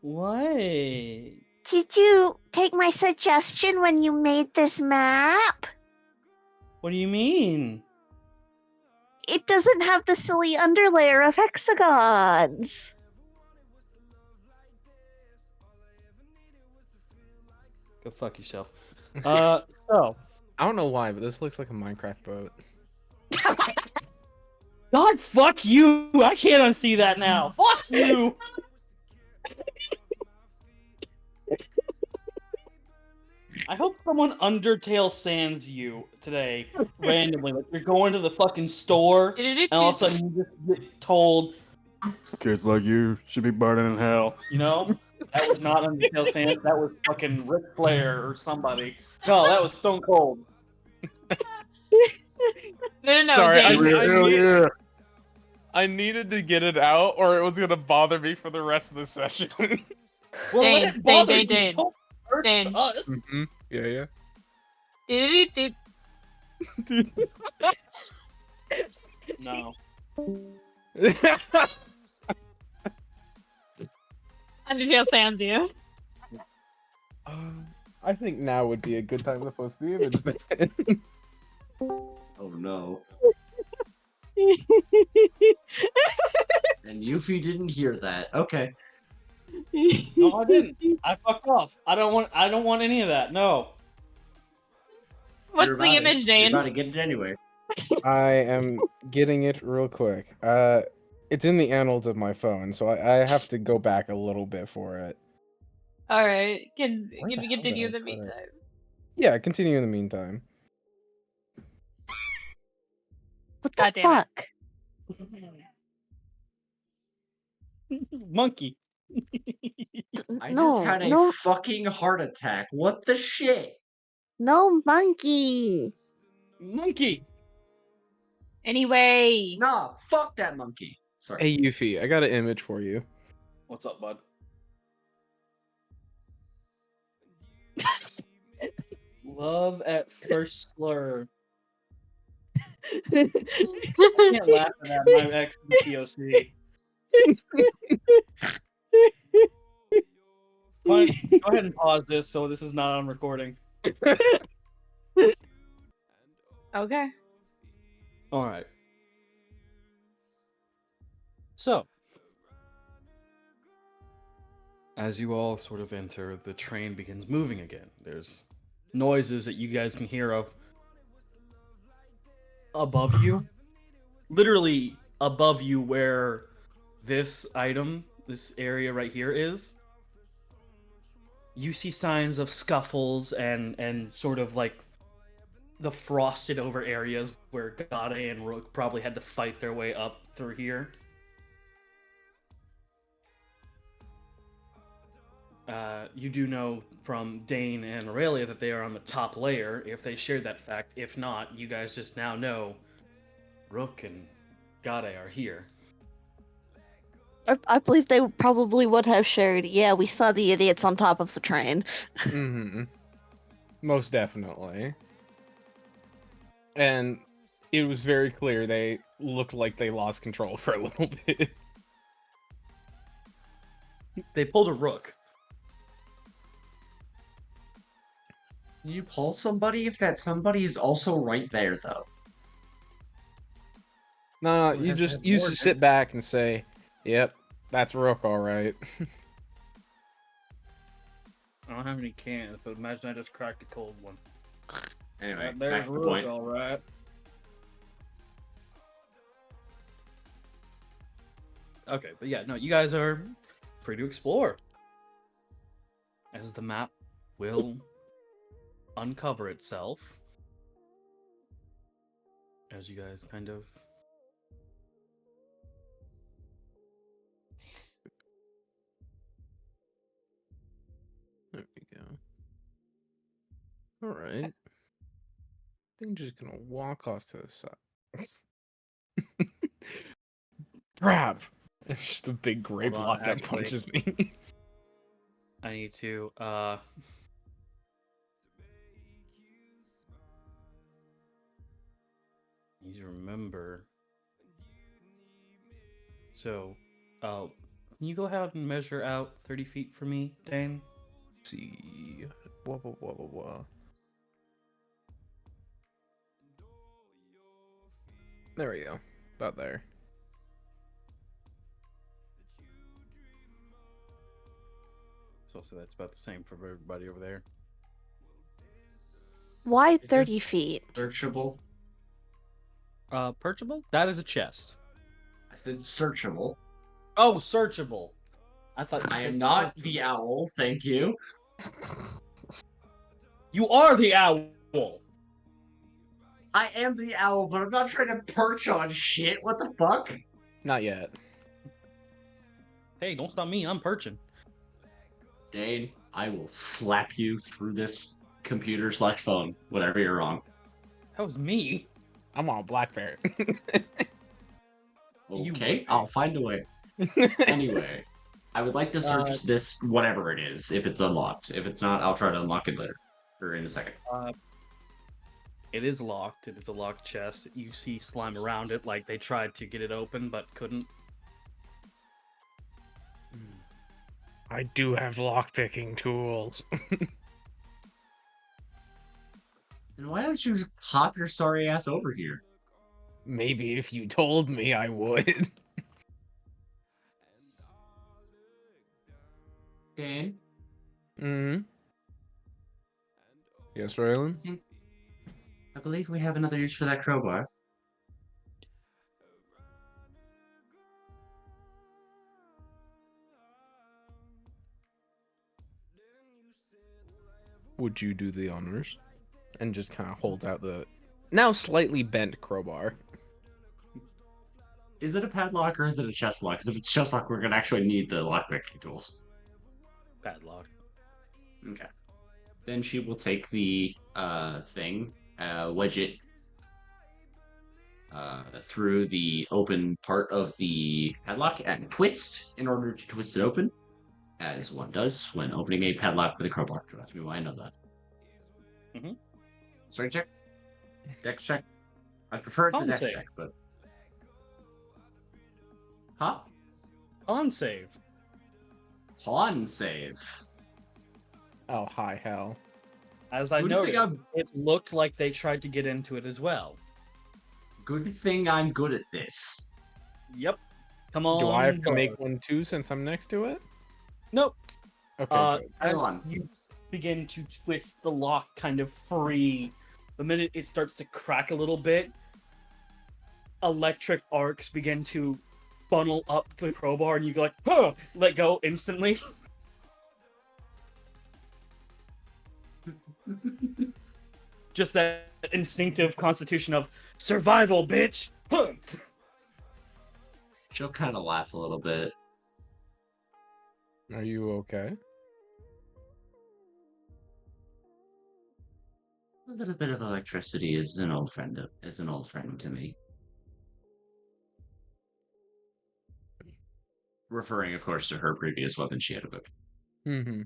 What? Did you take my suggestion when you made this map? What do you mean? It doesn't have the silly underlayer of hexagons. Go fuck yourself. So. I don't know why, but this looks like a Minecraft boat. God, fuck you! I can't unsee that now. Fuck you! I hope someone Undertale sands you today randomly. Like you're going to the fucking store, and all of a sudden you just get told, "Kids like you should be burning in hell." You know? That was not Undertale Sans. That was fucking Ric Flair or somebody. No, that was Stone Cold. No, Sorry, Dane. I needed to get it out, or it was gonna bother me for the rest of the session. Well, let it bother you. Dane. Don't hurt Dane. us. Mm-hmm. Yeah. No. Undertale sans you. I think now would be a good time to post the image then. Oh no. And Yufi didn't hear that. Okay. No, I didn't. I fucked off. I don't want any of that. No. What's You're the about image, it. You're Dane? about to get it anyway. I am getting it real quick. It's in the annals of my phone, so I have to go back a little bit for it. All right. Can Where we the hell continue in did the I put it? meantime? Yeah, continue in the meantime. What the God damn it. fuck? Monkey. I No, just had a no, fucking heart attack. What the shit? no monkey. Monkey. Anyway. Nah, fuck that monkey. Sorry. Hey Yufi, I got an image for you. What's up, bud? Love at first slur. I can't laugh at that. My ex POC. Fine, go ahead and pause this so this is not on recording. Okay. All right. So, as you all sort of enter, the train begins moving again. There's noises that you guys can hear of above you, literally above you where this item, this area right here is, you see signs of scuffles and sort of like the frosted over areas where Gade and Rook probably had to fight their way up through here. You do know from Dein and Aurelia that they are on the top layer, if they shared that fact. If not, you guys just now know Rook and Gade are here. I believe they probably would have shared. Yeah, we saw the idiots on top of the train. Mm-hmm. Most definitely. And it was very clear they looked like they lost control for a little bit. They pulled a Rook. Can you pull somebody if that somebody is also right there, though? No, Who you has just had you more should sit back and say, "Yep, that's Rook, all right." I don't have any cans, but imagine I just cracked a cold one. Anyway, back There's to the Rook, point. alright. Okay, but yeah, no, you guys are free to explore. As the map will uncover itself. As you guys kind of... There we go. All right. I think just gonna walk off to the side. Crap! It's just a big gray Hold on, block that actually. punches me. I need to, need to remember. So, can you go ahead and measure out 30 feet for me, Dane? Let's see. Whoa. There we go. About there. So that's about the same for everybody over there. Why Is 30 this feet? Searchable. Perchable? That is a chest. I said searchable. Oh, searchable. I thought you I said am not perchable. the owl, thank you. You are the owl! I am the owl, but I'm not trying to perch on shit. What the fuck? Not yet. Hey, don't stop me, I'm perching. Dane, I will slap you through this computer/phone, whatever you're wrong. That was me. I'm on Black Bear. You Okay, would I'll be. find a way. Anyway, I would like to search this, whatever it is, if it's unlocked. If it's not, I'll try to unlock it later. Or in a second. It is locked. It is a locked chest. You see slime around it like they tried to get it open but couldn't. I do have lockpicking tools. Then why don't you hop your sorry ass over here? Maybe if you told me, I would. Dane? Hmm. Yes, Relyn? I believe we have another use for that crowbar. Would you do the honors? And just kind of holds out the now slightly bent crowbar. Is it a padlock or is it a chest lock? Because if it's chest lock, we're gonna actually need the lockpicking tools. Padlock. Okay. Then she will take the thing, wedge it through the open part of the padlock and twist in order to twist it open, as one does when opening a padlock with a crowbar. Don't ask me why I know that. Mhm. Strength check? Dex check? I prefer it's a Con dex save. check, but... Huh? On save. Con save. Oh, hi hell. As I Who do you think noted, it looked like they tried to get into it as well. Good thing I'm good at this. Yep. Come on. Do I have to board. make one too since I'm next to it? Nope. Okay, good. As Hang on. you begin to twist the lock kind of free, the minute it starts to crack a little bit, electric arcs begin to funnel up the crowbar, and you go like, huh, let go instantly. Just that instinctive constitution of survival, bitch. Huh. She'll kind of laugh a little bit. Are you okay? A little bit of electricity is an old friend to me. Referring, of course, to her previous weapon she had equipped. Mm-hmm.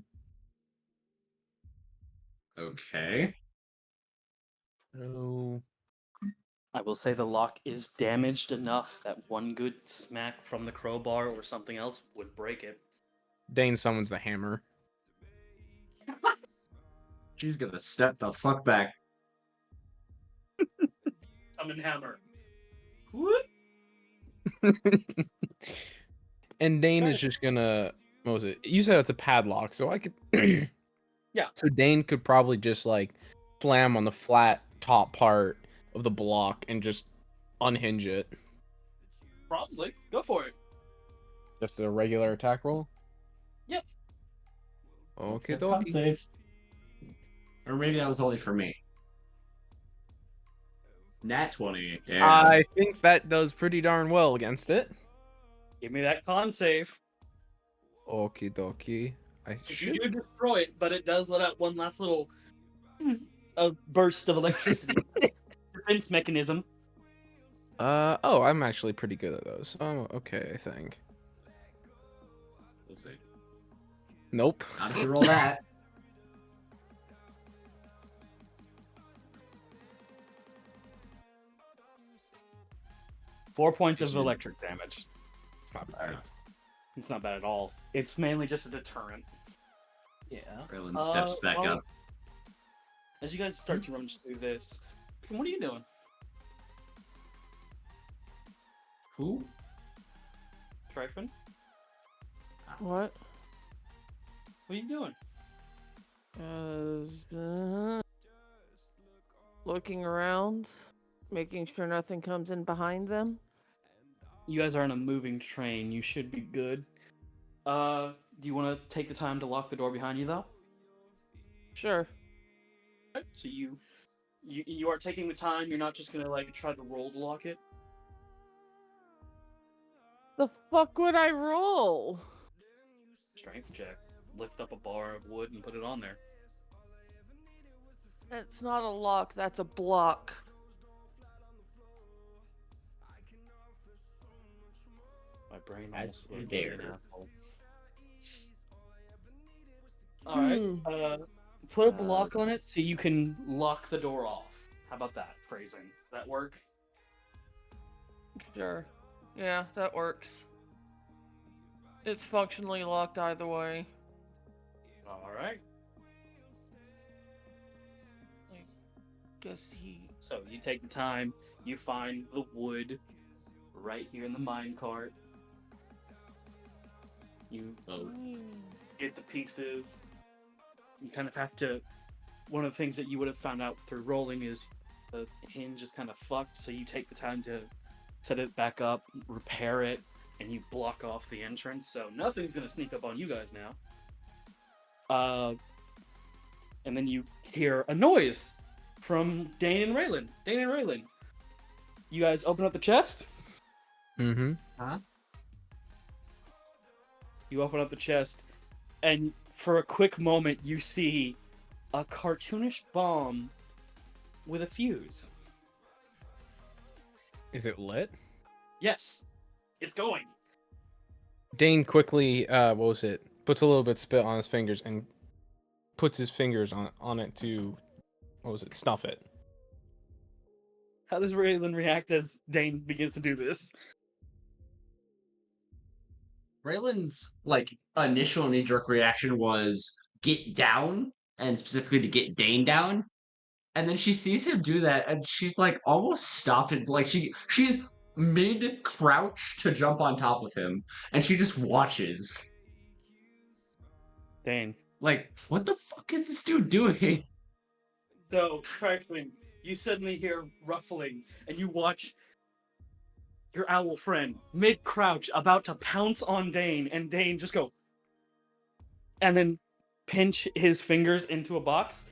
Okay. Oh. I will say the lock is damaged enough that one good smack from the crowbar or something else would break it. Dane summons the hammer. She's gonna step the fuck back. Summon hammer. What? And Dane Try is it. just gonna. What was it? You said it's a padlock, so I could. Yeah. So Dane could probably just like slam on the flat top part of the block and just unhinge it. Probably. Go for it. Just a regular attack roll. Yep. Okay, Con dokie. save. Or maybe that was only for me. Nat 20. Damn. I think that does pretty darn well against it. Give me that con save. Okie dokie. I If should. you do destroy it, but it does let out one last little burst of electricity. Defense mechanism. Oh, I'm actually pretty good at those. Oh, okay, I think. We'll see. Nope. Not if you roll that. Four points of electric damage. It's not bad. It's not bad at all. It's mainly just a deterrent. Yeah. Relyn steps back up. As you guys start to rummage through this, what are you doing? Who? Tryphon? What? What are you doing? Looking around, making sure nothing comes in behind them. You guys are on a moving train. You should be good. Do you want to take the time to lock the door behind you, though? Sure. Okay, so you are taking the time. You're not just gonna like try to roll to lock it. The fuck would I roll? Strength check. Lift up a bar of wood and put it on there. That's not a lock, that's a block. My brain As almost you looked like an dare. asshole. All right. Put a block on it so you can lock the door off. How about that phrasing? That work? Sure. Yeah, that works. It's functionally locked either way. All right. I guess he... So you take the time. You find the wood right here in the minecart. You get the pieces. You kind of have to. One of the things that you would have found out through rolling is the hinge is kind of fucked, so you take the time to set it back up, repair it, and you block off the entrance, so nothing's gonna sneak up on you guys now. And then you hear a noise from Dein and Relyn. Dein and Relyn. You guys open up the chest? Mm-hmm. Huh? You open up the chest, and for a quick moment, you see a cartoonish bomb with a fuse. Is it lit? Yes, it's going. Dane quickly, what was it? Puts a little bit spit on his fingers and puts his fingers on it to, what was it? Snuff it. How does Relyn react as Dein begins to do this? Raylan's like initial knee-jerk reaction was get down, and specifically to get Dane down. And then she sees him do that, and she's like almost stopped it. Like she's mid crouch to jump on top of him, and she just watches. Dein. Like, what the fuck is this dude doing? So, Tryphon, you suddenly hear ruffling, and you watch your owl friend, mid-crouch, about to pounce on Dein, and Dein just go... And then pinch his fingers into a box.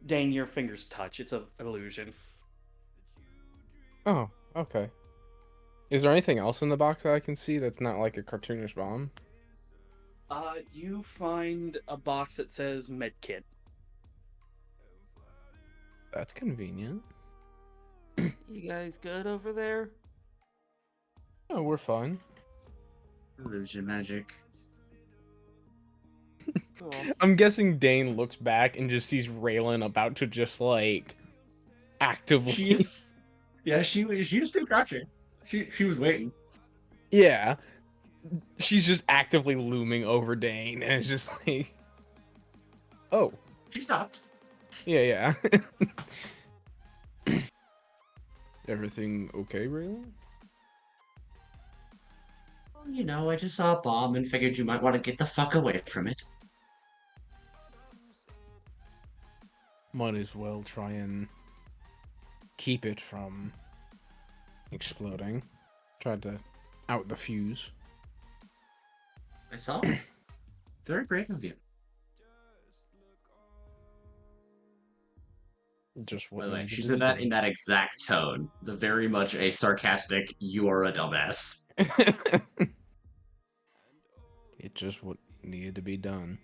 Dein, your fingers touch. It's an illusion. Oh, okay. Is there anything else in the box that I can see that's not like a cartoonish bomb? You find a box that says medkit. That's convenient. You guys good over there? Oh, we're fine. Illusion magic. Cool. I'm guessing Dein looks back and just sees Relyn about to just like actively. She's she's still crouching. She was waiting. Yeah. She's just actively looming over Dein, and it's just like, oh, She stopped. yeah. Everything okay, Relyn? Well, you know, I just saw a bomb and figured you might want to get the fuck away from it. Might as well try and keep it from exploding. Tried to out the fuse. I saw. Very brave of you. Just By what the way, needed she to said be that done. in that exact tone. The very much a sarcastic, you are a dumbass. It just what needed to be done.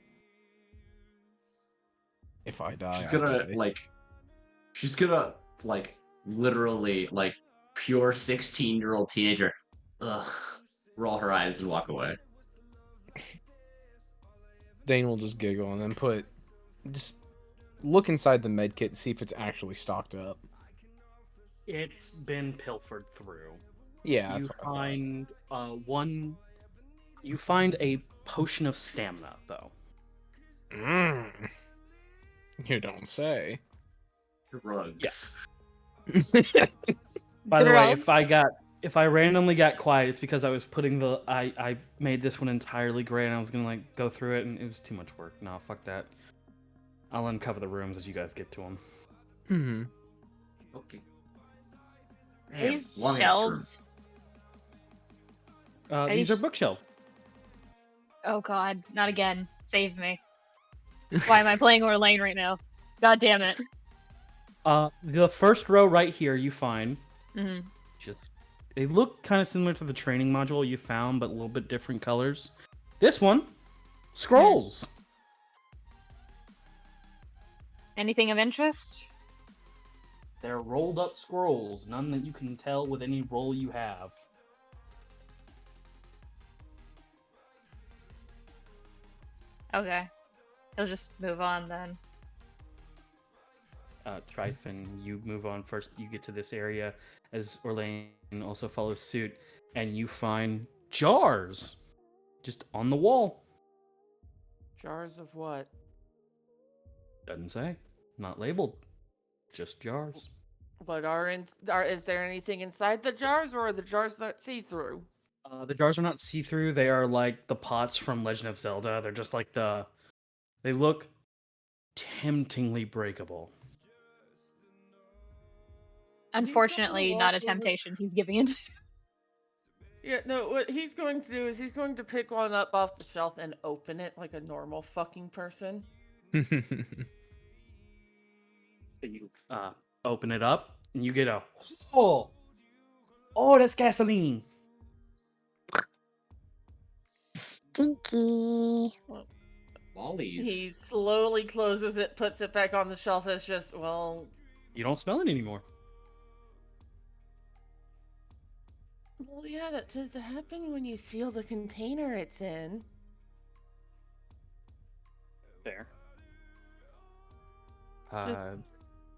If I die, She's I gonna, die. she's gonna, literally, pure 16-year-old teenager, ugh, roll her eyes and walk away. Dane will just giggle and then just look inside the med kit and see if it's actually stocked up. It's been pilfered through. Yeah, that's You what I thought. find You find a potion of stamina, though. You don't say. Drugs. By the way, Drugs? if I randomly got quiet, it's because I was putting I made this one entirely gray and I was gonna go through it and it was too much work. No, fuck that. I'll uncover the rooms as you guys get to them. Mm-hmm. Okay. Damn, These long ass room. shelves. These are bookshelves. Oh god, not again. Save me. Why am I playing Orlain right now? God damn it. The first row right here you find Mm-hmm. they look kind of similar to the training module you found, but a little bit different colors. This one, scrolls. Anything of interest? They're rolled up scrolls, none that you can tell with any roll you have. Okay. He'll just move on then. Tryphon, you move on first. You get to this area as Orlain also follows suit, and you find jars just on the wall. Jars of what? Doesn't say. Not labeled. Just jars. But is there anything inside the jars, or are the jars not see-through? The jars are not see-through. They are like the pots from Legend of Zelda. They're just like they look temptingly breakable. Unfortunately, not a temptation he's giving into. Yeah, no, what he's going to do is he's going to pick one up off the shelf and open it like a normal fucking person. You open it up, and you get a oh, that's gasoline. Stinky. Molly's. He slowly closes it, puts it back on the shelf as just, well... You don't smell it anymore. Well, yeah, that tends to happen when you seal the container it's in. There.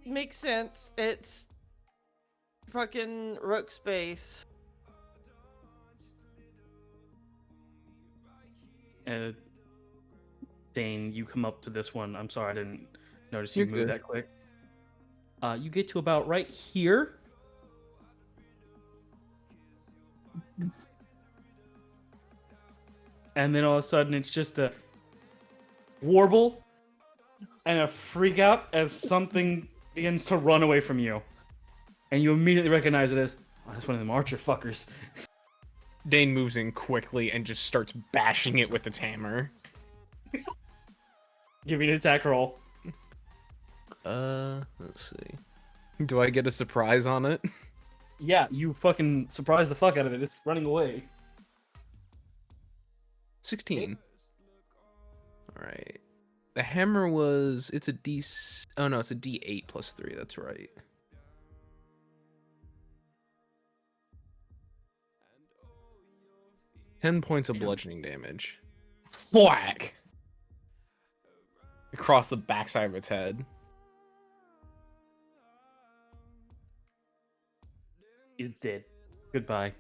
Makes sense. It's fucking Rook space. Dane, you come up to this one. I'm sorry, I didn't notice You're you moved good. that quick. You get to about right here. And then all of a sudden, it's just a warble and a freak out as something begins to run away from you. And you immediately recognize it as Oh, that's one of them archer fuckers. Dane moves in quickly and just starts bashing it with its hammer. Give me an attack roll. Let's see. Do I get a surprise on it? Yeah, you fucking surprise the fuck out of it. It's running away. 16. Alright. The hammer was... It's a D... Oh no, it's a D8 plus 3. That's right. Ten points of bludgeoning damage. Thwack! Across the backside of its head. He's dead. Goodbye.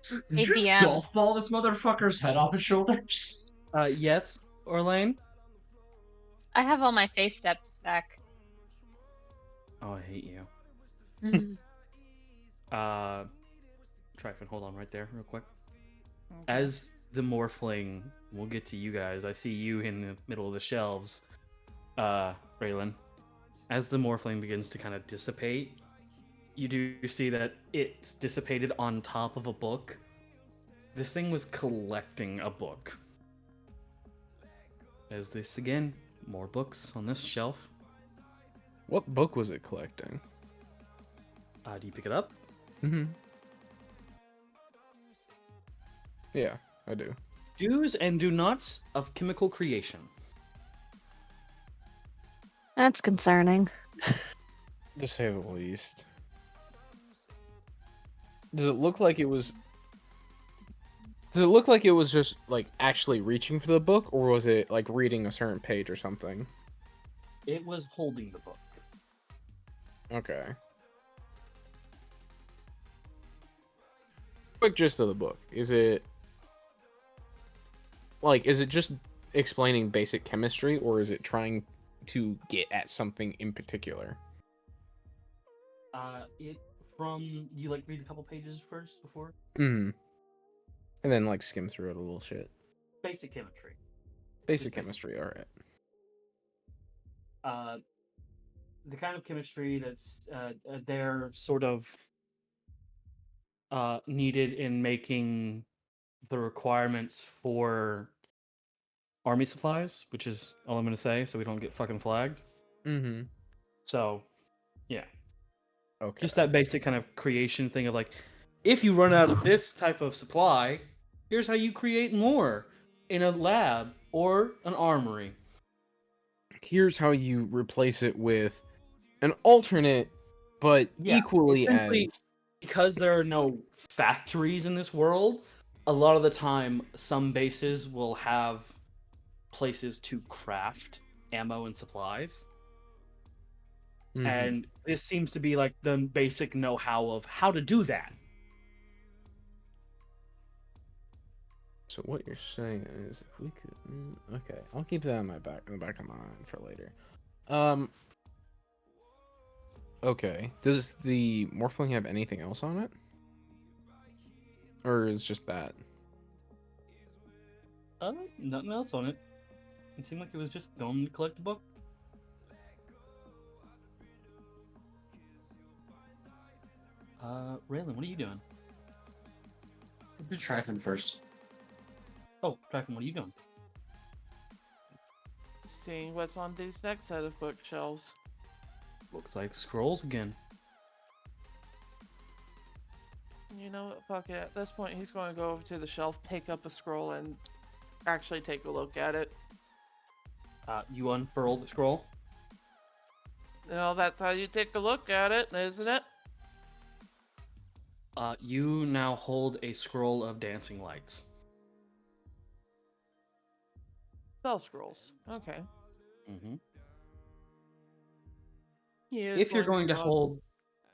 Did you just ABM. golf ball this motherfucker's head off his shoulders? Yes, Orlain? I have all my face steps back. Oh, I hate you. Mhm. Tryphon, hold on right there, real quick. Okay. As the morphling, we'll get to you guys. I see you in the middle of the shelves, Relyn. As the morphling begins to kind of dissipate, you do see that it's dissipated on top of a book. This thing was collecting a book. As this again, more books on this shelf. What book was it collecting? Do you pick it up? Mm-hmm. Yeah, I do. Do's and do nots of chemical creation. That's concerning. To say the least. Does it look like it was... Does it look like it was just, like, actually reaching for the book, or was it, like, reading a certain page or something? It was holding the book. Okay. Quick gist of the book. Is it... Like, is it just explaining basic chemistry, or is it trying to get at something in particular? You like read a couple pages first before? Hmm. And then, like, skim through it a little shit. Basic chemistry. Basic Basic. chemistry, alright. The kind of chemistry that's they're sort of needed in making the requirements for army supplies, which is all I'm gonna say, so we don't get fucking flagged. Mm-hmm. So, yeah. Okay. Just that basic kind of creation thing of like, if you run out of this type of supply, here's how you create more in a lab or an armory. Here's how you replace it with an alternate, but Yeah, equally essentially, as... because there are no factories in this world, a lot of the time some bases will have places to craft ammo and supplies. Mhm. And this seems to be like the basic know-how of how to do that. So what you're saying is, if we could... okay, I'll keep that in the back of my mind for later. Okay. Does the Morphling have anything else on it? Or is just that? Nothing else on it. It seemed like it was just going to collect a book. Relyn, what are you doing? Do Tryphon first. Oh, Tryphon, what are you doing? Seeing what's on these next set of bookshelves. Looks like scrolls again. You know what? Fuck it. At this point, he's going to go over to the shelf, pick up a scroll, and actually take a look at it. You unfurl the scroll. You know, that's how you take a look at it, isn't it? You now hold a scroll of dancing lights. Spell scrolls. Okay. Mm-hmm. He is If you're going to also- hold,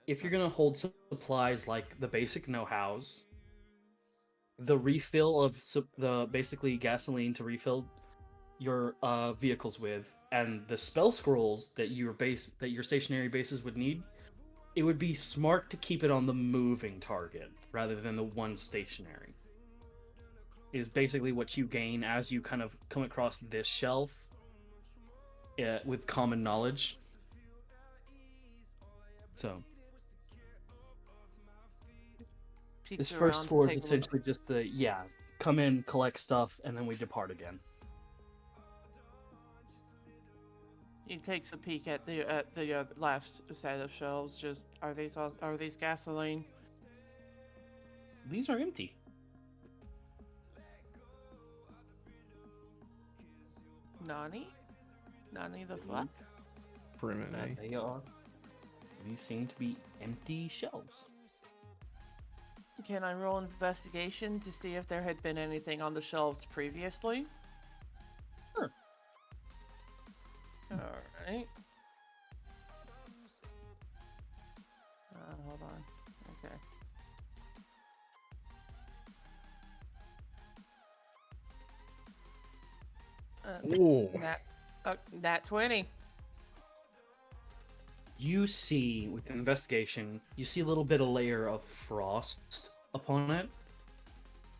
if you're going to hold supplies like the basic know-hows, the refill of the basically gasoline to refill your vehicles with, and the spell scrolls that your stationary bases would need, it would be smart to keep it on the moving target rather than the one stationary. Is basically what you gain as you kind of come across this shelf with common knowledge. So, peeks This around first to floor take is a look. essentially just the come in, collect stuff, and then we depart again. He takes a peek at the last set of shelves. Just are these gasoline? These are empty. Nani the fuck? Criminy. They are. These seem to be empty shelves. Can I roll investigation to see if there had been anything on the shelves previously? Sure. Alright. Hold on. Okay. Ooh. Nat 20. You see, with an investigation, you see a little bit of layer of frost upon it.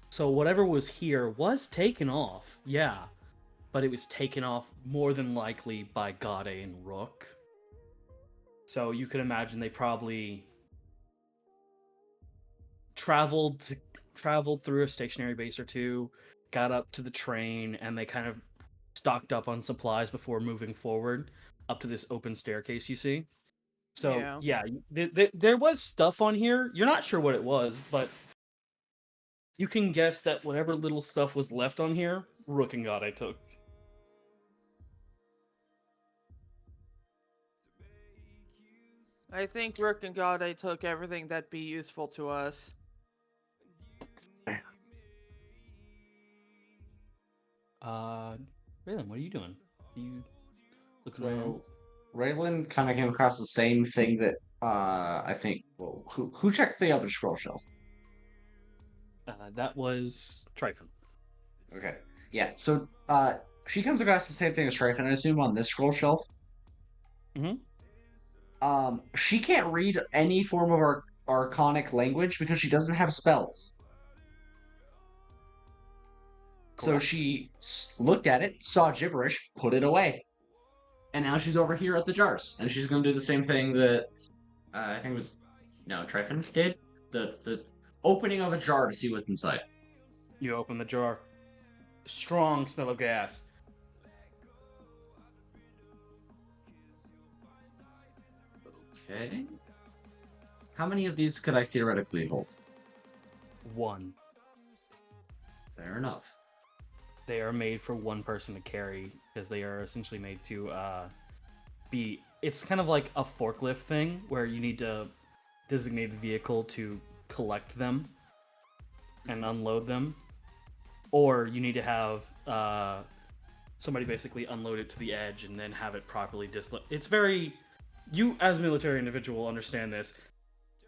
So whatever was here was taken off, yeah. But it was taken off more than likely by Gade and Rook. So you can imagine they probably traveled through a stationary base or two, got up to the train, and they kind of stocked up on supplies before moving forward up to this open staircase you see. So Yeah. there was stuff on here. You're not sure what it was, but you can guess that whatever little stuff was left on here, Rook and Gade took. I think Rook and Gade took everything that'd be useful to us. Relyn, what are you doing? You look around. So Raylan kind of came across the same thing that I think. Well, who checked the other scroll shelf? That was Tryphon. Okay, yeah. So she comes across the same thing as Tryphon, I assume, on this scroll shelf. Mhm. She can't read any form of arcanic language because she doesn't have spells. So Correct. she looked at it, saw gibberish, put it away, and now she's over here at the jars, and she's going to do the same thing that I think it was Tryphon did. The opening of a jar to see what's inside. You open the jar. Strong smell of gas. Okay. How many of these could I theoretically hold? One. Fair enough. They are made for one person to carry because they are essentially made to be. It's kind of like a forklift thing where you need to designate a vehicle to collect them and unload them, or you need to have somebody basically unload it to the edge and then have it properly dislodged. It's very. You, as a military individual, understand this.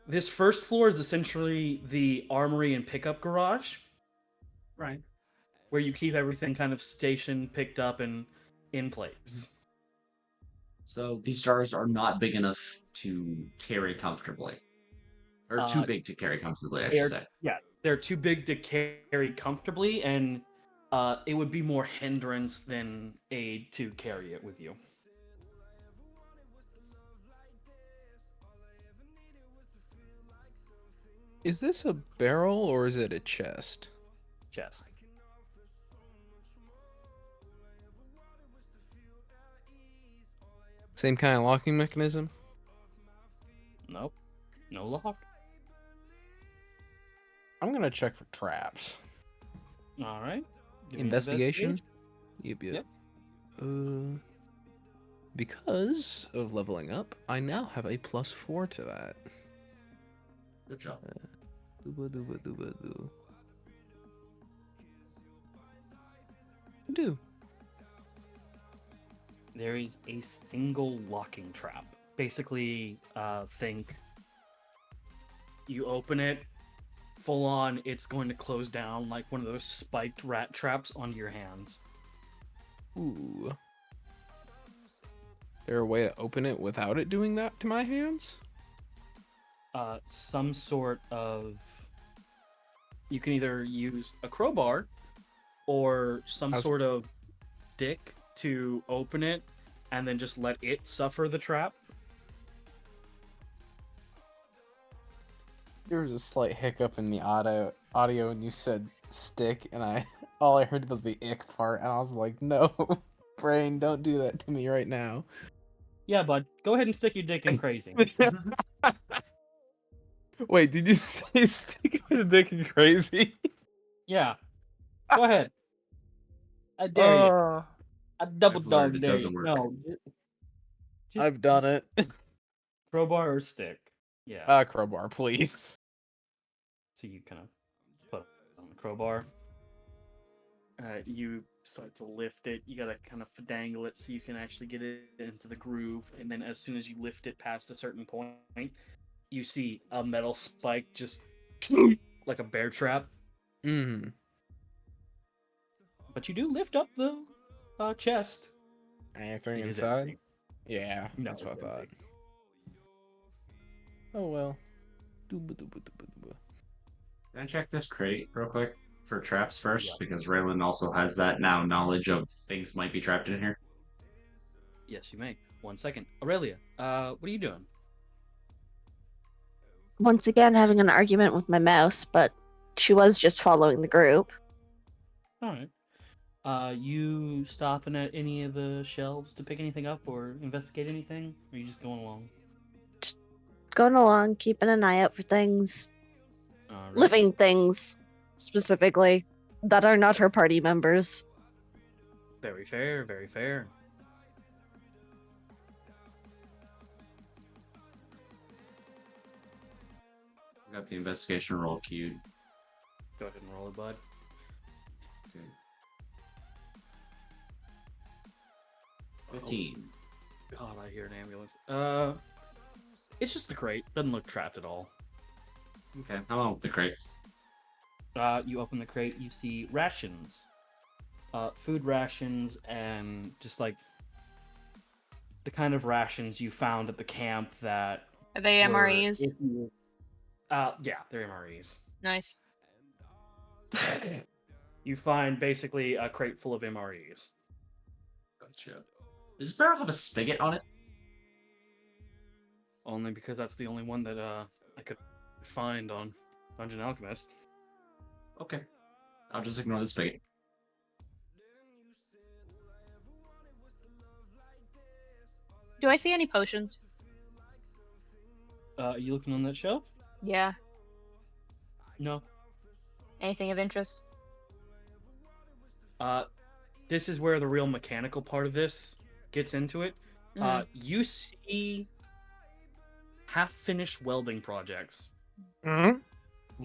This first floor is essentially the armory and pickup garage. Right. Where you keep everything kind of stationed, picked up, and in place. So these jars are not big enough to carry comfortably. Or too big to carry comfortably, I should say. Yeah, they're too big to carry comfortably, and it would be more hindrance than aid to carry it with you. Is this a barrel or is it a chest? Chest. Same kind of locking mechanism? Nope. No lock. I'm gonna check for traps. All right. Give me an Investigation? Yep. Yep. Because of leveling up, I now have a +4 to that. Good job. Do. There is a single locking trap. Basically, think you open it, full on, it's going to close down like one of those spiked rat traps onto your hands. Ooh. There a way to open it without it doing that to my hands? Some sort of. You can either use a crowbar or some sort of stick to open it and then just let it suffer the trap. There was a slight hiccup in the audio, and you said stick, and all I heard was the ick part, and I was like, no, brain, don't do that to me right now. Yeah, bud. Go ahead and stick your dick in crazy. Wait, did you say stick your dick in crazy? Yeah. Go ahead. I dare you. I double I've learned dog it dare doesn't you. work. No. Just I've done it. crowbar or stick. Yeah. Crowbar, please. So you kind of put it on the crowbar. You start to lift it. You gotta kind of dangle it so you can actually get it into the groove. And then as soon as you lift it past a certain point, you see a metal spike just like a bear trap. Mm. But you do lift up the chest. Anything It is inside? empty. Yeah, No, that's what I it's thought. empty. Oh well. Can I check this crate real quick for traps first? Yeah. Because Relyn also has that now knowledge of things might be trapped in here. Yes, you may. 1 second. Aurelia, what are you doing? Once again, having an argument with my mouse, but she was just following the group. Alright. You stopping at any of the shelves to pick anything up or investigate anything? Or are you just going along? Going along, keeping an eye out for things. Alright. Living things, specifically, that are not her party members. Very fair, very fair. I got the investigation roll queued. Go ahead and roll it, bud. Okay. 15. God, I hear an ambulance. It's just a crate. Doesn't look trapped at all. Okay, how about the crate? You open the crate, you see rations. Food rations and just like the kind of rations you found at the camp that Are they were- MREs? if you- yeah, they're MREs. Nice. You find basically a crate full of MREs. Gotcha. Does this barrel have a spigot on it? Only because that's the only one that I could find on Dungeon Alchemist. Okay. I'll just ignore the spigot. Do I see any potions? Are you looking on that shelf? Yeah. No. Anything of interest? This is where the real mechanical part of this gets into it. Mhm. You see half-finished welding projects. Mm-hmm.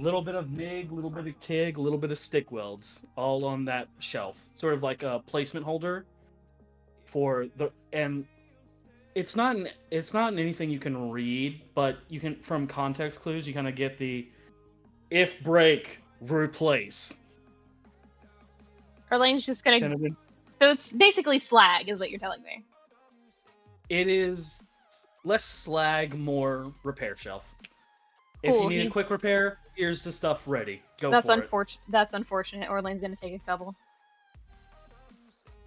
Little bit of MIG, little bit of TIG, little bit of stick welds, all on that shelf. Sort of like a placement holder for the and it's not in anything you can read, but you can from context clues you kind of get the if break replace. Orlain's just gonna. Kind of So it's basically slag, is what you're telling me. It is less slag, more repair shelf. If Cool, you need he- a quick repair, here's the stuff ready. Go That's for it. unfortunate. That's unfortunate. Orlain's gonna take a couple.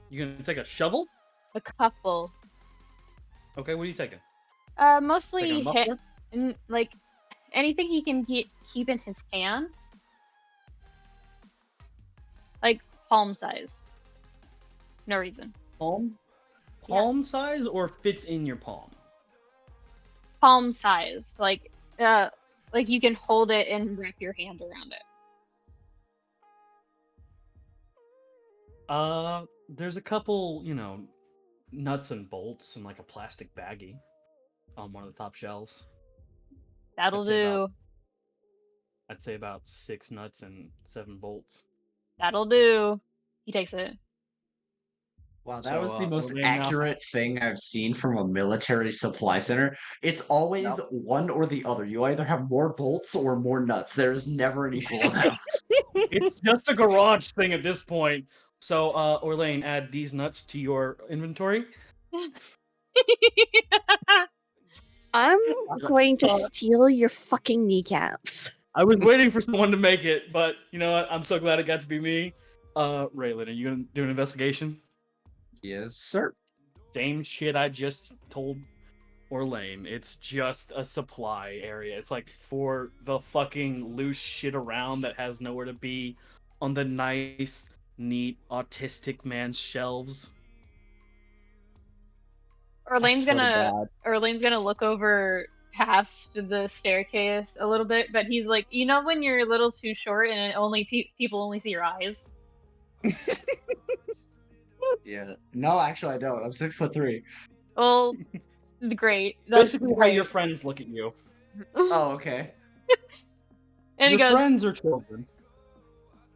You gonna take a shovel? A couple. Okay, what are you taking? Mostly Taking a hit, muffler? like anything he can keep in his hand. Like palm size. No reason. Palm? Palm size or fits in your palm? Palm size. Like you can hold it and wrap your hand around it. There's a couple, nuts and bolts and like a plastic baggie on one of the top shelves. That'll I'd say do. I'd say about 6 nuts and 7 bolts. That'll do. He takes it. Wow, that So, was the most Orlain now- accurate thing I've seen from a military supply center. It's always one or the other. You either have more bolts or more nuts. There is never an equal amount. It's just a garage thing at this point. So, Orlain, add these nuts to your inventory. I'm going to steal your fucking kneecaps. I was waiting for someone to make it, but you know what? I'm so glad it got to be me. Relyn, are you gonna do an investigation? Yes, sir. Same shit I just told Orlain. It's just a supply area. It's like for the fucking loose shit around that has nowhere to be on the nice, neat, autistic man's shelves. Orlain's swear to gonna God. Orlain's gonna look over past the staircase a little bit, but he's like, you know when you're a little too short and it only people only see your eyes. Yeah. No, actually, I don't. I'm 6'3". Well, great. That's Basically, how great. your friends look at you. Oh, okay. And he Your goes, friends are children.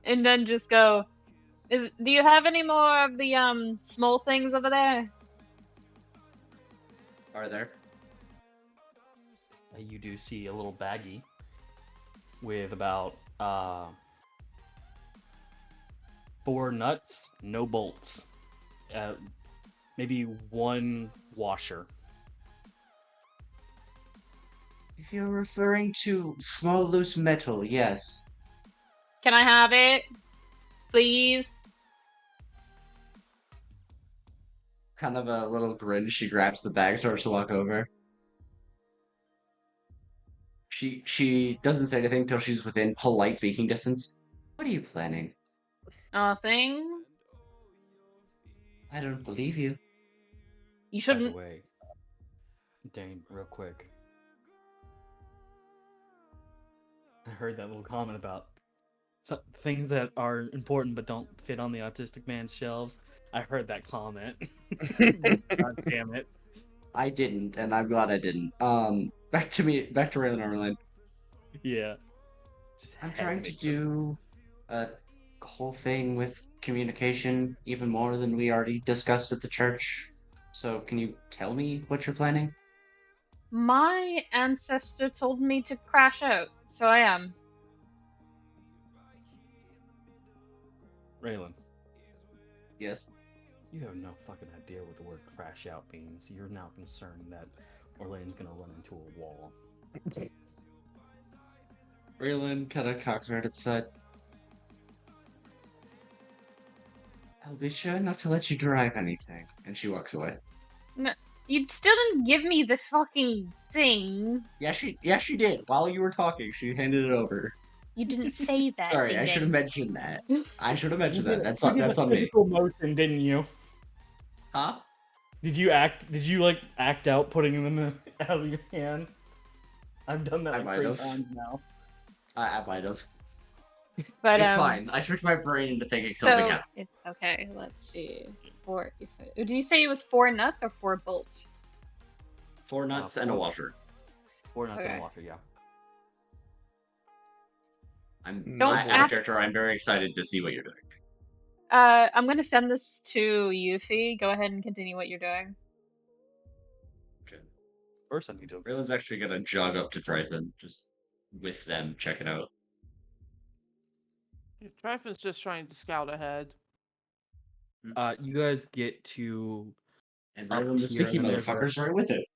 and then just go. Do you have any more of the small things over there? Are there? You do see a little baggie with about 4 nuts, no bolts, maybe 1 washer. If you're referring to small loose metal, yes. Can I have it, please? Kind of a little grin. She grabs the bag, starts to walk over. She doesn't say anything until she's within polite speaking distance. What are you planning? Nothing. I don't believe you. You By shouldn't. the way, Dane, real quick. I heard that little comment about things that are important but don't fit on the autistic man's shelves. I heard that comment. God damn it. I didn't, and I'm glad I didn't. Back to Relyn and Orlain. Yeah. I'm trying to do a whole thing with communication even more than we already discussed at the church. So can you tell me what you're planning? My ancestor told me to crash out, so I am. Raylan, Yes. you have no fucking idea what the word crash out means. You're now concerned that Orlain's gonna run into a wall. Relyn kind of cocks her head aside. I'll be sure not to let you drive anything. And she walks away. No, you still didn't give me the fucking thing. Yeah, she did. While you were talking, she handed it over. You didn't say that Sorry, thing. I should have mentioned that. I should have mentioned that. That's You did that's a on me. physical motion, didn't you? Huh? Did you like act out putting them out of your hand? I've done that I like might 3 have. times now. I might have. But It's fine. I tricked my brain into thinking something so out. it's okay. Let's see. Did you say it was 4 nuts or 4 bolts? 4 nuts and a washer. 4 nuts and Okay. a washer, yeah. I'm Don't out of ask- character. I'm very excited to see what you're doing. I'm gonna send this to Yufi. Go ahead and continue what you're doing. Okay. First, I need to. Raylan's actually gonna jog up to Tryphon, just with them, check it out. Tryphon's just trying to scout ahead. You guys get to. And Up Raylan the here, sneaky and then there's motherfucker's right with it.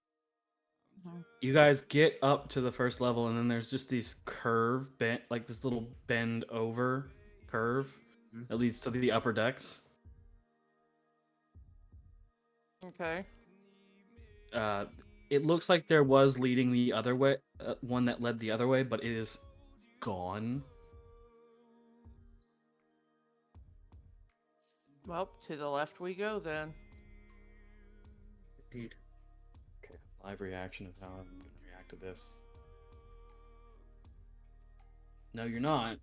You guys get up to the first level, and then there's just this curve, like this little bend over curve that leads to the upper decks. Okay. It looks like there was leading the other way, one that led the other way, but it is gone. Well, to the left we go then. Indeed. Okay, live reaction of how I'm going to react to this. No, you're not.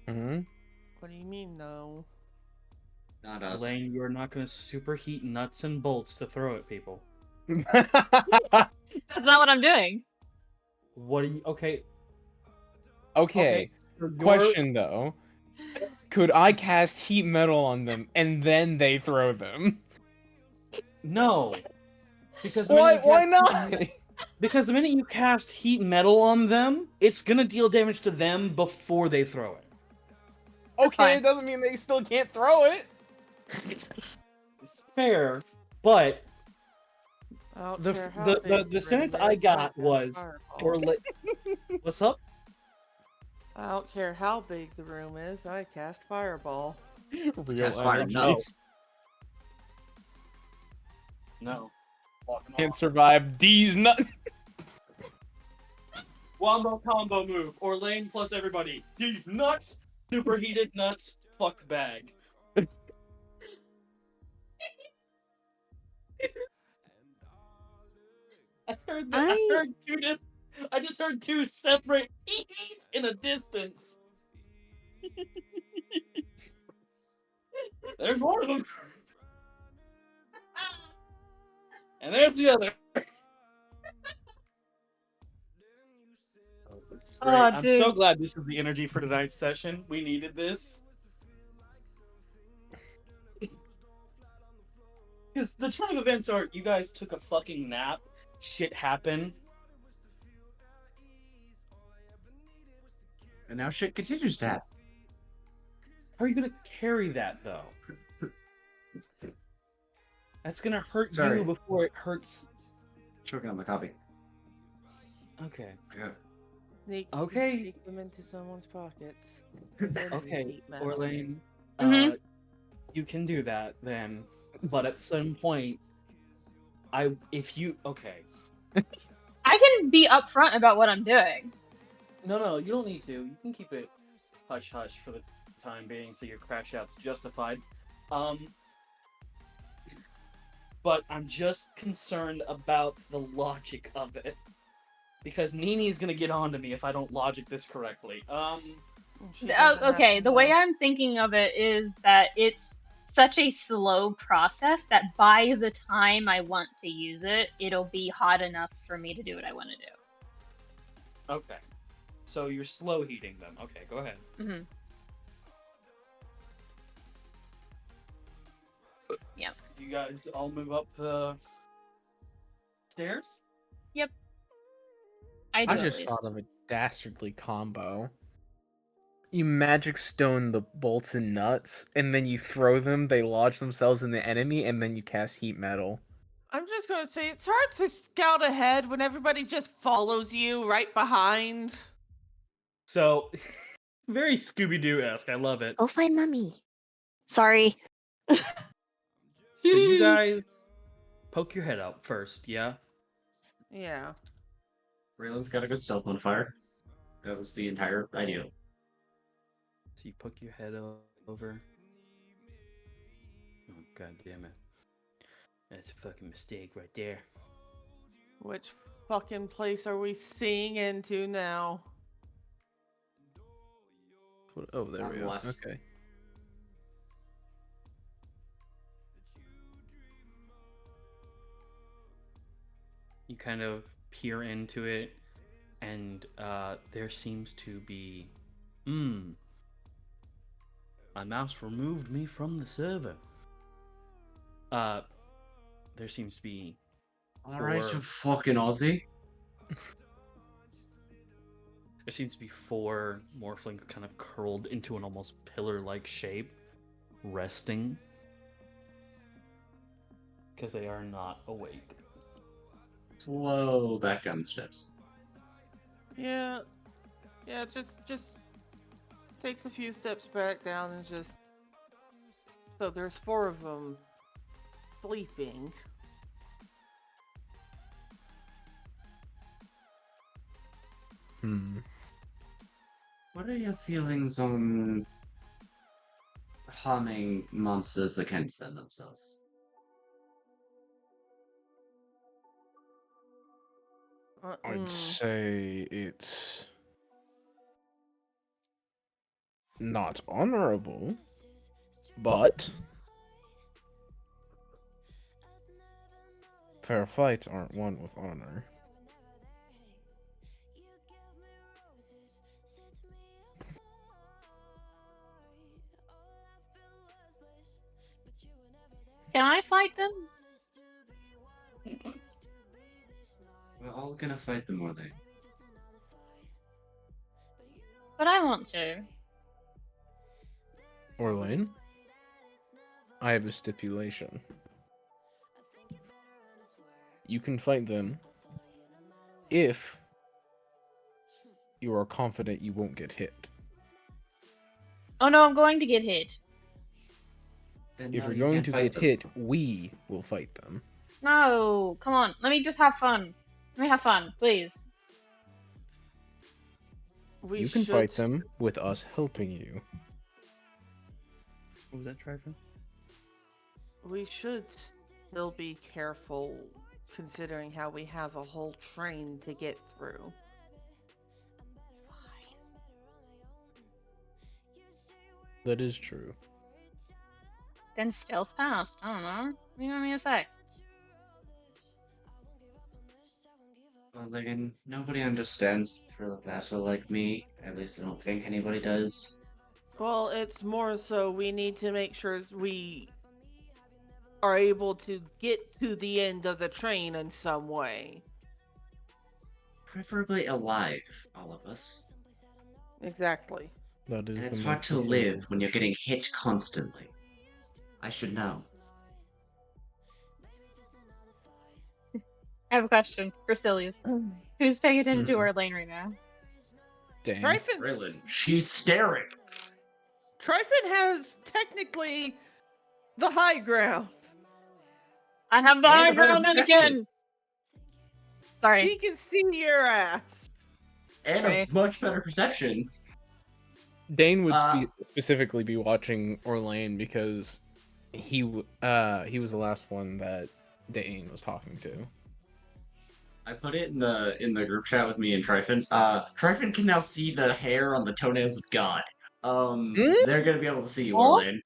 Hmm? What do you mean, no? Not us. Elaine, you are not going to superheat nuts and bolts to throw at people. That's not what I'm doing. What do you? Okay. Okay. So you're- Question though. Could I cast heat metal on them and then they throw them? No. Because Why not? Because the minute you cast heat metal on them, it's gonna deal damage to them before they throw it. Okay, fine. it doesn't mean they still can't throw it. It's fair, but I don't The- care how the- big the sentence room I is, got cast was, fireball. What's up? I don't care how big the room is, I cast fireball. Real Cast fire energy. nuts. No. Walking Can't off. survive D's nut. Wombo combo move. Orlain plus everybody. These nuts. Superheated nuts. Fuck bag. I just heard two separate eats in a distance. There's one of them. And there's the other. This is great. Oh, I'm so dude. glad this is the energy for tonight's session. We needed this. Because the turn of events are you guys took a fucking nap, shit happened. And now shit continues to happen. How are you gonna carry that though? That's gonna hurt Sorry. you before it hurts. Choking on my copy. Okay. Yeah. Okay. Sneak them into someone's pockets. Okay, Sheet metal. Orlain. Mhm. You can do that then. But at some point, okay. I can be upfront about what I'm doing. No, you don't need to. You can keep it hush hush for the time being, so your crash out's justified. But I'm just concerned about the logic of it. Because Nini's gonna get on to me if I don't logic this correctly. She doesn't have Okay, to the way know. I'm thinking of it is that it's such a slow process that by the time I want to use it, it'll be hot enough for me to do what I want to do. Okay. So you're slow heating them. Okay, go ahead. Mm-hmm. Yep. You guys all move up the stairs? Yep. I do I at just least. thought of a dastardly combo. You magic stone the bolts and nuts, and then you throw them, they lodge themselves in the enemy, and then you cast heat metal. I'm just gonna say it's hard to scout ahead when everybody just follows you right behind. So, very Scooby-Doo-esque. I love it. Go find mommy. Sorry. So you guys poke your head out first, yeah? Yeah. Raylan's got a good stealth modifier. That was the entire idea. So you poke your head over. Oh, god damn it. That's a fucking mistake right there. Which fucking place are we seeing into now? Oh, there On we the go. left. Okay. You kind of peer into it, and there seems to be... My mouse removed me from the server. There seems to be... Alright, you fucking Aussie. There seems to be 4 morphlings kind of curled into an almost pillar-like shape, resting. Because they are not awake. Slow back down the steps. Yeah. Yeah, just takes a few steps back down and just... So there's 4 of them sleeping. What are your feelings on harming monsters that can't defend themselves? I'd say it's not honorable, but fair fights aren't won with honor. Can I fight them? We're all gonna fight them one day. But I want to. Orlain, I have a stipulation. You can fight them if you are confident you won't get hit. Oh no, I'm going to get hit. Then If no, you're you going can't to fight get them. hit, we will fight them. No, come on. Let me just have fun. Let me have fun, please. We You can should fight them with us helping you. What was that, Tryphon? We should still be careful, considering how we have a whole train to get through. It's fine. That is true. Then stealth past. I don't know. What do you want me to say? Well, again, nobody understands the thrill of battle like me. At least I don't think anybody does. Well, it's more so we need to make sure we are able to get to the end of the train in some way. Preferably alive, all of us. Exactly. That is And the it's most hard to preferable live when you're version. getting hit constantly. I should know. I have a question for Sillies. Who's paying attention to Mhm. Orlain right now? Dang. Relyn, she's staring. Tryphon has technically the high ground. I have the And high a better ground and perception. again! Sorry. He can see your ass. And a Sorry. much better perception. Dane would Uh, specifically be watching Orlain because he was the last one that Dane was talking to. I put it in the group chat with me and Tryphon. Tryphon can now see the hair on the toenails of God. They're gonna be able to see you, Huh? Orlain.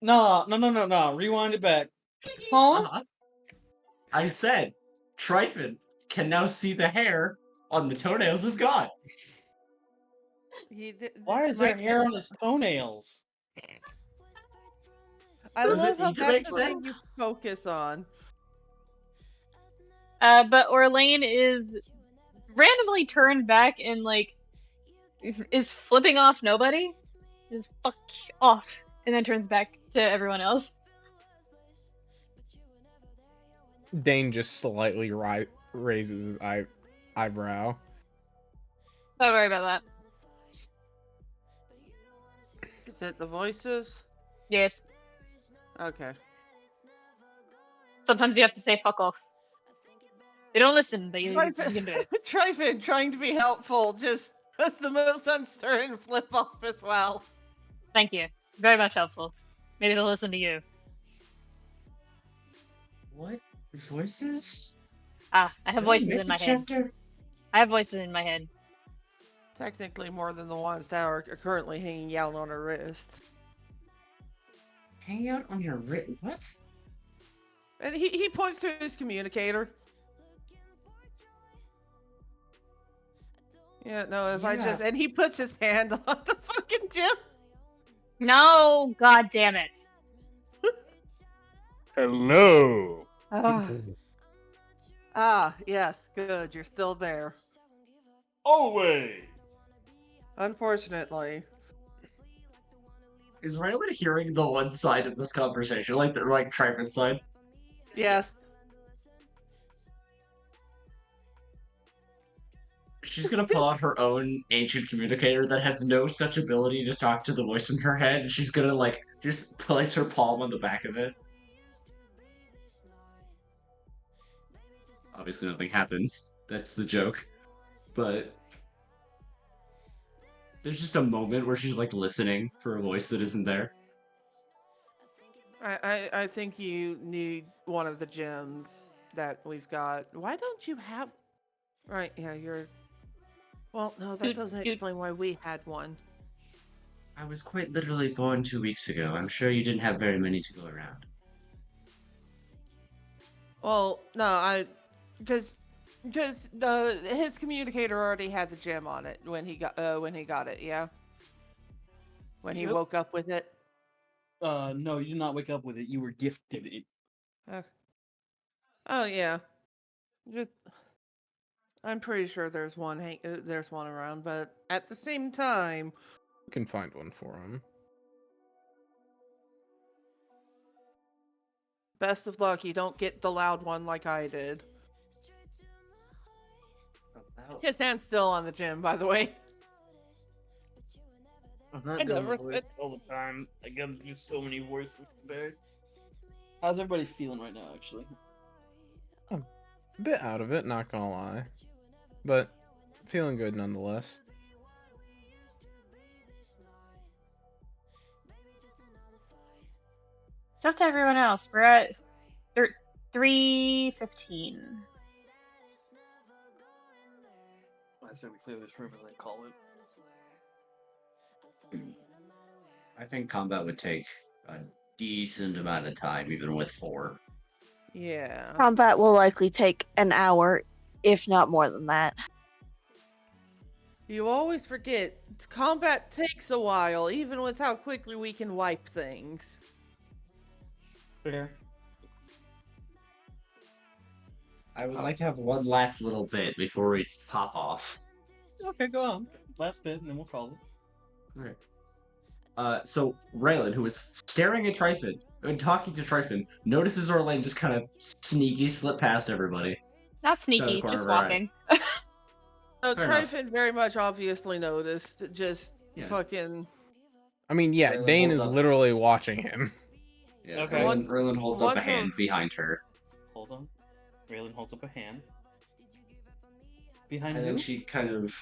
No. Rewind it back. Huh? Uh-huh. I said, Tryphon can now see the hair on the toenails of God. Why is there hair on his toenails? I Does love it how need to that's make the thing you sense? focus on. But Orlain is randomly turned back and, like, is flipping off nobody. Is fuck off. And then turns back to everyone else. Dane just slightly raises his eyebrow. Don't worry about that. Is it the voices? Yes. Okay. Sometimes you have to say fuck off. They don't listen, but you can do it. Tryphon, trying to be helpful, just does the most uncertain flip off as well. Thank you. Very much helpful. Maybe they'll listen to you. What? Voices? Ah, I have Did I voices miss in a my head. chapter? I have voices in my head. Technically more than the ones that are currently hanging out on her wrist. Hang out on your wrist? What? And he points to his communicator. Yeah, no, if I Yeah. just... And he puts his hand on the fucking gem. No, god damn it. Hello. Ugh. Ah, yes, good, you're still there. Always. Unfortunately. Is Relyn hearing the one side of this conversation? Like the Tryphon side? Yes. She's gonna pull out her own ancient communicator that has no such ability to talk to the voice in her head, and she's gonna, like, just place her palm on the back of it. Obviously nothing happens. That's the joke. But there's just a moment where she's, like, listening for a voice that isn't there. I think you need one of the gems that we've got. Why don't you have... Right, yeah, you're... Well, no, that doesn't explain why we had one. I was quite literally born 2 weeks ago. I'm sure you didn't have very many to go around. Well, no, because his communicator already had the gem on it when he got it, yeah. When he Yep. woke up with it. No, you did not wake up with it. You were gifted it. Oh yeah. I'm pretty sure there's one around, but at the same time, You can find one for him. best of luck. You don't get the loud one like I did. His hand's still on the gem, by the way. I'm not I doing never the voice said- all the time. I gotta do so many voices today. How's everybody feeling right now, actually? A bit out of it, not gonna lie. But feeling good nonetheless. It's up to everyone else. We're at 3:15. I say we clear this room and then call it. I think combat would take a decent amount of time, even with 4. Yeah. Combat will likely take an hour, if not more than that. You always forget, combat takes a while, even with how quickly we can wipe things. Fair. I would like to have one last little bit before we pop off. Okay, go on. Last bit, and then we'll call it. Alright. So Relyn, who is staring at Tryphon and talking to Tryphon, notices Orlain just kind of sneaky slip past everybody. Not Just out of the sneaky, corner just of her eye. walking. So Fair enough. Tryphon very much obviously noticed, just Yeah. fucking... I mean, yeah, Raylan Dane holds is up. literally watching him. Yeah, Okay. Relyn holds up a One from- hand behind her. Hold on. Raylan holds up a hand. Behind And who? then she kind of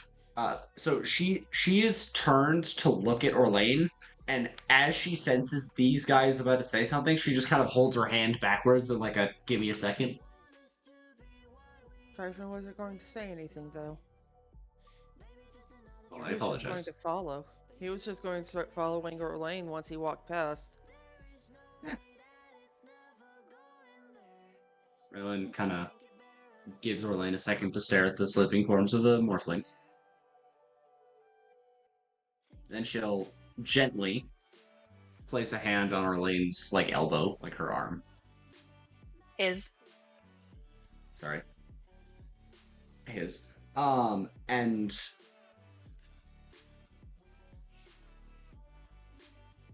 so she is turned to look at Orlain, and as she senses these guys about to say something, she just kind of holds her hand backwards and like a give me a second. Tryphon wasn't going to say anything, though. Oh, He I was just going apologize. to follow. He was just going to start following Orlain once he walked past. Relyn kind of gives Orlain a second to stare at the sleeping forms of the morphlings. Then she'll gently place a hand on Orlain's like elbow, like her arm. Is. Sorry. His. And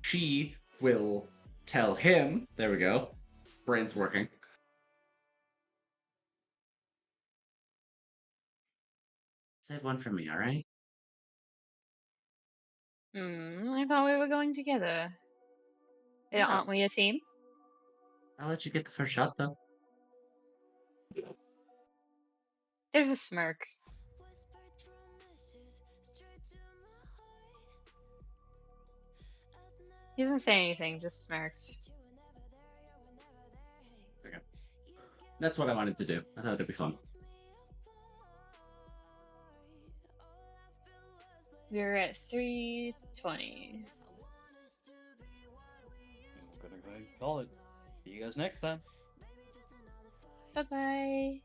she will tell him, there we go, brain's working. Save one for me, alright? I thought we were going together. Yeah. Aren't we a team? I'll let you get the first shot, though. There's a smirk. He doesn't say anything, just smirks. Okay. That's what I wanted to do. I thought it'd be fun. We're at 3:20. We're gonna go ahead and call it. See you guys next time. Bye bye.